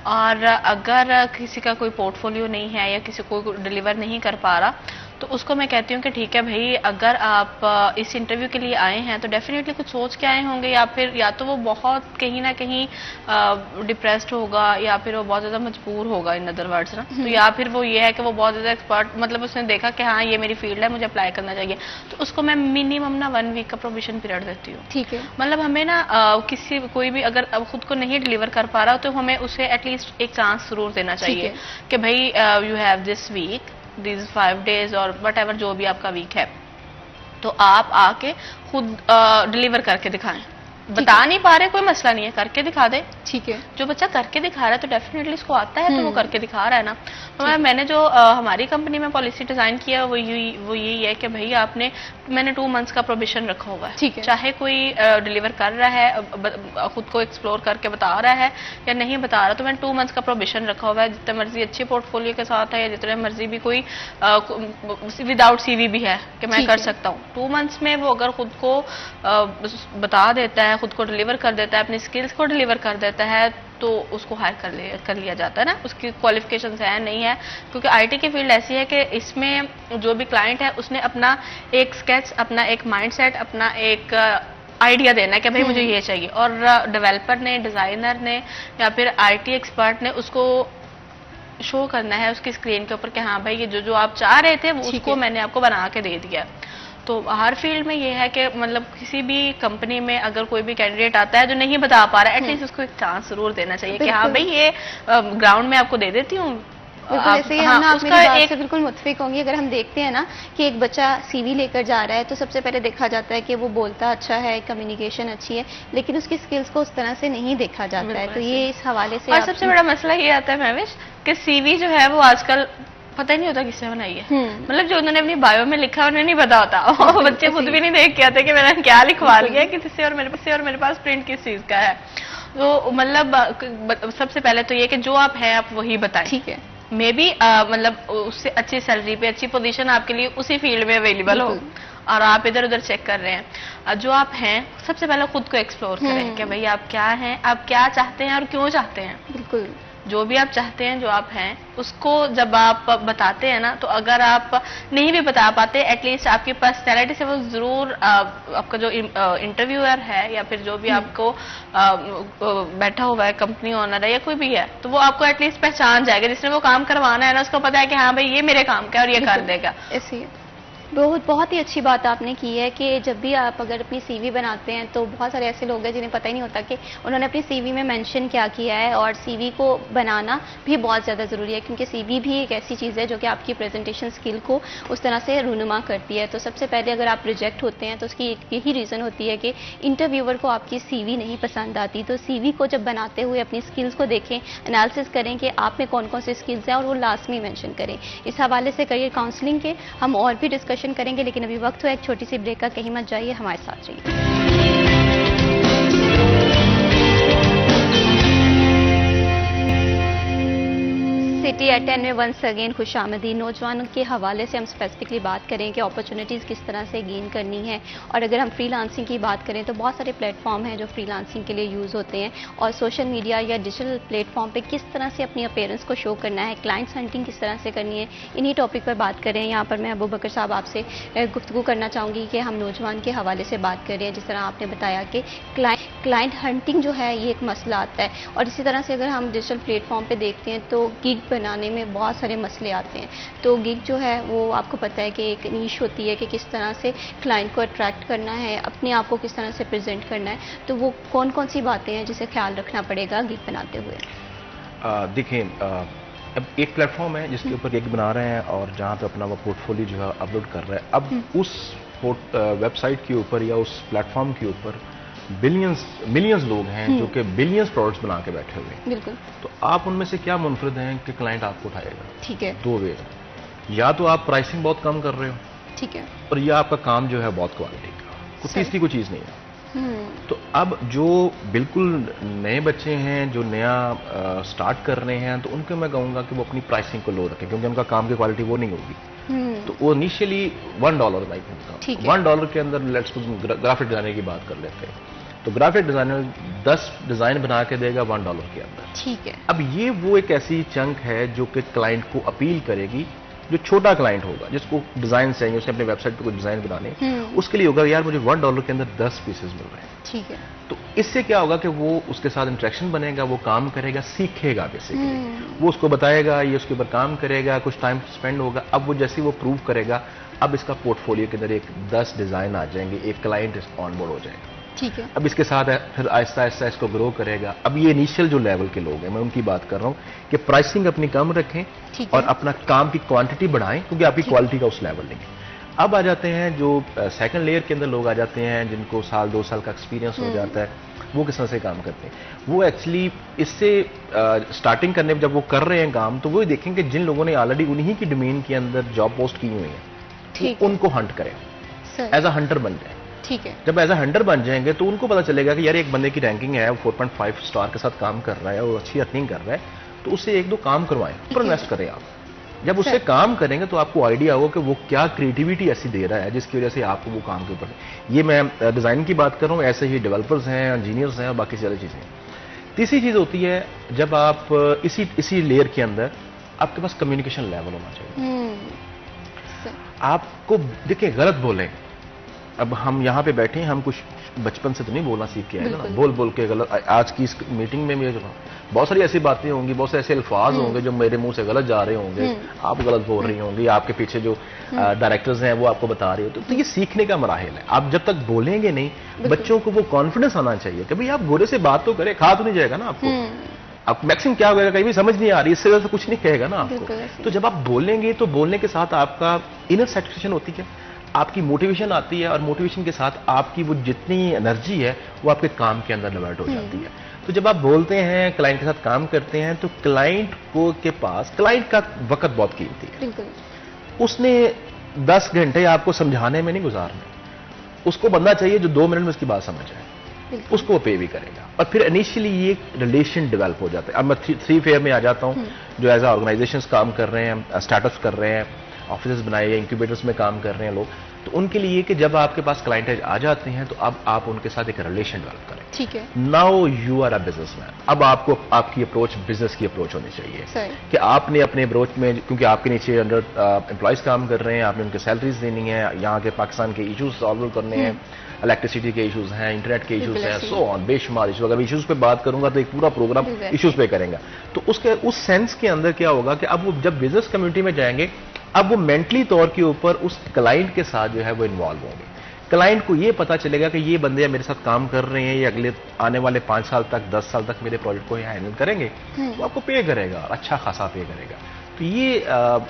और अगर किसी का कोई पोर्टफोलियो नहीं है या किसी को डिलीवर नहीं कर पा रहा तो उसको मैं कहती हूँ कि ठीक है भाई, अगर आप इस इंटरव्यू के लिए आए हैं तो डेफिनेटली कुछ सोच के आए होंगे, या फिर या तो वो बहुत कहीं ना कहीं डिप्रेस्ड होगा या फिर वो बहुत ज़्यादा मजबूर होगा, इन अदर वर्ड्स ना। तो या फिर वो ये है कि वो बहुत ज़्यादा एक्सपर्ट, मतलब उसने देखा कि हाँ ये मेरी फील्ड है, मुझे अप्लाई करना चाहिए, तो उसको मैं मिनिमम ना 1 वीक का प्रोविजन पीरियड देती हूँ। ठीक है। मतलब हमें ना कोई भी अगर अब खुद को नहीं डिलीवर कर पा रहा तो हमें उसे एटलीस्ट एक चांस जरूर देना चाहिए कि भाई you have this week, these 5 days और whatever जो भी आपका वीक है, तो आप आके खुद डिलीवर करके दिखाएं। बता नहीं पा रहे, कोई मसला नहीं है, करके दिखा दे। ठीक है। जो बच्चा करके दिखा रहा है तो डेफिनेटली उसको आता है, तो वो करके दिखा रहा है ना। तो मैंने जो हमारी कंपनी में पॉलिसी डिजाइन किया वो यही है कि भाई मैंने 2 मंथ्स का प्रोविजन रखा हुआ है। ठीक है। चाहे कोई डिलीवर कर रहा है, खुद को एक्सप्लोर करके बता रहा है या नहीं बता रहा, तो मैंने 2 मंथ्स का प्रोविजन रखा हुआ है। जितने मर्जी अच्छे पोर्टफोलियो के साथ है या जितने मर्जी भी कोई विदाउट CV भी है कि मैं कर सकता हूँ, 2 मंथ्स में वो अगर खुद को बता देता है, खुद को डिलीवर कर देता है, अपनी स्किल्स को डिलीवर कर देता है, तो उसको हायर कर लिया जाता है ना। उसकी क्वालिफिकेशंस है नहीं है, क्योंकि आईटी की फील्ड ऐसी है कि इसमें जो भी क्लाइंट है उसने अपना एक स्केच, अपना एक माइंडसेट, अपना एक आइडिया देना है कि भाई मुझे ये चाहिए, और डेवलपर ने, डिजाइनर ने या फिर आईटी एक्सपर्ट ने उसको शो करना है उसकी स्क्रीन के ऊपर कि हाँ भाई ये जो आप चाह रहे थे वो उसको मैंने आपको बना के दे दिया। तो हर फील्ड में ये है कि मतलब किसी भी कंपनी में अगर कोई भी कैंडिडेट आता है जो नहीं बता पा रहा है, एटलीस्ट उसको एक चांस जरूर देना चाहिए कि हाँ भाई ये ग्राउंड में आपको दे देती हूँ, बिल्कुल ऐसे ही हाँ, हम ना आप उसका मेरी बात एक से बिल्कुल मुत्फिक होंगी। अगर हम देखते हैं ना कि एक बच्चा सीवी लेकर जा रहा है तो सबसे पहले देखा जाता है कि वो बोलता अच्छा है, कम्युनिकेशन अच्छी है, लेकिन उसकी स्किल्स को उस तरह से नहीं देखा जाता है। बिल्कुल तो ऐसे ये ही। इस हवाले से और आप- सबसे बड़ा मसला ये आता है महविश कि सीवी जो है वो आजकल पता ही नहीं होता किसने बनाई है। मतलब जो उन्होंने अपनी बायो में लिखा है उन्हें नहीं पता होता, और बच्चे खुद भी नहीं देख के आते कि मैंने क्या लिखवा लिया है किसी से, और मेरे पास प्रिंट किस चीज का है। तो मतलब सबसे पहले तो ये कि जो आप हैं आप वही बताएं। ठीक है, मे बी मतलब उससे अच्छी सैलरी पे अच्छी पोजीशन आपके लिए उसी फील्ड में अवेलेबल हो, और आप इधर उधर चेक कर रहे हैं। जो आप हैं सबसे पहले खुद को एक्सप्लोर करें कि भाई आप क्या हैं, आप क्या चाहते हैं और क्यों चाहते हैं। बिल्कुल जो भी आप चाहते हैं, जो आप हैं, उसको जब आप बताते हैं ना, तो अगर आप नहीं भी बता पाते, एटलीस्ट आपकी पर्सनैलिटी से वो जरूर आपका जो इंटरव्यूअर है या फिर जो भी आपको बैठा हुआ है, कंपनी ओनर है या कोई भी है, तो वो आपको एटलीस्ट पहचान जाएगा। जिसने वो काम करवाना है ना, उसको पता है कि हाँ भाई ये मेरे काम का है और ये कर देगा। ऐसे बहुत ही अच्छी बात आपने की है कि जब भी आप अगर अपनी सीवी बनाते हैं तो बहुत सारे ऐसे लोग हैं जिन्हें पता ही नहीं होता कि उन्होंने अपनी सीवी में मेंशन क्या किया है, और सीवी को बनाना भी बहुत ज़्यादा ज़रूरी है क्योंकि सीवी भी एक ऐसी चीज़ है जो कि आपकी प्रेजेंटेशन स्किल को उस तरह से रूनुमा करती है। तो सबसे पहले अगर आप रिजेक्ट होते हैं तो उसकी एक यही रीज़न होती है कि इंटरव्यूअर को आपकी सीवी नहीं पसंद आती। तो सीवी को जब बनाते हुए अपनी स्किल्स को देखें, एनालिसिस करें कि आप में कौन कौन से स्किल्स हैं और वो लास्ट में मेंशन करें। इस हवाले से करियर काउंसलिंग के हम और भी डिस्कशन करेंगे, लेकिन अभी वक्त हुआ एक छोटी सी ब्रेक का। कहीं मत जाइए, हमारे साथ रहिए। सिटी एट 10 में वंस अगेन खुशामदी। नौजवानों के हवाले से हम स्पेसिफिकली बात करें कि अपॉर्चुनिटीज़ किस तरह से गेन करनी है, और अगर हम फ्रीलांसिंग की बात करें तो बहुत सारे प्लेटफॉर्म हैं जो फ्रीलांसिंग के लिए यूज़ होते हैं, और सोशल मीडिया या डिजिटल प्लेटफॉर्म पे किस तरह से अपनी अपीयरेंस को शो करना है, क्लाइंट्स हंटिंग किस तरह से करनी है, इन्हीं टॉपिक पर बात करें। यहाँ पर मैं अबू बकर साहब आपसे गुफ्तगू करना चाहूँगी कि हम नौजवान के हवाले से बात कर रहे हैं। जिस तरह आपने बताया कि क्लाइंट हंटिंग जो है ये एक मसला आता है, और इसी तरह से अगर हम डिजिटल प्लेटफॉर्म पे देखते हैं तो गिग बनाने में बहुत सारे मसले आते हैं। तो गिग जो है वो आपको पता है कि एक नीश होती है कि किस तरह से क्लाइंट को अट्रैक्ट करना है, अपने आप को किस तरह से प्रेजेंट करना है। तो वो कौन कौन सी बातें हैं जिसे ख्याल रखना पड़ेगा गिग बनाते हुए? देखिए, अब एक प्लेटफॉर्म है जिसके ऊपर गिग बना रहे हैं और जहाँ पे अपना वो पोर्टफोलियो जो है अपलोड कर रहा है। अब उस वेबसाइट के ऊपर या उस प्लेटफॉर्म के ऊपर मिलियंस लोग हैं जो कि बिलियंस प्रोडक्ट्स बना के बैठे हुए हैं। बिल्कुल। तो आप उनमें से क्या मुनफरद हैं कि क्लाइंट आपको उठाएगा? ठीक है। दो वे, या तो आप प्राइसिंग बहुत कम कर रहे हो, ठीक है, और या आपका काम जो है बहुत क्वालिटी का, कुछ तीसरी कोई चीज़ नहीं है। तो अब जो बिल्कुल नए बच्चे हैं जो नया स्टार्ट कर रहे हैं, तो उनको मैं कहूँगा कि वो अपनी प्राइसिंग को लो रखें, क्योंकि उनका काम की क्वालिटी वो नहीं होगी। तो वो इनिशियली $1 लाइक होता, $1 के अंदर लेट्स ग्राफिक डिजाइनर की बात कर लेते हैं, तो ग्राफिक डिजाइनर 10 डिजाइन बना के देगा $1 के अंदर। ठीक है। अब ये वो एक ऐसी चंक है जो कि क्लाइंट को अपील करेगी। जो छोटा क्लाइंट होगा जिसको डिजाइन चाहिए, उसने अपने वेबसाइट पे कुछ डिजाइन बनाने, उसके लिए होगा यार मुझे $1 के अंदर 10 पीसेस मिल रहे हैं। ठीक है। तो इससे क्या होगा कि वो उसके साथ इंटरेक्शन बनेगा, वो काम करेगा, सीखेगा बेसिकली, वो उसको बताएगा, ये उसके ऊपर काम करेगा, कुछ टाइम स्पेंड होगा। अब वो जैसे वो प्रूव करेगा, अब इसका पोर्टफोलियो के अंदर एक 10 डिजाइन आ जाएंगे, एक क्लाइंट ऑन बोर्ड हो जाएगा। ठीक है। अब इसके साथ फिर आहिस्ता आहिस्ता इसको ग्रो करेगा। अब ये इनिशियल जो लेवल के लोग हैं, मैं उनकी बात कर रहा हूँ कि प्राइसिंग अपनी कम रखें और अपना काम की क्वांटिटी बढ़ाएं, क्योंकि आपकी क्वालिटी का उस लेवल नहीं है। अब आ जाते हैं जो सेकंड लेयर के अंदर लोग आ जाते हैं जिनको 1-2 साल का एक्सपीरियंस हो जाता है। वो किस तरह से काम करते हैं? वो एक्चुअली इससे स्टार्टिंग करने में जब वो कर रहे हैं काम, तो वो देखेंगे जिन लोगों ने ऑलरेडी उन्हीं की डोमेन के अंदर जॉब पोस्ट की हुई है, उनको हंट करें, एज अ हंटर बन जाए। ठीक है। जब एज अ हंटर बन जाएंगे तो उनको पता चलेगा कि यार एक बंदे की रैंकिंग है, 4.5 स्टार के साथ काम कर रहा है और अच्छी अर्निंग कर रहा है, तो उससे 1-2 काम करवाएं, ऊपर इन्वेस्ट करें आप। जब उससे काम करेंगे तो आपको आइडिया होगा कि वो क्या क्रिएटिविटी ऐसी दे रहा है जिसकी वजह से आपको वो काम के ऊपर, ये मैं डिजाइन की बात कर रहा हूँ, ऐसे ही डेवलपर्स हैं, इंजीनियर्स हैं और बाकी सारी चीजें। तीसरी चीज होती है जब आप इसी लेयर के अंदर आपके पास कम्युनिकेशन लेवल होना चाहिए। आपको देखिए, गलत बोलें, अब हम यहाँ पे बैठे हैं, हम कुछ बचपन से तो नहीं बोलना सीख के आए ना, बोल के गलत। आज की इस मीटिंग में भी बहुत सारी ऐसी बातें होंगी, बहुत से ऐसे अल्फाज होंगे जो मेरे मुंह से गलत जा रहे होंगे, आप गलत बोल रही होंगी, आपके पीछे जो डायरेक्टर्स हैं वो आपको बता रहे हो। तो ये सीखने का मराहिल है। आप जब तक बोलेंगे नहीं, बच्चों को वो कॉन्फिडेंस आना चाहिए कि भाई आप गोरे से बात तो करें, खा तो नहीं जाएगा ना आपको। अब मैक्सिमम क्या होगा, कहीं भी समझ नहीं आ रही, इससे ज्यादा कुछ नहीं कहेगा ना बिल्कुल आपको। ऐसे। तो जब आप बोलेंगे तो बोलने के साथ आपका इनर सेटिस्फेक्शन होती है, आपकी मोटिवेशन आती है, और मोटिवेशन के साथ आपकी वो जितनी एनर्जी है वो आपके काम के अंदर डिवर्ट हो जाती है। तो जब आप बोलते हैं, क्लाइंट के साथ काम करते हैं, तो क्लाइंट को के पास, क्लाइंट का वक्त बहुत कीमती है। बिल्कुल। उसने 10 घंटे आपको समझाने में नहीं गुजारने, उसको बनना चाहिए जो 2 मिनट में उसकी बात समझ आए, बिल्कुल। उसको वो पे भी करेगा। और फिर इनिशियली ये रिलेशन डेवलप हो जाता है। अब मैं 3 फेयर में आ जाता हूं, जो एज ऑर्गेनाइजेशन काम कर रहे हैं, स्टार्टअप्स कर रहे हैं, ऑफिस बनाए हैं, इंक्यूबेटर्स में काम कर रहे हैं लोग, तो उनके लिए कि जब आपके पास क्लाइंट आ जाते हैं तो अब आप उनके साथ एक रिलेशन डेवलप करें। ठीक है। Now you are a businessman. अब आपको आपकी अप्रोच बिजनेस की अप्रोच होनी चाहिए सही। कि आपने अपने अप्रोच में, क्योंकि आपके नीचे अंडर एम्प्लॉयज काम कर रहे हैं, आपने उनके सैलरीज देनी है, यहाँ के पाकिस्तान के इश्यूज सॉल्व करने हैं, इलेक्ट्रिसिटी के इश्यूज हैं, इंटरनेट के इश्यूज बिल्कुल हैं, ऐसे ही। सो ऑन, बेशुमार इश्यूज। अगर इश्यूज पे बात करूंगा तो एक पूरा प्रोग्राम बिल्कुल। इश्यूज पे करेंगे। तो उसके उस सेंस के अंदर क्या होगा कि अब वो जब बिजनेस कम्युनिटी में जाएंगे, अब वो मेंटली तौर के ऊपर उस क्लाइंट के साथ जो है वो इन्वॉल्व होंगे। क्लाइंट को ये पता चलेगा कि ये बंदे मेरे साथ काम कर रहे हैं, ये अगले आने वाले 5 साल तक, 10 साल तक मेरे प्रोजेक्ट को यहाँ हैंडल करेंगे, वो आपको पे करेगा, और अच्छा खासा पे करेगा। तो ये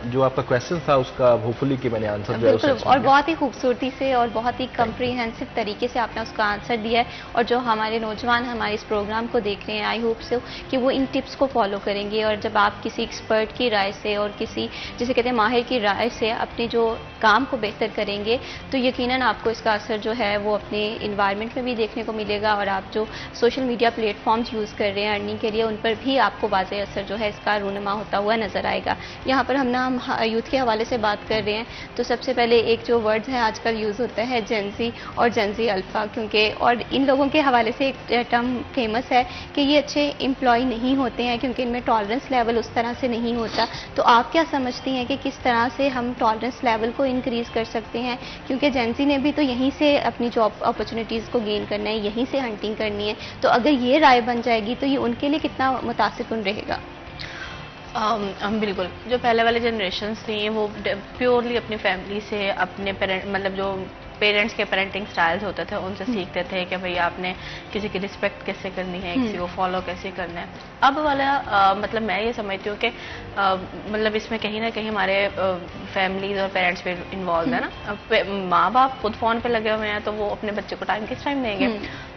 जो आपका क्वेश्चन था उसका होपफुली कि मैंने आंसर जो है उसे बिल्कुल, और बहुत ही खूबसूरती से और बहुत ही कम्प्रीहेंसिव तरीके से आपने उसका आंसर दिया है। और जो हमारे नौजवान हमारे इस प्रोग्राम को देख रहे हैं, आई होप सो कि वो इन टिप्स को फॉलो करेंगे। और जब आप किसी एक्सपर्ट की राय से और किसी, जिसे कहते हैं माहिर की राय से, अपने जो काम को बेहतर करेंगे, तो यकीनन आपको इसका असर जो है वो अपने इन्वायरमेंट में भी देखने को मिलेगा। और आप जो सोशल मीडिया प्लेटफॉर्म्स यूज़ कर रहे हैं अर्निंग के लिए, उन पर भी आपको वाज़ेह असर जो है इसका रूनुमा होता हुआ नजर आएगा। यहाँ पर हम यूथ के हवाले से बात कर रहे हैं, तो सबसे पहले एक जो वर्ड्स है आजकल यूज़ होता है जेनजी और जेनजी अल्फा, क्योंकि और इन लोगों के हवाले से एक टर्म फेमस है कि ये अच्छे एम्प्लॉय नहीं होते हैं क्योंकि इनमें टॉलरेंस लेवल उस तरह से नहीं होता। तो आप क्या समझती हैं कि किस तरह से हम टॉलरेंस लेवल को इंक्रीज़ कर सकते हैं, क्योंकि जेनजी ने भी तो यहीं से अपनी जॉब अपॉर्चुनिटीज़ को गेन करना है, यहीं से हंटिंग करनी है। तो अगर ये राय बन जाएगी तो ये उनके लिए कितना मुतासिर रहेगा? बिल्कुल, जो पहले वाले जनरेशन्स थी वो प्योरली अपनी फैमिली से, अपने पेरेंट, मतलब जो पेरेंट्स के पेरेंटिंग स्टाइल्स होते थे उनसे सीखते थे कि भाई आपने किसी की रिस्पेक्ट कैसे करनी है, किसी को फॉलो कैसे करना है। अब वाला मतलब मैं ये समझती हूँ कि मतलब इसमें कहीं ना कहीं हमारे फैमिलीज और पेरेंट्स भी इन्वॉल्व है ना। माँ बाप खुद फ़ोन पे लगे हुए हैं तो वो अपने बच्चे को किस टाइम देंगे?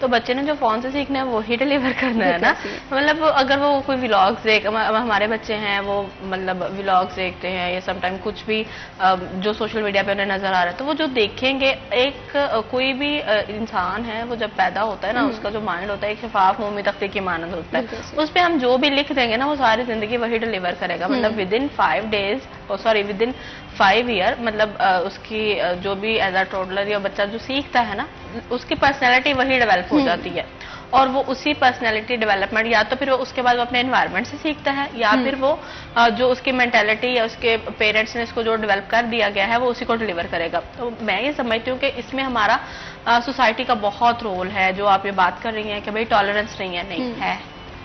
तो बच्चे ने जो फ़ोन से सीखना है वो ही डिलीवर करना है ना। मतलब अगर वो कोई व्लॉग्स हमारे बच्चे हैं वो मतलब व्लॉग्स देखते हैं या समटाइम कुछ भी जो सोशल मीडिया पे उन्हें नजर आ रहा है, तो वो जो देखेंगे, एक कोई भी इंसान है वो जब पैदा होता है ना, उसका जो माइंड होता है एक शफाफ मोमी तख्ते की मानद होता है, उस पर हम जो भी लिख देंगे ना वो सारी जिंदगी वही डिलीवर करेगा। मतलब with in 5 days, sorry with in 5 year, मतलब उसकी जो भी एज अ टोडलर या बच्चा जो सीखता है ना, उसकी पर्सनैलिटी वही डेवलप हो जाती है। और वो उसी पर्सनैलिटी डेवलपमेंट या तो फिर वो उसके बाद वो अपने एनवायरनमेंट से सीखता है, या फिर वो जो उसकी मेंटालिटी या उसके पेरेंट्स ने इसको जो डेवलप कर दिया गया है वो उसी को डिलीवर करेगा। तो मैं ये समझती हूँ कि इसमें हमारा सोसाइटी का बहुत रोल है। जो आप ये बात कर रही हैं कि भाई टॉलरेंस नहीं है, नहीं है,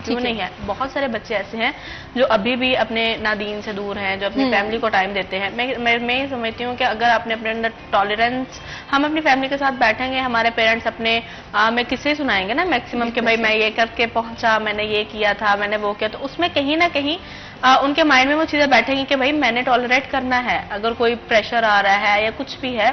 क्यों नहीं है? बहुत सारे बच्चे ऐसे हैं जो अभी भी अपने नादीन से दूर हैं, जो अपनी फैमिली को टाइम देते हैं। मैं ये समझती हूँ कि अगर आपने अपने अंदर टॉलरेंस, हम अपनी फैमिली के साथ बैठेंगे, हमारे पेरेंट्स अपने में किससे सुनाएंगे ना मैक्सिमम कि भाई मैं ये करके पहुंचा, मैंने ये किया था, मैंने वो किया, तो उसमें कहीं ना कहीं उनके माइंड में वो चीजें बैठेंगी कि भाई मैंने टॉलरेट करना है। अगर कोई प्रेशर आ रहा है या कुछ भी है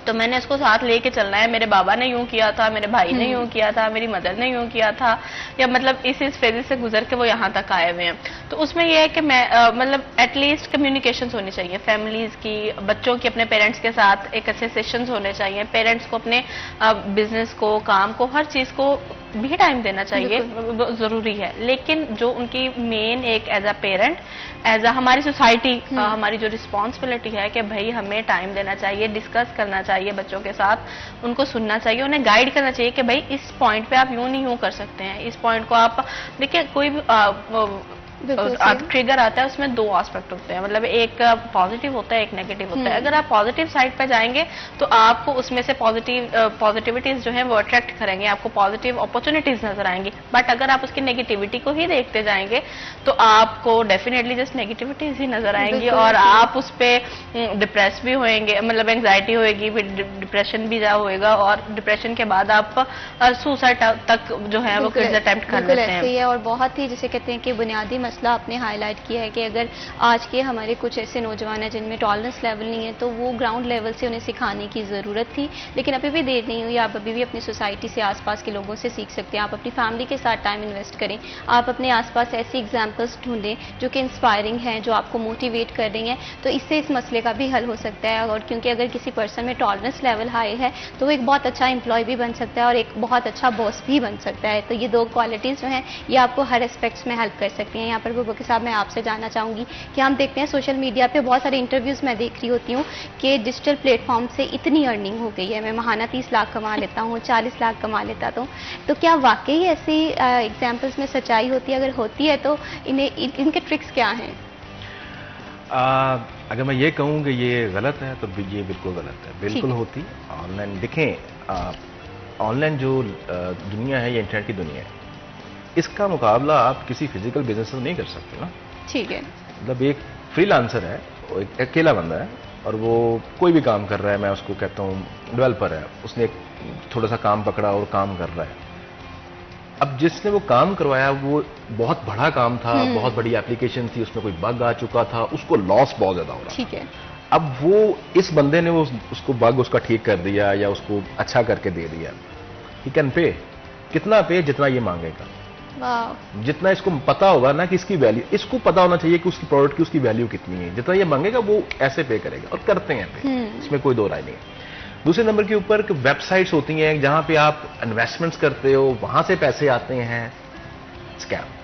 तो मैंने इसको साथ लेके चलना है। मेरे बाबा ने यूं किया था, मेरे भाई ने यूं किया था, मेरी मदर ने यूं किया था, या मतलब इस फेज से गुजर के वो यहाँ तक आए हुए हैं। तो उसमें यह है कि मैं मतलब एटलीस्ट कम्युनिकेशंस होनी चाहिए फैमिलीज की, बच्चों की अपने पेरेंट्स के साथ एक अच्छे सेशंस होने चाहिए। पेरेंट्स को अपने बिजनेस को, काम को, हर चीज को भी टाइम देना चाहिए, जरूरी है। लेकिन जो उनकी मेन एक as a parent, as a हमारी सोसाइटी, हमारी जो रिस्पॉन्सिबिलिटी है कि भाई हमें टाइम देना चाहिए, डिस्कस करना चाहिए बच्चों के साथ, उनको सुनना चाहिए, उन्हें गाइड करना चाहिए कि भाई इस पॉइंट पे आप यूं नहीं यूं कर सकते हैं, इस पॉइंट को आप देखिए। कोई भी बिल्कुल आप सही। ट्रिगर आता है, उसमें दो एस्पेक्ट होते हैं, मतलब एक पॉजिटिव होता है, एक नेगेटिव होता है। अगर आप पॉजिटिव साइड पे जाएंगे तो आपको उसमें से पॉजिटिविटीज जो है वो अट्रैक्ट करेंगे, आपको पॉजिटिव अपॉर्चुनिटीज नजर आएंगी। बट अगर आप उसकी नेगेटिविटी को ही देखते जाएंगे तो आपको डेफिनेटली जस्ट नेगेटिविटीज ही नजर आएंगी बिल्कुल और सही। आप उस पर डिप्रेस भी होएंगे, मतलब एंग्जाइटी होएगी, फिर डिप्रेशन भी जा होएगा और डिप्रेशन के बाद आप सुसाइड तक जो है वो किड्स अटेम्प्ट कर बिल्कुल लेते ऐसे ही हैं। है। और बहुत ही जिसे कहते हैं कि बुनियादी मसला आपने हाईलाइट किया है कि अगर आज के हमारे कुछ ऐसे नौजवान हैं जिनमें टॉलरेंस लेवल नहीं है, तो वो ग्राउंड लेवल से उन्हें सिखाने की ज़रूरत थी, लेकिन अभी भी देर नहीं हुई। आप अभी भी अपनी सोसाइटी से, आसपास के लोगों से सीख सकते हैं। आप अपनी फैमिली के साथ टाइम इन्वेस्ट करें, आप अपने आसपास ऐसी एग्जाम्पल्स ढूंढें जो कि इंस्पायरिंग हैं, जो आपको मोटिवेट कर रही हैं, तो इससे इस मसले का भी हल हो सकता है। और क्योंकि अगर किसी पर्सन में टॉलरेंस लेवल हाई है तो वो एक बहुत अच्छा एम्प्लॉय भी बन सकता है और एक बहुत अच्छा बॉस भी बन सकता है। तो ये दो क्वालिटीज़ जो हैं ये आपको हर एस्पेक्ट्स में हेल्प कर सकती हैं। यहाँ पर बुबकर साहब मैं आपसे जानना चाहूँगी कि हम देखते हैं सोशल मीडिया पे बहुत सारे इंटरव्यूज़ मैं देख रही होती हूँ कि डिजिटल प्लेटफॉर्म से इतनी अर्निंग हो गई है, मैं महाना 30 लाख कमा लेता हूँ, 40 लाख कमा लेता हूँ। तो क्या वाकई ऐसी एग्जाम्पल्स में सच्चाई होती है? अगर होती है तो इनके ट्रिक्स क्या हैं? अगर मैं ये कहूँ कि ये गलत है तो ये बिल्कुल गलत है, बिल्कुल ठीक है। होती। ऑनलाइन देखें, ऑनलाइन जो दुनिया है, ये इंटरनेट की दुनिया है, इसका मुकाबला आप किसी फिजिकल बिजनेस से नहीं कर सकते ना। ठीक है। मतलब एक फ्रीलांसर है, वो एक अकेला बंदा है और वो कोई भी काम कर रहा है, मैं उसको कहता हूँ डेवलपर है, उसने एक थोड़ा सा काम पकड़ा और काम कर रहा है। अब जिसने वो काम करवाया वो बहुत बड़ा काम था, बहुत बड़ी एप्लीकेशन थी, उसमें कोई बग आ चुका था, उसको लॉस बहुत ज्यादा हो रहा था। ठीक है। अब वो इस बंदे ने वो उसको बग उसका ठीक कर दिया या उसको अच्छा करके दे दिया। ही कैन पे, कितना पे? जितना ये मांगेगा, वाह। जितना इसको पता होगा ना कि इसकी वैल्यू, इसको पता होना चाहिए कि उसकी प्रोडक्ट की उसकी वैल्यू कितनी है, जितना ये मांगेगा वो ऐसे पे करेगा और करते हैं पे, इसमें कोई दो राय नहीं है। दूसरे नंबर के ऊपर वेबसाइट्स होती हैं जहां पे आप इन्वेस्टमेंट्स करते हो, वहां से पैसे आते हैं, स्कैम।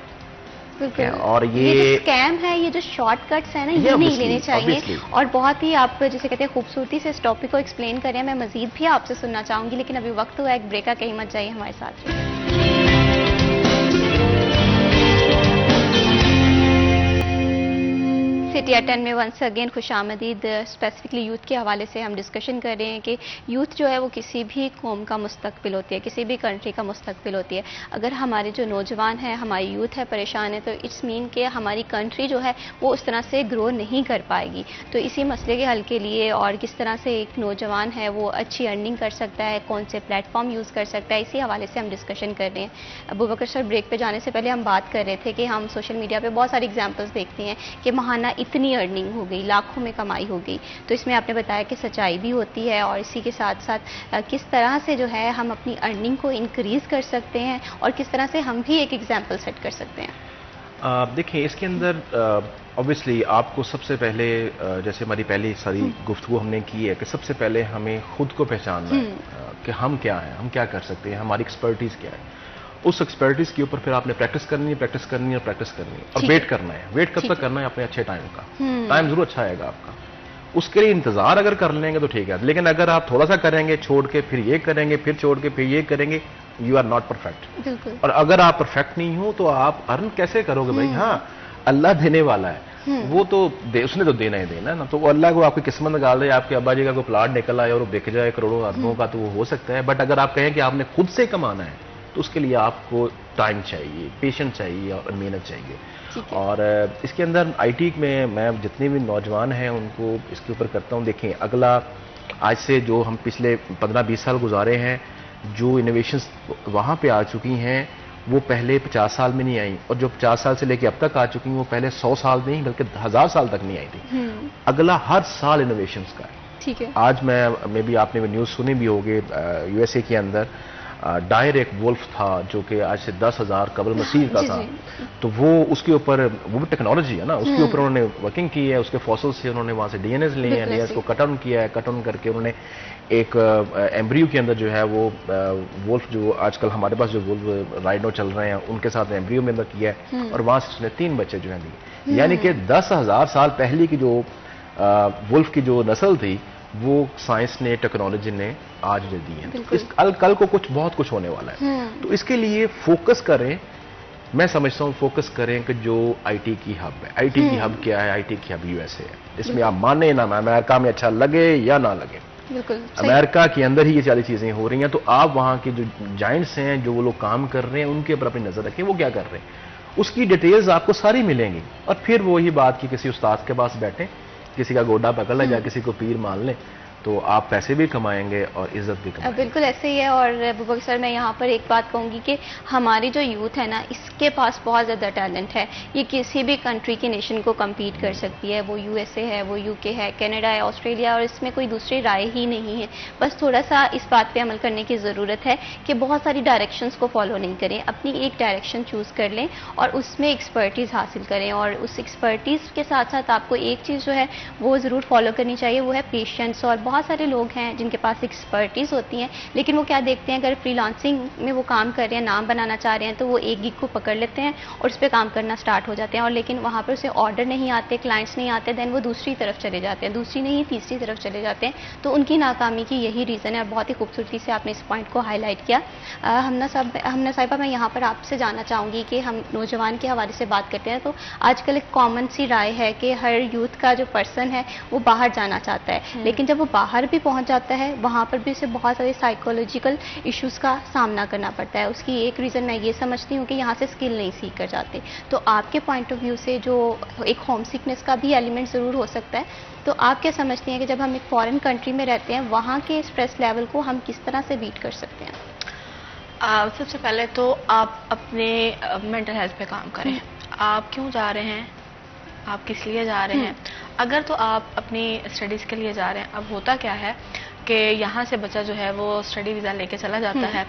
बिल्कुल। और ये जो स्कैम है, ये जो शॉर्टकट्स है ना, ये नहीं लेने चाहिए। obviously। और बहुत ही आप जिसे कहते हैं खूबसूरती से इस टॉपिक को एक्सप्लेन करें, मैं मजीद भी आपसे सुनना चाहूंगी, लेकिन अभी वक्त हुआ एक ब्रेक का, कहीं मत जाइए, हमारे साथ रहिए। सिटी एट 10 में वंस अगेन खुशामदीद। स्पेसिफिकली यूथ के हवाले से हम डिस्कशन कर रहे हैं कि यूथ जो है वो किसी भी कौम का मुस्तकबिल होती है, किसी भी कंट्री का मुस्तकबिल होती है। अगर हमारे जो नौजवान हैं, हमारी यूथ है, परेशान है, तो इट्स मीन कि हमारी कंट्री जो है वो उस तरह से ग्रो नहीं कर पाएगी। तो इसी मसले के हल के लिए और किस तरह से एक नौजवान है वो अच्छी अर्निंग कर सकता है, कौन से प्लेटफॉर्म यूज़ कर सकता है, इसी हवाले से हम डिस्कशन कर रहे हैं। अबूबकर सर, ब्रेक पे जाने से पहले हम बात कर रहे थे कि हम सोशल मीडिया पे बहुत सारी एग्जांपल्स देखते हैं कि महाना इतनी अर्निंग हो गई, लाखों में कमाई हो गई। तो इसमें आपने बताया कि सच्चाई भी होती है और इसी के साथ साथ किस तरह से जो है हम अपनी अर्निंग को इंक्रीज कर सकते हैं और किस तरह से हम भी एक एग्जाम्पल सेट कर सकते हैं। देखिए, इसके अंदर ऑब्वियसली आपको सबसे पहले जैसे हमारी पहली सारी गुफ्तगू हमने की है कि सबसे पहले हमें खुद को पहचानना है कि हम क्या हैं, हम क्या कर सकते हैं, हमारी एक्सपर्टीज क्या है। उस एक्सपर्टीज के ऊपर फिर आपने प्रैक्टिस करनी है, प्रैक्टिस करनी है, प्रैक्टिस करनी है और वेट करना है। वेट कब तक करना है? अपने अच्छे टाइम का। टाइम जरूर अच्छा आएगा आपका, उसके लिए इंतजार अगर कर लेंगे तो ठीक है। लेकिन अगर आप थोड़ा सा करेंगे, छोड़ के फिर ये करेंगे, फिर छोड़ के फिर ये करेंगे, यू आर नॉट परफेक्ट। बिल्कुल। और अगर आप परफेक्ट नहीं हो तो आप अर्न कैसे करोगे भाई? हाँ, अल्लाह देने वाला है, वो तो उसने तो देना ही देना है ना। तो वो अल्लाह को आपकी किस्मत में डाल रहे, आपके अब्बा जी का कोई प्लाट निकल आए और वो बिक जाए करोड़ों अरबों का, तो वो हो सकता है। बट अगर आप कहें कि आपने खुद से कमाना है तो उसके लिए आपको टाइम चाहिए, पेशेंस चाहिए और मेहनत चाहिए। और इसके अंदर आईटी में मैं जितने भी नौजवान हैं उनको इसके ऊपर करता हूँ। देखें, अगला आज से जो हम पिछले 15-20 साल गुजारे हैं, जो इनोवेशंस वहाँ पे आ चुकी हैं वो पहले 50 साल में नहीं आई, और जो 50 साल से लेके अब तक आ चुकी हैं वो पहले 100 साल नहीं बल्कि 1000 साल तक नहीं आई थी। अगला हर साल इनोवेशंस का है। ठीक है। आज मैं भी आपने भी न्यूज़ सुनी भी होगी, यूएसए के अंदर डायर एक वुल्फ था जो कि आज से 10,000 कबल मसीह का था। तो वो उसके ऊपर, वो भी टेक्नोलॉजी है ना, उसके ऊपर उन्होंने वर्किंग की है, उसके फॉसिल से उन्होंने वहाँ से डीएनए लिए हैं, डीएनए को कट ऑन किया है, कट ऑन करके उन्होंने एक एम्ब्रियो के अंदर जो है वो वुल्फ, जो आजकल हमारे पास जो वुल्फ राइनो चल रहे हैं उनके साथ एम्ब्रियो में अंदर किया है और वहाँ से उसने 3 बच्चे जो हैं दिए। यानी कि 10,000 साल पहले की जो वुल्फ की जो नस्ल थी वो साइंस ने, टेक्नोलॉजी ने आज दे दी है। इस कल को बहुत कुछ होने वाला है। तो इसके लिए फोकस करें, मैं समझता हूँ फोकस करें कि जो आईटी की हब है, आईटी की हब क्या है, आईटी की हब यूएसए है। इसमें आप माने ना, अमेरिका में अच्छा लगे या ना लगे, बिल्कुल अमेरिका के अंदर ही ये सारी चीजें हो रही हैं। तो आप वहाँ के जो जाइंट्स हैं, जो वो लोग काम कर रहे हैं, उनके ऊपर अपनी नजर रखें, वो क्या कर रहे हैं, उसकी डिटेल्स आपको सारी मिलेंगी। और फिर वही बात कि किसी उस्ताद के पास बैठे, किसी का गोडा पकड़ लें या किसी को पीर मान लें, तो आप पैसे भी कमाएंगे और इज्जत भी कमाएंगे। बिल्कुल ऐसे ही है। और अबूबकर सर, मैं यहाँ पर एक बात कहूँगी कि हमारी जो यूथ है ना, इसके पास बहुत ज़्यादा टैलेंट है। ये किसी भी कंट्री की नेशन को कम्पीट कर सकती है, वो यूएसए है, वो यूके है, कनाडा है, ऑस्ट्रेलिया, और इसमें कोई दूसरी राय ही नहीं है। बस थोड़ा सा इस बात पे अमल करने की ज़रूरत है कि बहुत सारी डायरेक्शंस को फॉलो नहीं करें, अपनी एक डायरेक्शन चूज़ कर लें और उसमें एक्सपर्टीज़ हासिल करें। और उस एक्सपर्टीज़ के साथ साथ आपको एक चीज़ जो है वो ज़रूर फॉलो करनी चाहिए, वो है पेशेंस। और बहुत सारे लोग हैं जिनके पास एक्सपर्टीज होती हैं, लेकिन वो क्या देखते हैं, अगर फ्रीलांसिंग में वो काम कर रहे हैं, नाम बनाना चाह रहे हैं, तो वो एक गिग को पकड़ लेते हैं और उस पर काम करना स्टार्ट हो जाते हैं। और लेकिन वहाँ पर उसे ऑर्डर नहीं आते, क्लाइंट्स नहीं आते, देन वो दूसरी तरफ चले जाते हैं, दूसरी नहीं तीसरी तरफ चले जाते हैं। तो उनकी नाकामी की यही रीज़न है। बहुत ही खूबसूरती से आपने इस पॉइंट को हाईलाइट किया। हमना साहिबा, मैं यहाँ पर आपसे जानना चाहूँगी कि हम नौजवान के हवाले से बात करते हैं, तो आजकल एक कॉमन सी राय है कि हर यूथ का जो पर्सन है वो बाहर जाना चाहता है, लेकिन जब वो बाहर भी पहुंच जाता है, वहाँ पर भी उसे बहुत सारे साइकोलॉजिकल इश्यूज का सामना करना पड़ता है। उसकी एक रीज़न मैं ये समझती हूँ कि यहाँ से स्किल नहीं सीख कर जाते। तो आपके पॉइंट ऑफ व्यू से जो एक होम सिकनेस का भी एलिमेंट ज़रूर हो सकता है, तो आप क्या समझती हैं कि जब हम एक फॉरेन कंट्री में रहते हैं, वहाँ के स्ट्रेस लेवल को हम किस तरह से बीट कर सकते हैं? सबसे पहले तो आप अपने मेंटल हेल्थ पे काम करें। आप क्यों जा रहे हैं, आप किस लिए जा रहे हैं? अगर तो आप अपनी स्टडीज़ के लिए जा रहे हैं, अब होता क्या है कि यहाँ से बच्चा जो है वो स्टडी वीज़ा लेके चला जाता है,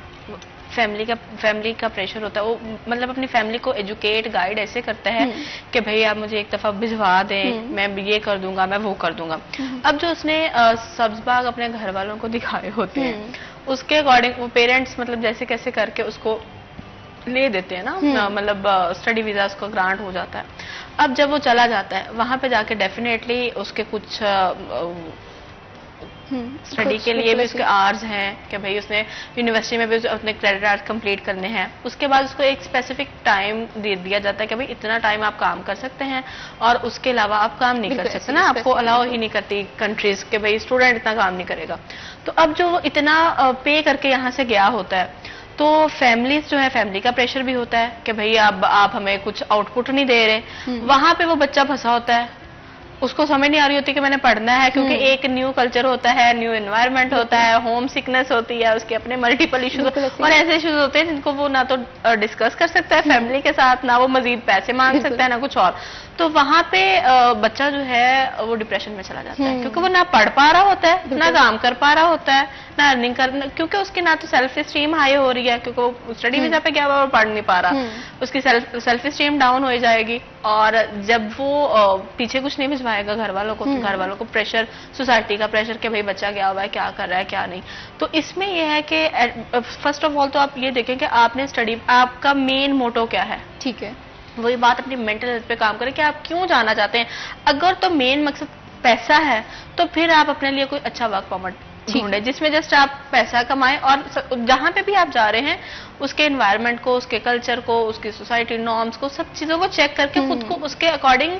फैमिली का प्रेशर होता है, वो मतलब अपनी फैमिली को एजुकेट गाइड ऐसे करता है कि भाई आप मुझे एक दफ़ा भिजवा दें, मैं ये कर दूंगा, मैं वो कर दूंगा। अब जो उसने सब्ज़बाग अपने घर वालों को दिखाए होते हैं, उसके अकॉर्डिंग वो पेरेंट्स मतलब जैसे कैसे करके उसको ले देते हैं ना, मतलब स्टडी वीज़ा उसको ग्रांट हो जाता है। अब जब वो चला जाता है, वहाँ पे जाके डेफिनेटली उसके कुछ स्टडी के लिए भी उसके आवर्स हैं कि भाई उसने यूनिवर्सिटी में भी अपने क्रेडिट आवर्स कंप्लीट करने हैं। उसके बाद उसको एक स्पेसिफिक टाइम दे दिया जाता है कि भाई इतना टाइम आप काम कर सकते हैं और उसके अलावा आप काम नहीं कर सकते ना, आपको अलाउ ही नहीं करती कंट्रीज के भाई स्टूडेंट इतना काम नहीं करेगा। तो अब जो इतना पे करके यहाँ से गया होता है, तो फैमिलीज जो है, फैमिली का प्रेशर भी होता है कि भाई अब आप हमें कुछ आउटपुट नहीं दे रहे। वहां पे वो बच्चा फंसा होता है, उसको समझ नहीं आ रही होती कि मैंने पढ़ना है, क्योंकि एक न्यू कल्चर होता है, न्यू एनवायरनमेंट होता है, होम सिकनेस होती है, उसके अपने मल्टीपल इश्यूज और ऐसे इश्यूज होते हैं जिनको वो ना तो डिस्कस कर सकता है फैमिली के साथ, ना वो मजीद पैसे मांग सकता है, ना कुछ और। तो वहां पे बच्चा जो है वो डिप्रेशन में चला जाता है, क्योंकि वो ना पढ़ पा रहा होता है, ना काम कर पा रहा होता है, ना अर्निंग कर, क्योंकि उसकी ना तो सेल्फ स्टीम हाई हो रही है, क्योंकि वो स्टडी वीजा पे गया हुआ और पढ़ नहीं पा रहा, उसकी सेल्फ स्टीम डाउन हो जाएगी। और जब वो पीछे कुछ नहीं भिजवाएगा घर वालों को, तो घर वालों को प्रेशर, सोसाइटी का प्रेशर कि भाई बच्चा गया हुआ है, क्या कर रहा है क्या नहीं। तो इसमें यह है कि फर्स्ट ऑफ ऑल तो आप ये देखें कि आपने स्टडी, आपका मेन मोटो क्या है। ठीक है, वही बात अपनी मेंटल हेल्थ पे काम करें कि आप क्यों जाना चाहते हैं। अगर तो मेन मकसद पैसा है, तो फिर आप अपने लिए कोई अच्छा वर्क परमिट ढूंढे जिसमें जस्ट आप पैसा कमाएं, और जहां पे भी आप जा रहे हैं उसके एनवायरनमेंट को, उसके कल्चर को, उसकी सोसाइटी नॉर्म्स को, सब चीजों को चेक करके खुद को उसके अकॉर्डिंग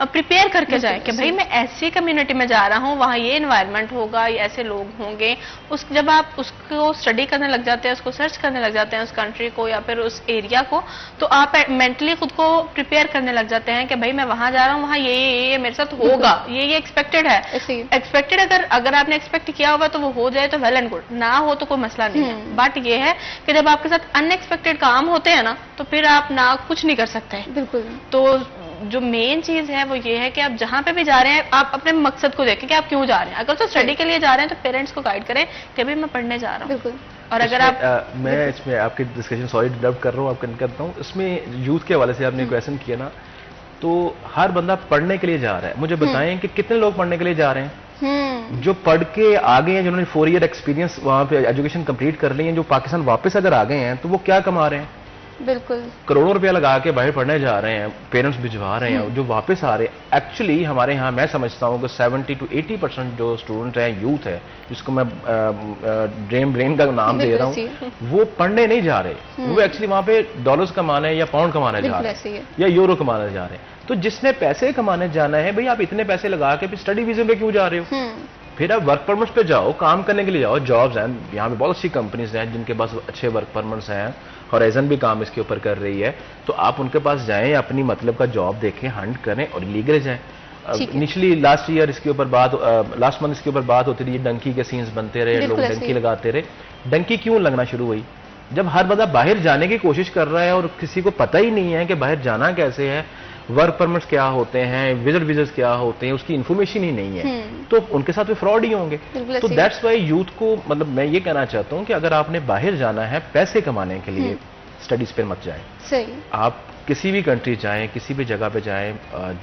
प्रिपेयर करके जाए कि भाई मैं ऐसी कम्युनिटी में जा रहा हूँ, वहाँ ये एनवायरनमेंट होगा, ये ऐसे लोग होंगे। जब आप उसको स्टडी करने लग जाते हैं, उसको सर्च करने लग जाते हैं, उस कंट्री को या फिर उस एरिया को, तो आप मेंटली खुद को प्रिपेयर करने लग जाते हैं कि भाई मैं वहां जा रहा हूँ, वहाँ ये मेरे साथ होगा, ये एक्सपेक्टेड है। एक्सपेक्टेड अगर आपने एक्सपेक्ट किया होगा तो वो हो जाए तो वेल एंड गुड, ना हो तो कोई मसला नहीं है। बट ये है कि जब आपके साथ अनएक्सपेक्टेड काम होते हैं ना, तो फिर आप ना कुछ नहीं कर सकते। बिल्कुल। तो जो मेन चीज है वो ये है कि आप जहां पे भी जा रहे हैं, आप अपने मकसद को देखें कि आप क्यों जा रहे हैं। अगर तो स्टडी के लिए जा रहे हैं तो पेरेंट्स को गाइड करें कि भाई मैं पढ़ने जा रहा हूँ। और अगर आप मैं इसमें आपकी डिस्कशन सॉरी डिस्टर्ब कर रहा हूँ, आपको करता हूँ। इसमें यूथ के हवाले से आपने क्वेश्चन किया ना, तो हर बंदा पढ़ने के लिए जा रहा है। मुझे बताएं कि कितने लोग पढ़ने के लिए जा रहे हैं जो पढ़ के आ गए हैं, जिन्होंने 4 ईयर एक्सपीरियंस वहां पे एजुकेशन कंप्लीट कर ली है, जो पाकिस्तान वापस अगर आ गए हैं तो वो क्या कमा रहे हैं? बिल्कुल। करोड़ों रुपया लगा के बाहर पढ़ने जा रहे हैं, पेरेंट्स भिजवा रहे हैं, जो वापस आ रहे हैं, एक्चुअली हमारे यहाँ मैं समझता हूँ कि 70 to 80% जो स्टूडेंट हैं, यूथ है, जिसको मैं ड्रीम ब्रेन का नाम दे रहा हूँ, वो पढ़ने नहीं जा रहे, वो एक्चुअली वहाँ पे डॉलर्स कमाने या पाउंड कमाने जा रहे हैं या यूरो कमाने जा रहे हैं। तो जिसने पैसे कमाने जाना है, भाई आप इतने पैसे लगा के फिर स्टडी वीजा पे क्यों जा रहे हो? फिर आप वर्क परमिट्स पे जाओ, काम करने के लिए जाओ, जॉब्स हैं, यहाँ पे बहुत अच्छी कंपनीज हैं जिनके पास अच्छे वर्क परमिट्स हैं, हॉराइजन भी काम इसके ऊपर कर रही है, तो आप उनके पास जाएं, अपनी मतलब का जॉब देखें, हंट करें और लीगल जाएं। निचली लास्ट ईयर इसके ऊपर बात, लास्ट मंथ इसके ऊपर बात होती रही, डंकी के सीन्स बनते रहे, लोग डंकी लगाते रहे। डंकी क्यों लगना शुरू हुई? जब हर बंदा बाहर जाने की कोशिश कर रहा है और किसी को पता ही नहीं है कि बाहर जाना कैसे है, वर्क परमिट्स क्या होते हैं, विजिट वीजास क्या होते हैं, उसकी इन्फॉर्मेशन ही नहीं है, तो उनके साथ भी फ्रॉड ही होंगे। तो दैट्स वाई यूथ को, मतलब मैं ये कहना चाहता हूँ कि अगर आपने बाहर जाना है पैसे कमाने के लिए, स्टडीज पे मत जाएं। सही। आप किसी भी कंट्री जाएं, किसी भी जगह पे जाएं,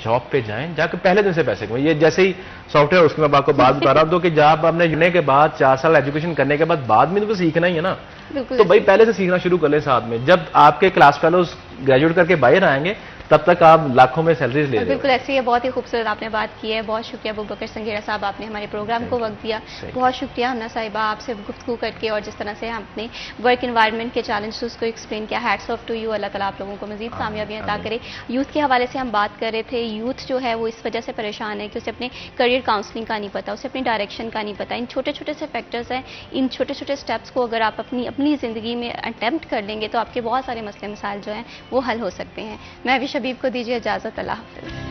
जॉब पे जाएं, जाकर पहले दिन से पैसे कमाएं। ये जैसे ही सॉफ्टवेयर, उसकी मैं आपको बात बता रहा हूँ, तो कि जब आपने जुड़ने के बाद 4 साल एजुकेशन करने के बाद में तो सीखना ही है ना, तो भाई पहले से सीखना शुरू कर ले साथ में। जब आपके क्लास फेलोज ग्रेजुएट करके बाहर आएंगे, तब तक आप लाखों में सैलरीज ले रहे हो। बिल्कुल ऐसी है, बहुत ही खूबसूरत आपने बात की है। बहुत शुक्रिया अबू बकर संघेरा साहब, आपने हमारे प्रोग्राम को वक्त दिया। बहुत शुक्रिया हन्ना साहिबा, आपसे गुफ्तगू करके और जिस तरह से आपने वर्क एनवायरनमेंट के चैलेंजेस को एक्सप्लेन किया। Hats off to you. अल्लाह ताला आप लोगों को मजीद कामयाबियां अता करे। यूथ के हवाले से हम बात कर रहे थे। यूथ जो है वो इस वजह से परेशान है कि उसे अपने करियर काउंसलिंग का नहीं पता, उसे अपनी डायरेक्शन का नहीं पता। इन छोटे छोटे से फैक्टर्स हैं, इन छोटे छोटे स्टेप्स को अगर आप अपनी ज़िंदगी में अटेम्प्ट कर लेंगे तो आपके बहुत सारे मसले मसाइल जो हैं वो हल हो सकते हैं। मैं भी शबीब को दीजिए इजाज़त। अल्लाह हाफ़िज़।